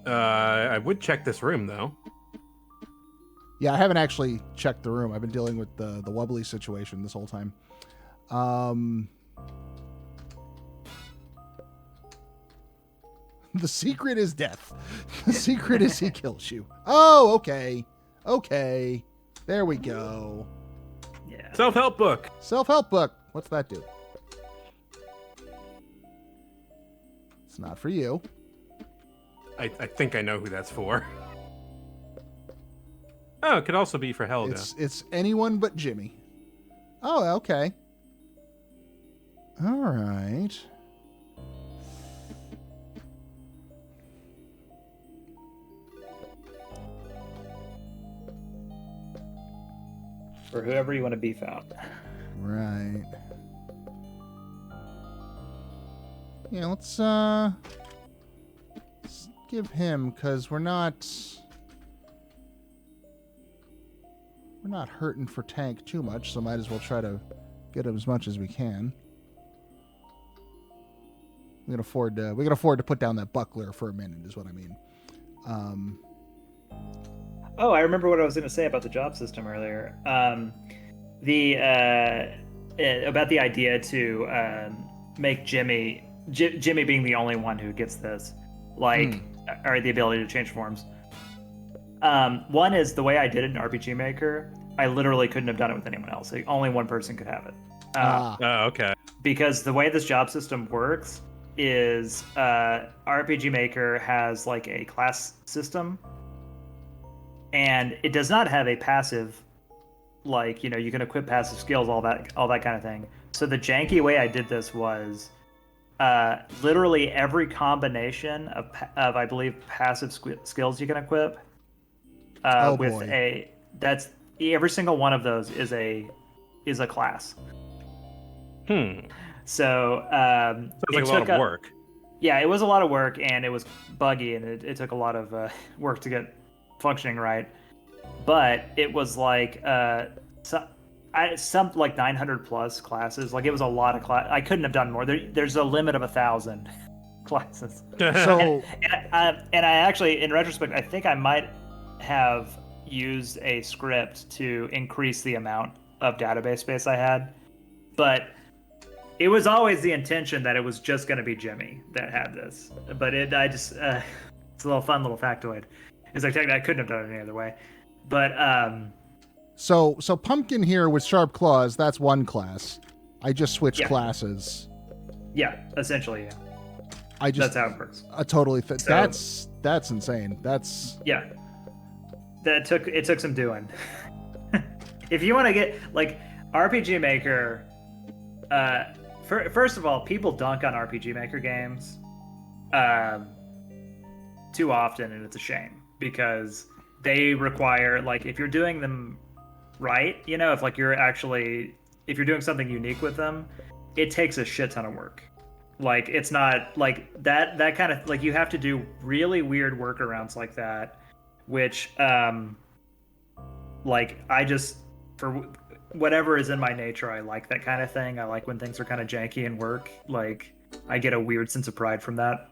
I would check this room, though. Yeah, I haven't actually checked the room. I've been dealing with the wobbly situation this whole time. The secret is death. The secret is he kills you. Oh, okay. Okay. There we go. Yeah. Self-help book. Self-help book. What's that do? It's not for you. I think I know who that's for. Oh, it could also be for Helga. It's anyone but Jimmy. Oh, okay. All right. For whoever you want to beef out. Right. Yeah, let's give him, because we're not hurting for tank too much, so might as well try to get him as much as we can. We can afford to put down that buckler for a minute, is what I mean. Oh, I remember what I was going to say about the job system earlier. About the idea to make Jimmy being the only one who gets this, or the ability to change forms. One is the way I did it in RPG Maker. I literally couldn't have done it with anyone else. Like, only one person could have it. Oh, okay. Because the way this job system works is RPG Maker has like a class system, and it does not have a passive, like, you know, you can equip passive skills, all that kind of thing. So the janky way I did this was literally every combination of I believe passive skills you can equip that's every single one of those is a class. So sounds like a lot of work. Yeah, it was a lot of work, and it was buggy, and it took a lot of work to get functioning right. But it was like some like 900 plus classes. Like, it was a lot of class. I couldn't have done more. There's a limit of 1,000 classes. So and I actually, in retrospect, I think I might have used a script to increase the amount of database space I had, but it was always the intention that it was just going to be Jimmy that had this. But it's a little fun little factoid. It's like, I couldn't have done it any other way. But so Pumpkin here with Sharp Claws, that's one class. I just switched classes. Yeah, essentially, yeah. That's how it works. Totally fit. So, that's insane. Yeah. It took some doing. If you want to get like RPG Maker, first of all, people dunk on RPG Maker games too often, and it's a shame because they require, like, if you're doing them right, you know, if you're doing something unique with them, it takes a shit ton of work. Like, it's not like that kind of, like, you have to do really weird workarounds like that, which like, I just, for whatever is in my nature, I like that kind of thing. I like when things are kind of janky and work. Like, I get a weird sense of pride from that.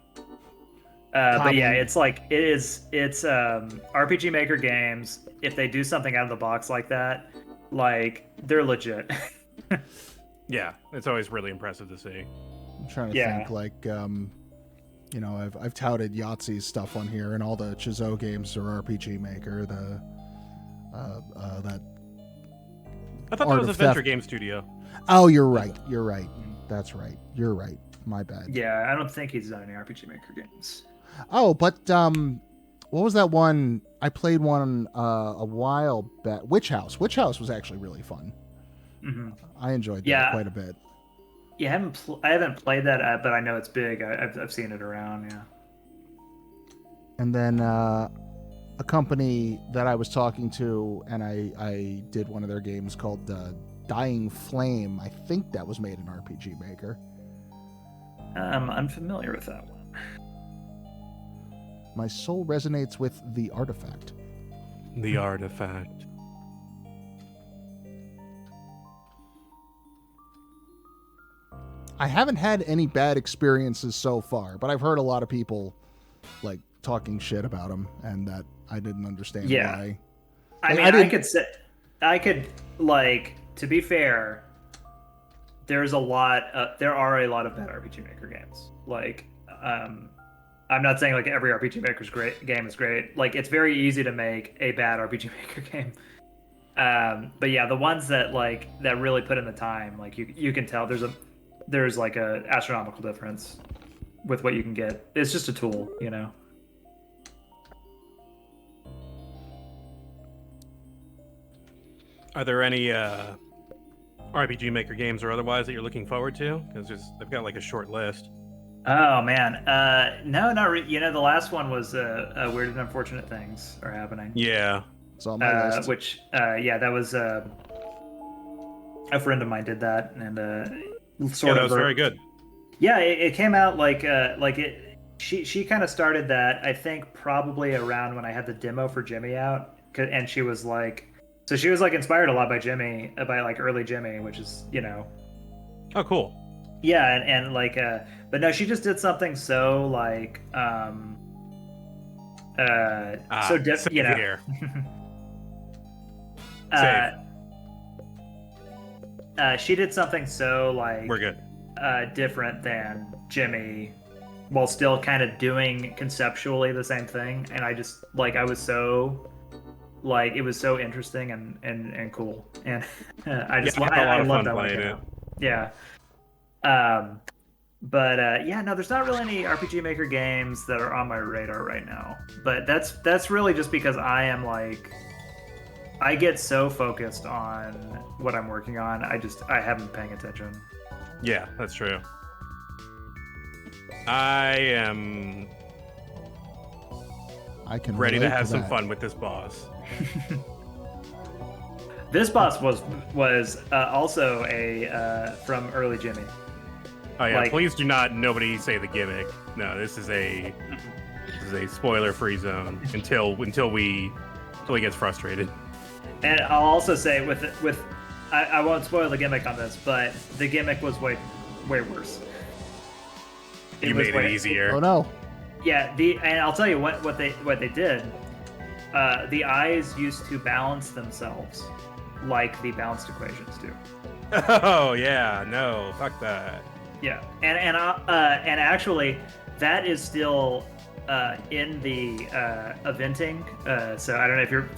But yeah, it's RPG Maker games, if they do something out of the box like that, like, they're legit. Yeah, it's always really impressive to see. I'm trying to think, like, you know, I've touted Yahtzee's stuff on here, and all the Chizo games are RPG Maker. I thought that was Adventure Game Studio. Oh, you're right. That's right. You're right. My bad. Yeah, I don't think he's done any RPG Maker games. Oh, but what was that one? I played one a while back. Witch House. Witch House was actually really fun. Mm-hmm. I enjoyed that quite a bit. Yeah, I haven't played that, but I know it's big. I've seen it around. Yeah. And then a company that I was talking to, and I did one of their games called Dying Flame. I think that was made in RPG Maker. I'm unfamiliar with that one. My soul resonates with The Artifact. The Artifact. I haven't had any bad experiences so far, but I've heard a lot of people like talking shit about them, and that I didn't understand why. I mean, I could like, to be fair, there are a lot of bad RPG Maker games. Like, I'm not saying like every RPG Maker's game is great. Like, it's very easy to make a bad RPG Maker game. But yeah, the ones that really put in the time, like you can tell there's like a astronomical difference with what you can get. It's just a tool, you know. Are there any RPG Maker games or otherwise that you're looking forward to? Because I've got like a short list. Oh man, no, not you know, the last one was Weird and Unfortunate Things Are Happening. Yeah, it's on my list. Which that was a friend of mine did that, and that was very good. Yeah, it came out like it. She kind of started that, I think, probably around when I had the demo for Jimmy out, and she was like, so she was like inspired a lot by Jimmy, by like early Jimmy, which is, you know. Oh, cool. Yeah, and like, but no, she just did something so like, so different, you know. Here. She did something so like, we're good. Different than Jimmy, while still kind of doing conceptually the same thing, and I just like, I was so like, it was so interesting and cool, and I just I love that one. Yeah. But yeah, no, there's not really any RPG Maker games that are on my radar right now. But that's really just because I am like, I get so focused on what I'm working on. I haven't been paying attention. Yeah, that's true. I can ready to have some fun with this boss. This boss was also a from early Jimmy. Oh yeah, please do not nobody say the gimmick. No, this is a spoiler-free zone until he gets frustrated. And I'll also say I won't spoil the gimmick on this, but the gimmick was way worse. You made it easier. Oh no. Yeah, and I'll tell you what they did. The eyes used to balance themselves like the balanced equations do. Oh yeah, no, fuck that. Yeah, and actually, that is still in the eventing. So I don't know if you're,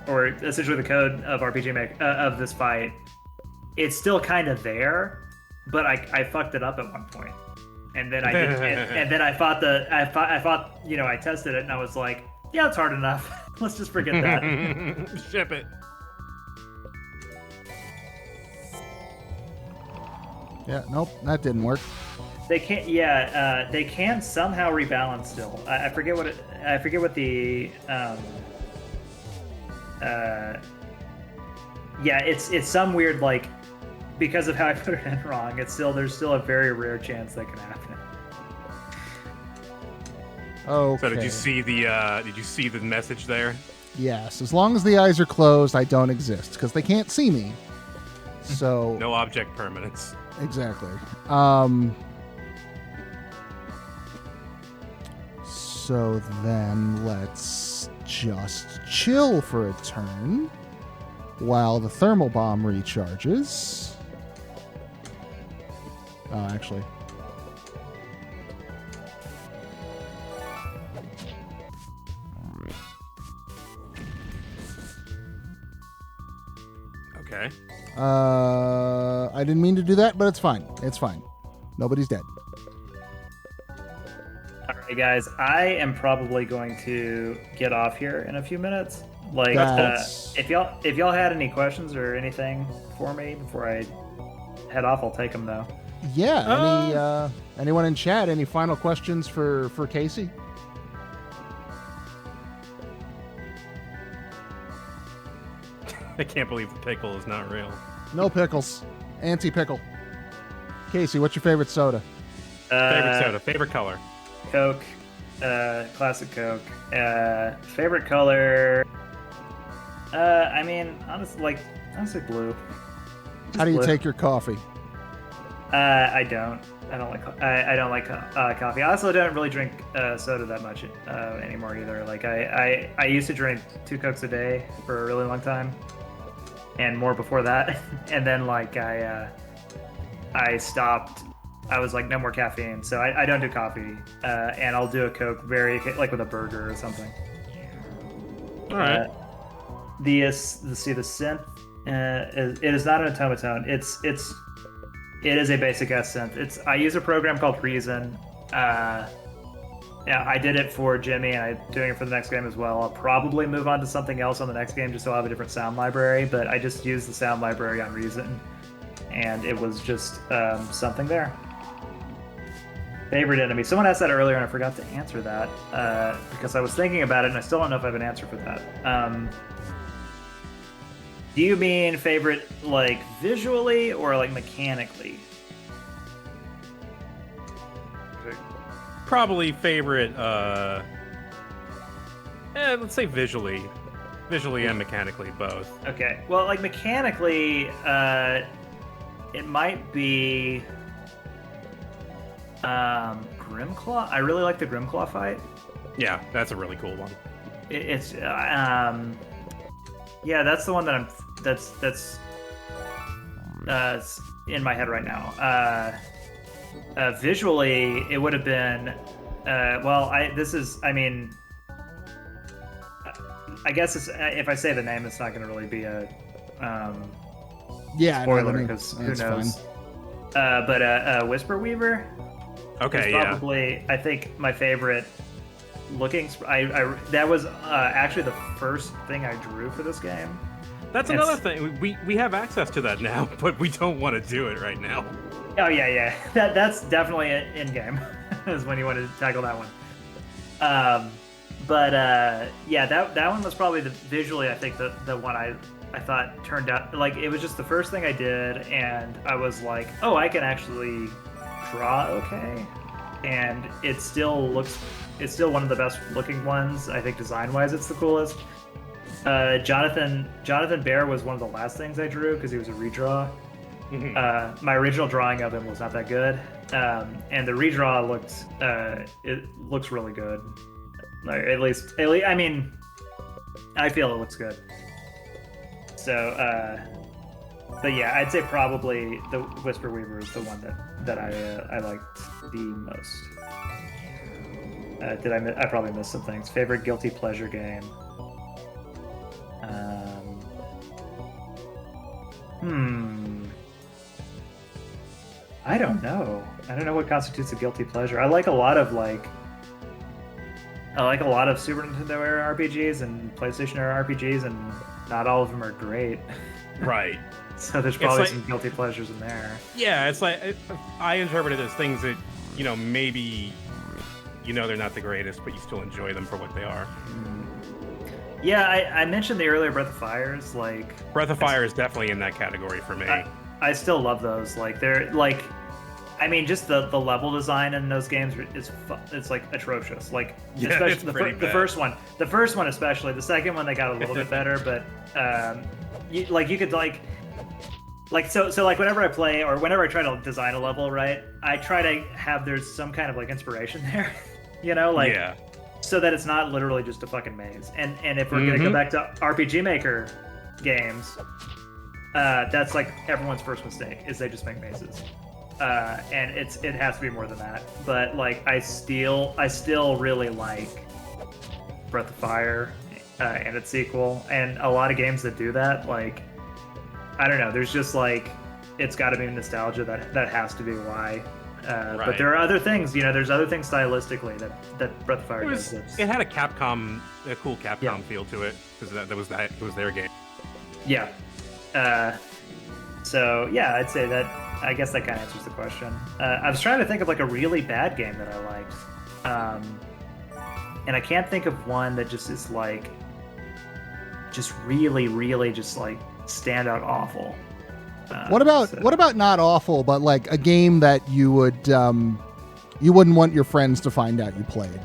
or essentially the code of RPG Maker of this fight. It's still kind of there, but I fucked it up at one point, and then I did, and then I fought you know, I tested it and I was like, yeah, it's hard enough. Let's just forget that. Ship it. Yeah, nope, that didn't work. They can't. Yeah, they can somehow rebalance still. I forget what the. Yeah, it's some weird, like, because of how I put it in wrong. There's still a very rare chance that can happen. Okay. So did you see the message there? Yes, as long as the eyes are closed, I don't exist because they can't see me. So no object permanence. Exactly. So then let's just chill for a turn while the thermal bomb recharges. Oh, actually. Okay. I didn't mean to do that, but it's fine. It's fine. Nobody's dead. All right, guys. I am probably going to get off here in a few minutes. Like, if y'all had any questions or anything for me before I head off, I'll take them though. Yeah. Anyone in chat? Any final questions for Kasey? I can't believe the pickle is not real. No pickles. Anti-pickle. Kasey, what's your favorite soda? Favorite soda, favorite color. Coke, classic Coke. Favorite color. I mean, honestly, blue. Just How do you blue. take your coffee? I don't. I don't like coffee. I also don't really drink soda that much anymore either. Like I used to drink 2 Cokes a day for a really long time, and more before that. And then like I stopped. I was like, no more caffeine, so I don't do coffee, and I'll do a Coke like with a burger or something. All right. The synth. It is not an automaton. It is a basic S synth. I use a program called Reason. Yeah, I did it for Jimmy, and I'm doing it for the next game as well. I'll probably move on to something else on the next game, just so I'll have a different sound library. But I just used the sound library on Reason, and it was just something there. Favorite enemy. Someone asked that earlier, and I forgot to answer that because I was thinking about it, and I still don't know if I have an answer for that. Do you mean favorite like visually or like mechanically? Probably favorite. Let's say visually and mechanically both. Okay. Well, like mechanically, it might be Grimclaw. I really like the Grimclaw fight. Yeah, that's a really cool one. It's yeah, that's the one that's in my head right now. Visually, it would have been I guess if I say the name, it's not going to really be a spoiler because who knows. But Whisper Weaver. Okay, is probably, I think my favorite looking. That was actually the first thing I drew for this game. That's another thing. We have access to that now, but we don't want to do it right now. Oh yeah. That's definitely in game. Is when you want to tackle that one. Yeah, that one was probably visually. I think the one I thought turned out like it was just the first thing I did, and I was like, oh, I can actually draw okay, and it's still one of the best looking ones. I think design wise, it's the coolest. Jonathan Bear was one of the last things I drew because he was a redraw. Mm-hmm. My original drawing of him was not that good, and the redraw looks really good. Like, at least, I mean, I feel it looks good. So, but yeah, I'd say probably the Whisper Weaver is the one that I liked the most. I probably missed some things. Favorite guilty pleasure game. I don't know. I don't know what constitutes a guilty pleasure. I like a lot of Super Nintendo era RPGs and PlayStation era RPGs, and not all of them are great. Right. So there's probably some guilty pleasures in there. Yeah, it's like I interpret it as things that maybe they're not the greatest, but you still enjoy them for what they are. Yeah, I mentioned the earlier Breath of Fires. Like Breath of Fire is definitely in that category for me. I still love those. Like they're like, I mean, just the level design in those games it's like atrocious. Like especially the first one. The first one especially. The second one they got a little bit better, but you could so like whenever I play or whenever I try to design a level, right, I try to have there's some kind of like inspiration there, yeah. So that it's not literally just a fucking maze. And if we're gonna go back to RPG Maker games, that's like everyone's first mistake is they just make mazes. And it has to be more than that. But like I still really like Breath of Fire and its sequel, and a lot of games that do that. Like I don't know, there's just like it's got to be nostalgia that has to be why. Right. But there are other things, there's other things stylistically that Breath of Fire does. It had a cool Capcom feel to it because it was their game. Yeah. So yeah, I'd say that. I guess that kind of answers the question. I was trying to think of like a really bad game that I liked, and I can't think of one that just is like just really, really just like stand out awful. What about not awful, but like a game that you wouldn't want your friends to find out you played?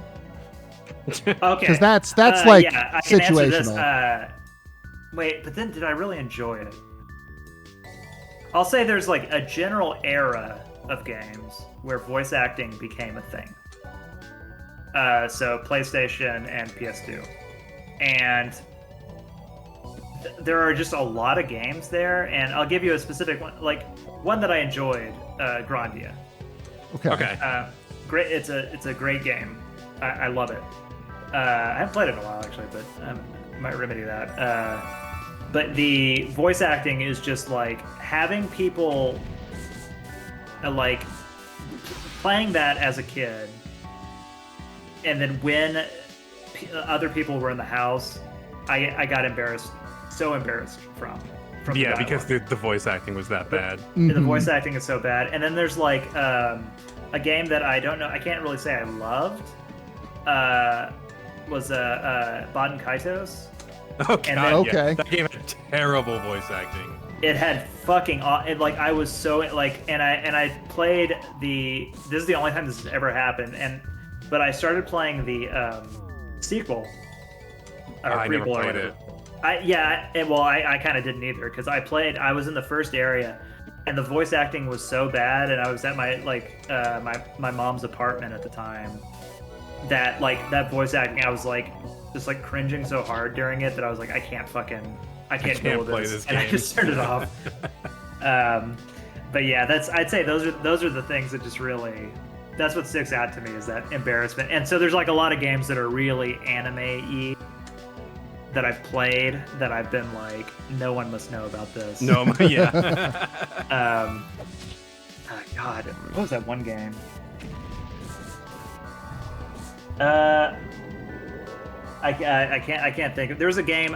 Okay, because that's like yeah, I can answer this. situational. Wait, but then did I really enjoy it? I'll say there's like a general era of games where voice acting became a thing. So PlayStation and PS2, and there are just a lot of games there. And I'll give you a specific one, like one that I enjoyed, Grandia. Okay. Great. It's a great game. I love it. I haven't played it in a while actually, but I might remedy that. But the voice acting is just like having people like playing that as a kid, and then when other people were in the house, I got embarrassed, so embarrassed from yeah, because the voice acting was that bad. The voice acting is so bad. And then there's like a game that I don't know, I can't really say I loved. Was Baden Kaitos. Oh god, okay. Yeah. That game had terrible voice acting. It had fucking like I was so like, and I played the. This is the only time this has ever happened, but I started playing the sequel. I never played it. I kind of didn't either, because I was in the first area, and the voice acting was so bad, and I was at my my mom's apartment at the time. That like that voice acting, I was like just like cringing so hard during it that I was like, I can't deal with play this, game. and I just turned it off. But yeah, I'd say those are the things that just really, that's what sticks out to me, is that embarrassment. And so there's like a lot of games that are really anime-y that I've played that I've been like, no one must know about this. No, yeah. God, what was that one game? I can't think of. There was a game.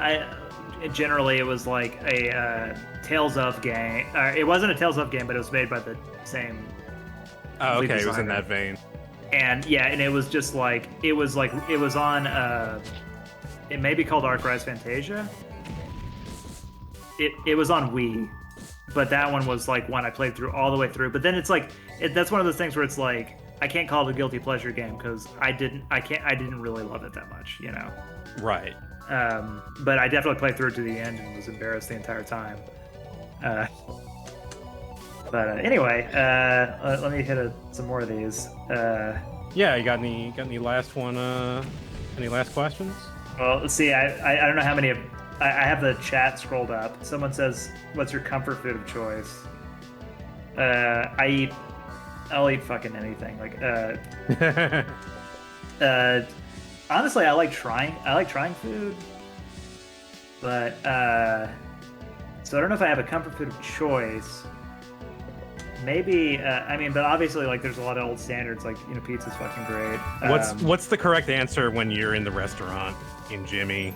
Generally it was like a Tales of game. It wasn't a Tales of game, but it was made by the same. Oh, okay, designer. it was in that vein. And yeah, and it was just like it was on. It may be called Arc Rise Fantasia. It was on Wii, but that one was like one I played through all the way through. But then it's like that's one of those things where it's like, I can't call it a guilty pleasure game because I didn't really love it that much, you know. Right. But I definitely played through it to the end and was embarrassed the entire time. But anyway, let me hit some more of these. Yeah, you got any last one? Any last questions? Well, let's see. I don't know how many. I have the chat scrolled up. Someone says, "What's your comfort food of choice?" I'll eat fucking anything. Like, honestly, I like trying food, but so I don't know if I have a comfort food of choice. Maybe but obviously, like, there's a lot of old standards. Like, you know, pizza's fucking great. What's the correct answer when you're in the restaurant in Jimmy,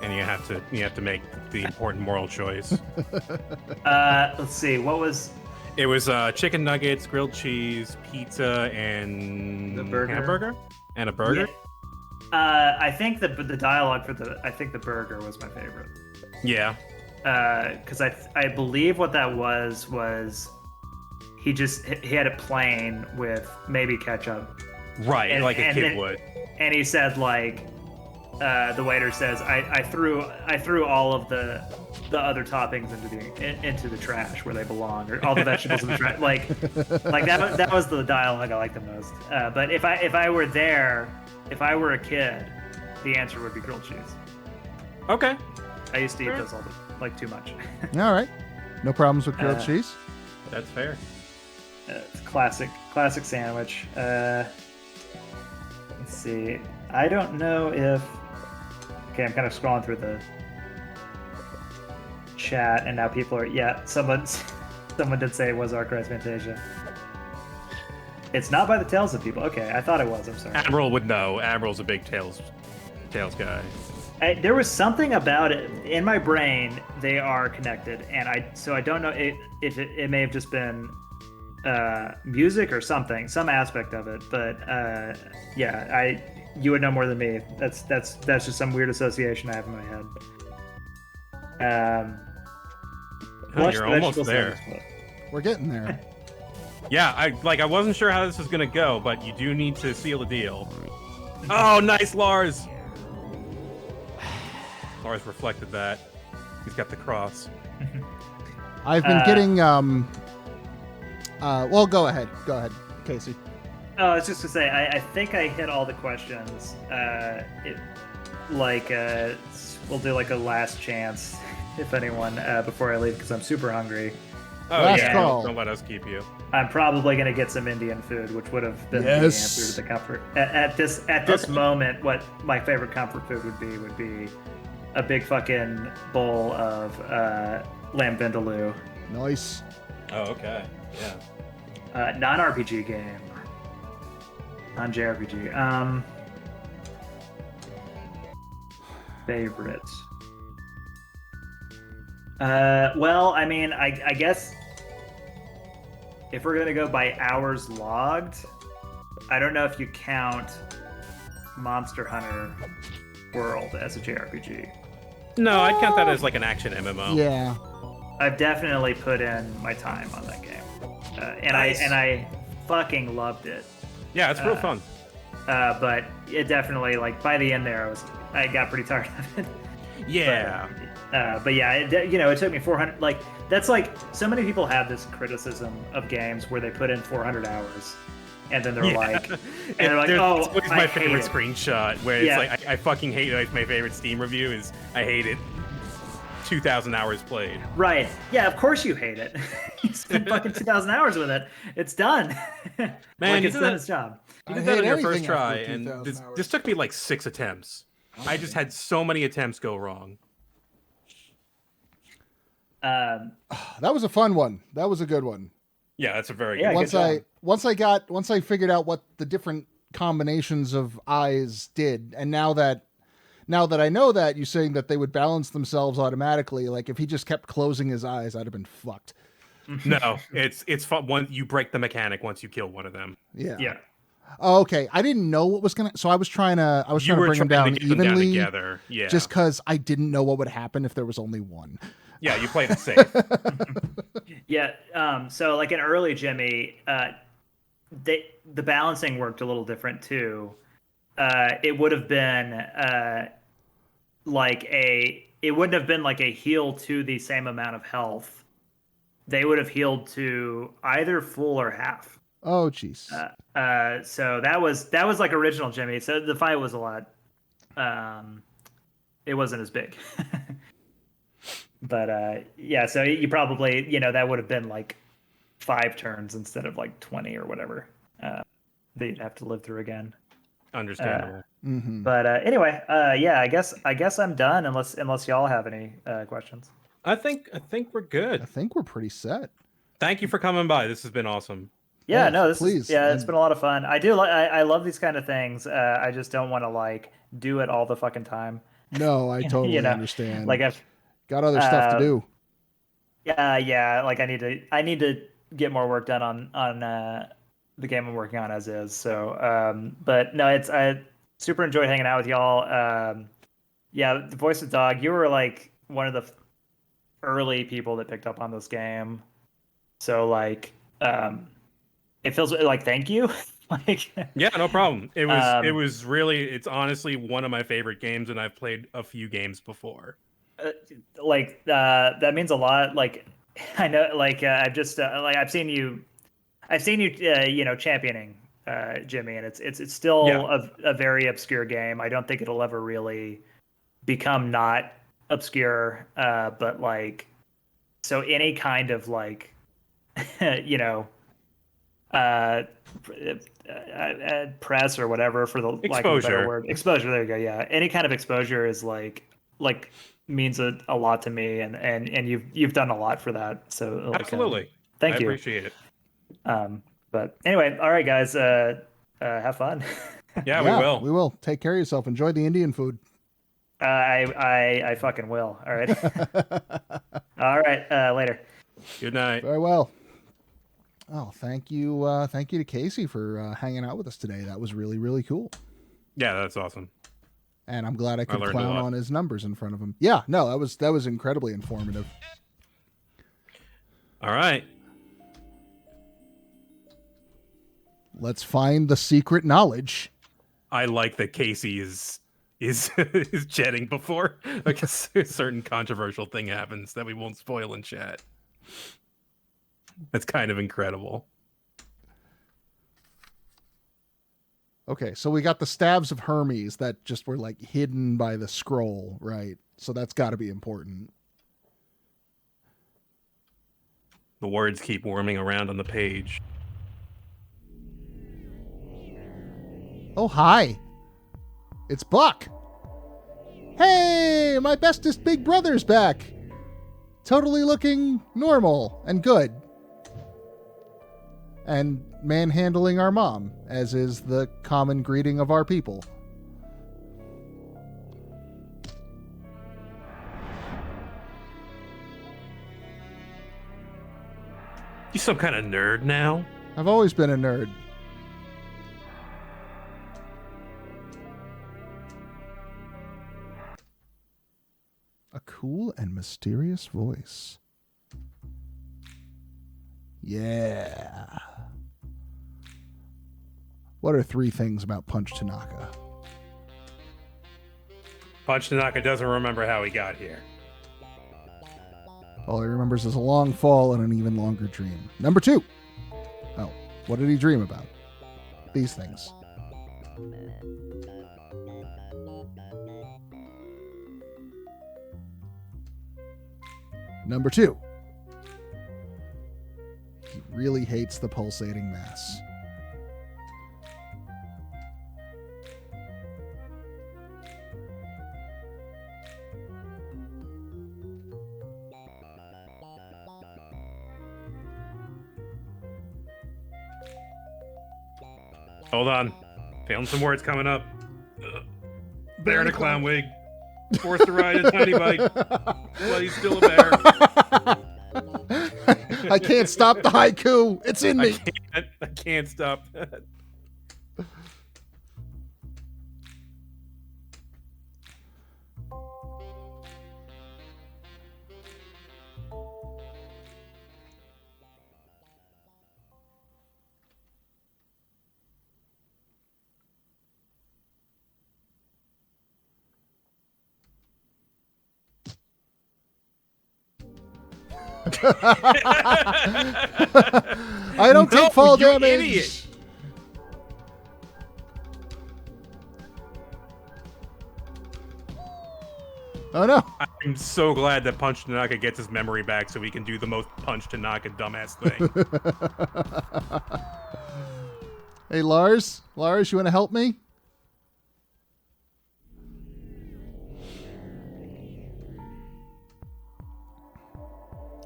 and you have to make the important moral choice? Let's see. What was? It was chicken nuggets, grilled cheese, pizza, and The burger? hamburger, and a burger. Yeah. I think the dialogue for the burger was my favorite. Yeah. Because I believe what that was he had it plain with maybe ketchup. Right, And- like a and kid then- would. And he said, like, the waiter says, I threw all of the other toppings into the trash where they belong, or all the vegetables in the trash. Like that was the dialogue I liked the most. But if I were a kid, the answer would be grilled cheese. Okay. I used to eat those too much. All right. No problems with grilled cheese. That's fair. It's classic sandwich. Let's see. I don't know if. Okay, I'm kind of scrolling through the chat, and now people are. Yeah, someone did say it was Arc Rise Fantasia. It's not by the Tales of people. Okay, I thought it was. I'm sorry. Admiral would know. Admiral's a big Tales guy. There was something about it in my brain. They are connected, and I don't know if it may have just been music or something, some aspect of it. But yeah, you would know more than me. That's just some weird association I have in my head. You're almost there. We're getting there. Yeah, I wasn't sure how this was gonna go, but you do need to seal the deal. Oh, nice, Lars. Lars reflected that. He's got the cross. I've been getting well, go ahead, Kasey. Oh, I was just gonna say, I think I hit all the questions. We'll do like a last chance, if anyone, before I leave, because I'm super hungry. Oh Last yeah, call. don't let us keep you. I'm probably gonna get some Indian food, which would have been the answer to the comfort. At this moment, what my favorite comfort food would be a big fucking bowl of lamb vindaloo. Nice. Oh, okay. Yeah. Non-RPG game. Non-JRPG. Favorite. Well, I mean, I guess if we're gonna go by hours logged, I don't know if you count Monster Hunter World as a JRPG. No, I'd count that as like an action MMO. Yeah. I've definitely put in my time on that game, Nice. I fucking loved it. Yeah, it's real fun. But it definitely, like, by the end there, I got pretty tired of it. Yeah. But yeah, it took me 400. Like, that's like, so many people have this criticism of games where they put in 400 hours, and then they're like, oh, it's always I my hate favorite it. screenshot where it's Yeah. like I fucking hate it. Like, my favorite Steam review is I hate it. 2,000 hours played. Right? Yeah, of course you hate it. You spent fucking 2,000 hours with it. It's done. Man, like, you it's did done that- its job. You I did that hate on your anything first try, after and 2,000 hours. this took me like 6 attempts. I just had so many attempts go wrong. Um, That was a fun one. That was a good one. Yeah, that's a very Yeah, good. good job. Once I figured out what the different combinations of eyes did, and now that I know that, you saying that they would balance themselves automatically, like if he just kept closing his eyes, I'd have been fucked. No, it's fun. One, you break the mechanic once you kill one of them. Yeah. yeah. Oh, okay. I didn't know what was gonna. So I was trying to You were bring them trying down to get them down evenly, together. Yeah, just because I didn't know what would happen if there was only one. yeah, you played it safe. Yeah. So like in early Jimmy, the balancing worked a little different too. It would have been it wouldn't have been like a heal to the same amount of health. They would have healed to either full or half. Oh, jeez. So that was like original Jimmy. So the fight was a lot. It wasn't as big. But yeah, so you probably, that would have been like 5 turns instead of like 20 or whatever that you'd have to live through again. Understandable. Mm-hmm. But anyway, yeah, I guess I'm done unless y'all have any questions. I think we're I good. think we're pretty set. Thank you for coming by. This has been awesome. Yeah, Yes, no, please. it's been a lot of fun. I love these kind of things. I just don't want to like do it all the fucking time. No, I totally understand. Like I've got other stuff to do. yeah, like I need to get more work done on the game I'm working on as is. So, but no, I super enjoyed hanging out with y'all. Yeah, the Voice of Dog, you were like one of the early people that picked up on this game. So like, it feels like thank you. Like, Yeah, no problem. It's honestly one of my favorite games, and I've played a few games before. that means a lot. Like, I know, like I've just I've seen you championing Jimmy, and it's still a very obscure game. I don't think it'll ever really become not obscure. But like, so any kind of like, press or whatever, for the lack of a better Exposure. word, exposure. There you go. Yeah, any kind of exposure is like means a lot to me, and you've done a lot for that. So like, Absolutely. thank I you. appreciate it. But anyway, all right, guys, have fun. Yeah, we will. We will. Take care of yourself. Enjoy the Indian food. I fucking will. All right. All right. Later. Good night. Very well. Oh, thank you to Kasey for hanging out with us today. That was really, really cool. Yeah, that's awesome. And I'm glad I could learned a clown lot. on his numbers in front of him. Yeah, no, that was incredibly informative. All right. Let's find the secret knowledge. I like that Kasey is is chatting before like a certain controversial thing happens that we won't spoil in chat. That's kind of incredible. Okay, so we got the staves of Hermes that just were like hidden by the scroll, right? So that's got to be important. The words keep worming around on the page. Oh, hi. It's Buck. Hey, my bestest big brother's back. Totally looking normal and good. And manhandling our mom, as is the common greeting of our people. You some kind of nerd now? I've always been a nerd. A cool and mysterious voice. Yeah. What are 3 things about Punch Tanaka? Punch Tanaka doesn't remember how he got here. All he remembers is a long fall and an even longer dream. Number 2. Oh, what did he dream about? These things. Number 2. He really hates the pulsating mass. Hold on. Feeling some words coming up. Bear in a clown wig. Forced to ride a tiny bike. Well, he's still a bear. I can't stop the haiku. It's in me. I can't stop that. I don't take fall you damage. Idiot. Oh no. I'm so glad that Punch Tanaka gets his memory back so he can do the most Punch Tanaka dumbass thing. Hey, Lars, you want to help me?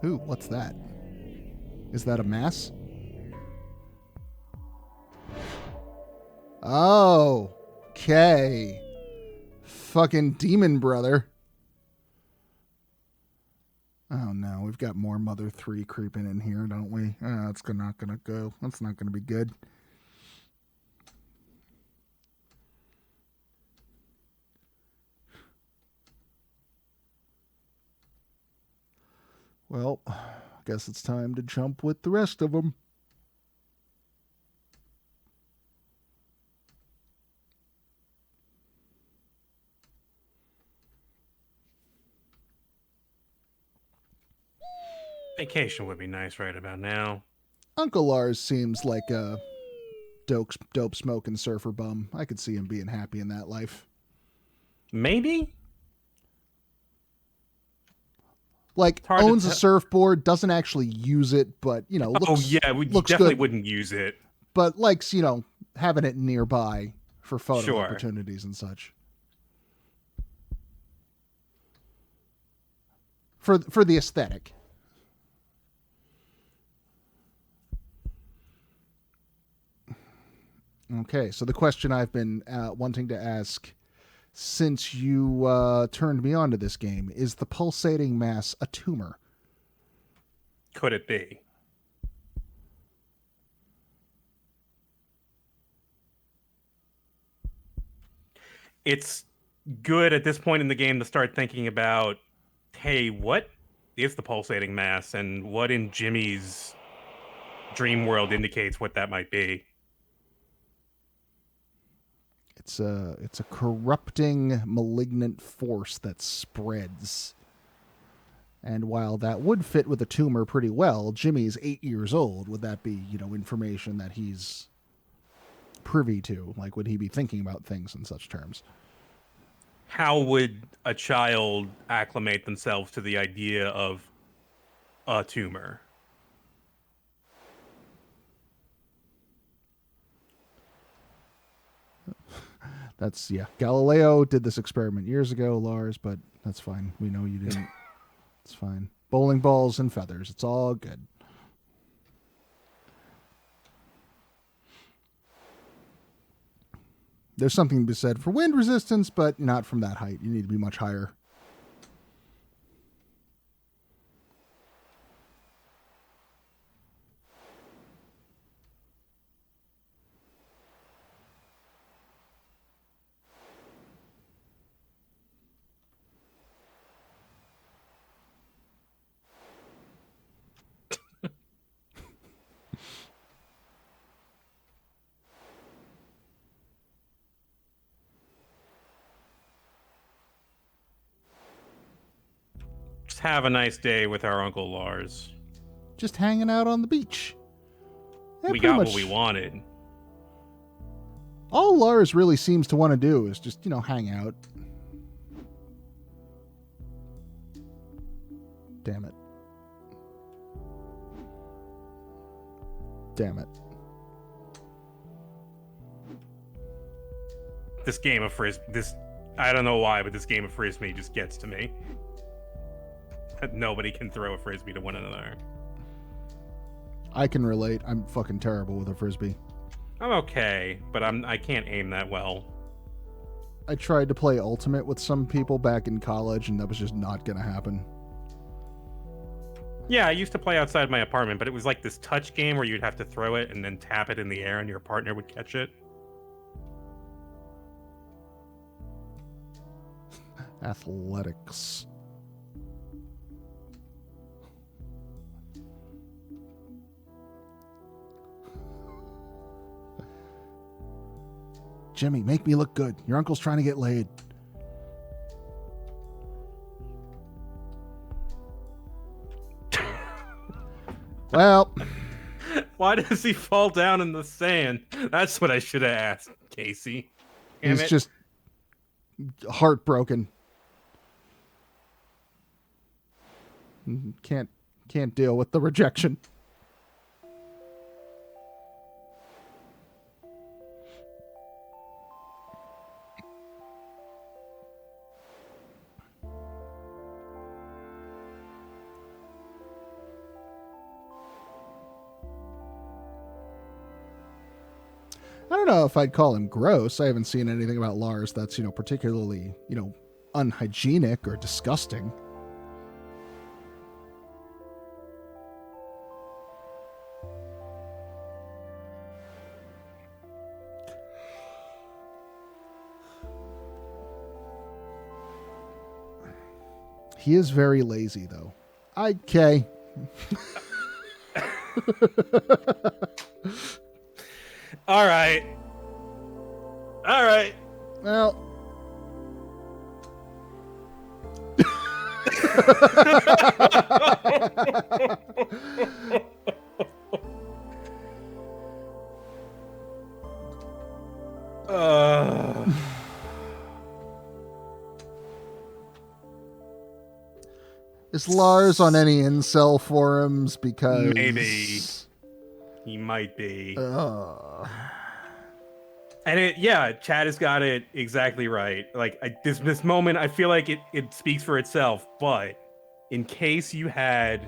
Ooh, what's that? Is that a mass? Oh, okay. Fucking demon brother. Oh no, we've got more Mother 3 creeping in here, don't we? That's not gonna go. That's not gonna be good. Well, I guess it's time to jump with the rest of them. Vacation would be nice right about now. Uncle Lars seems like a dope smoking surfer bum. I could see him being happy in that life. Maybe? Like, owns a surfboard, doesn't actually use it, but, you know, looks, we looks definitely good, wouldn't use it. but likes, you know, having it nearby for photo Sure. opportunities and such. For the aesthetic. Okay, so the question I've been wanting to ask since you turned me on to this game, is the pulsating mass a tumor? Could it be? It's good at this point in the game to start thinking about, hey, what is the pulsating mass, and what in Jimmy's dream world indicates what that might be. It's a corrupting, malignant force that spreads. And while that would fit with a tumor pretty well, Jimmy's 8 years old. Would that be, information that he's privy to? Like, would he be thinking about things in such terms? How would a child acclimate themselves to the idea of a tumor? That's, yeah. Galileo did this experiment years ago, Lars, but that's fine. We know you didn't. It's fine. Bowling balls and feathers. It's all good. There's something to be said for wind resistance, but not from that height. You need to be much higher. Have a nice day with our Uncle Lars. Just hanging out on the beach. Yeah, we got what we wanted. All Lars really seems to want to do is just, hang out. Damn it. Damn it. This game of Frisbee, I don't know why, but this game of Frisbee just gets to me. Nobody can throw a Frisbee to one another. I can relate. I'm fucking terrible with a Frisbee. I'm okay, but I can't aim that well. I tried to play Ultimate with some people back in college, and that was just not gonna happen. Yeah, I used to play outside my apartment, but it was like this touch game where you'd have to throw it and then tap it in the air and your partner would catch it. Athletics. Jimmy, make me look good. Your uncle's trying to get laid. Well. Why does he fall down in the sand? That's what I should have asked, Kasey. He's just heartbroken. Can't deal with the rejection. I don't know if I'd call him gross. I haven't seen anything about Lars that's, particularly, unhygienic or disgusting. He is very lazy, though. Okay. All right. Well. Is Lars on any incel forums? Because maybe he might be. And Chad has got it exactly right. Like this moment, I feel like it speaks for itself. But in case you had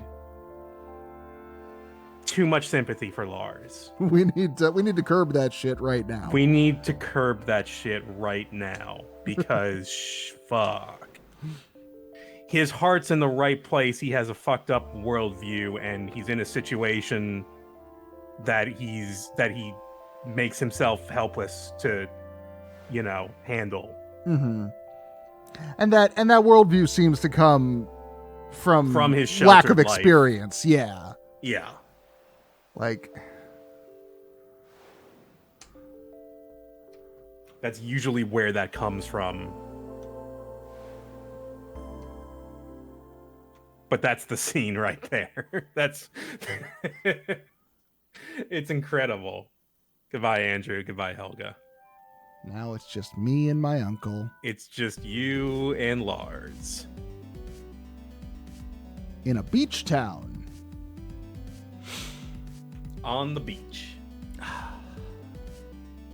too much sympathy for Lars, we need to curb that shit right now. We need to curb that shit right now because fuck. His heart's in the right place. He has a fucked up worldview, and he's in a situation that he makes himself helpless to, handle. Mm-hmm. And that worldview seems to come from his lack of sheltered life. experience. Yeah. Yeah. Like, that's usually where that comes from. But that's the scene right there. That's it's incredible. Goodbye, Andrew. Goodbye, Helga. now it's just me and my uncle It's just you and Lars. in a beach town. On the beach.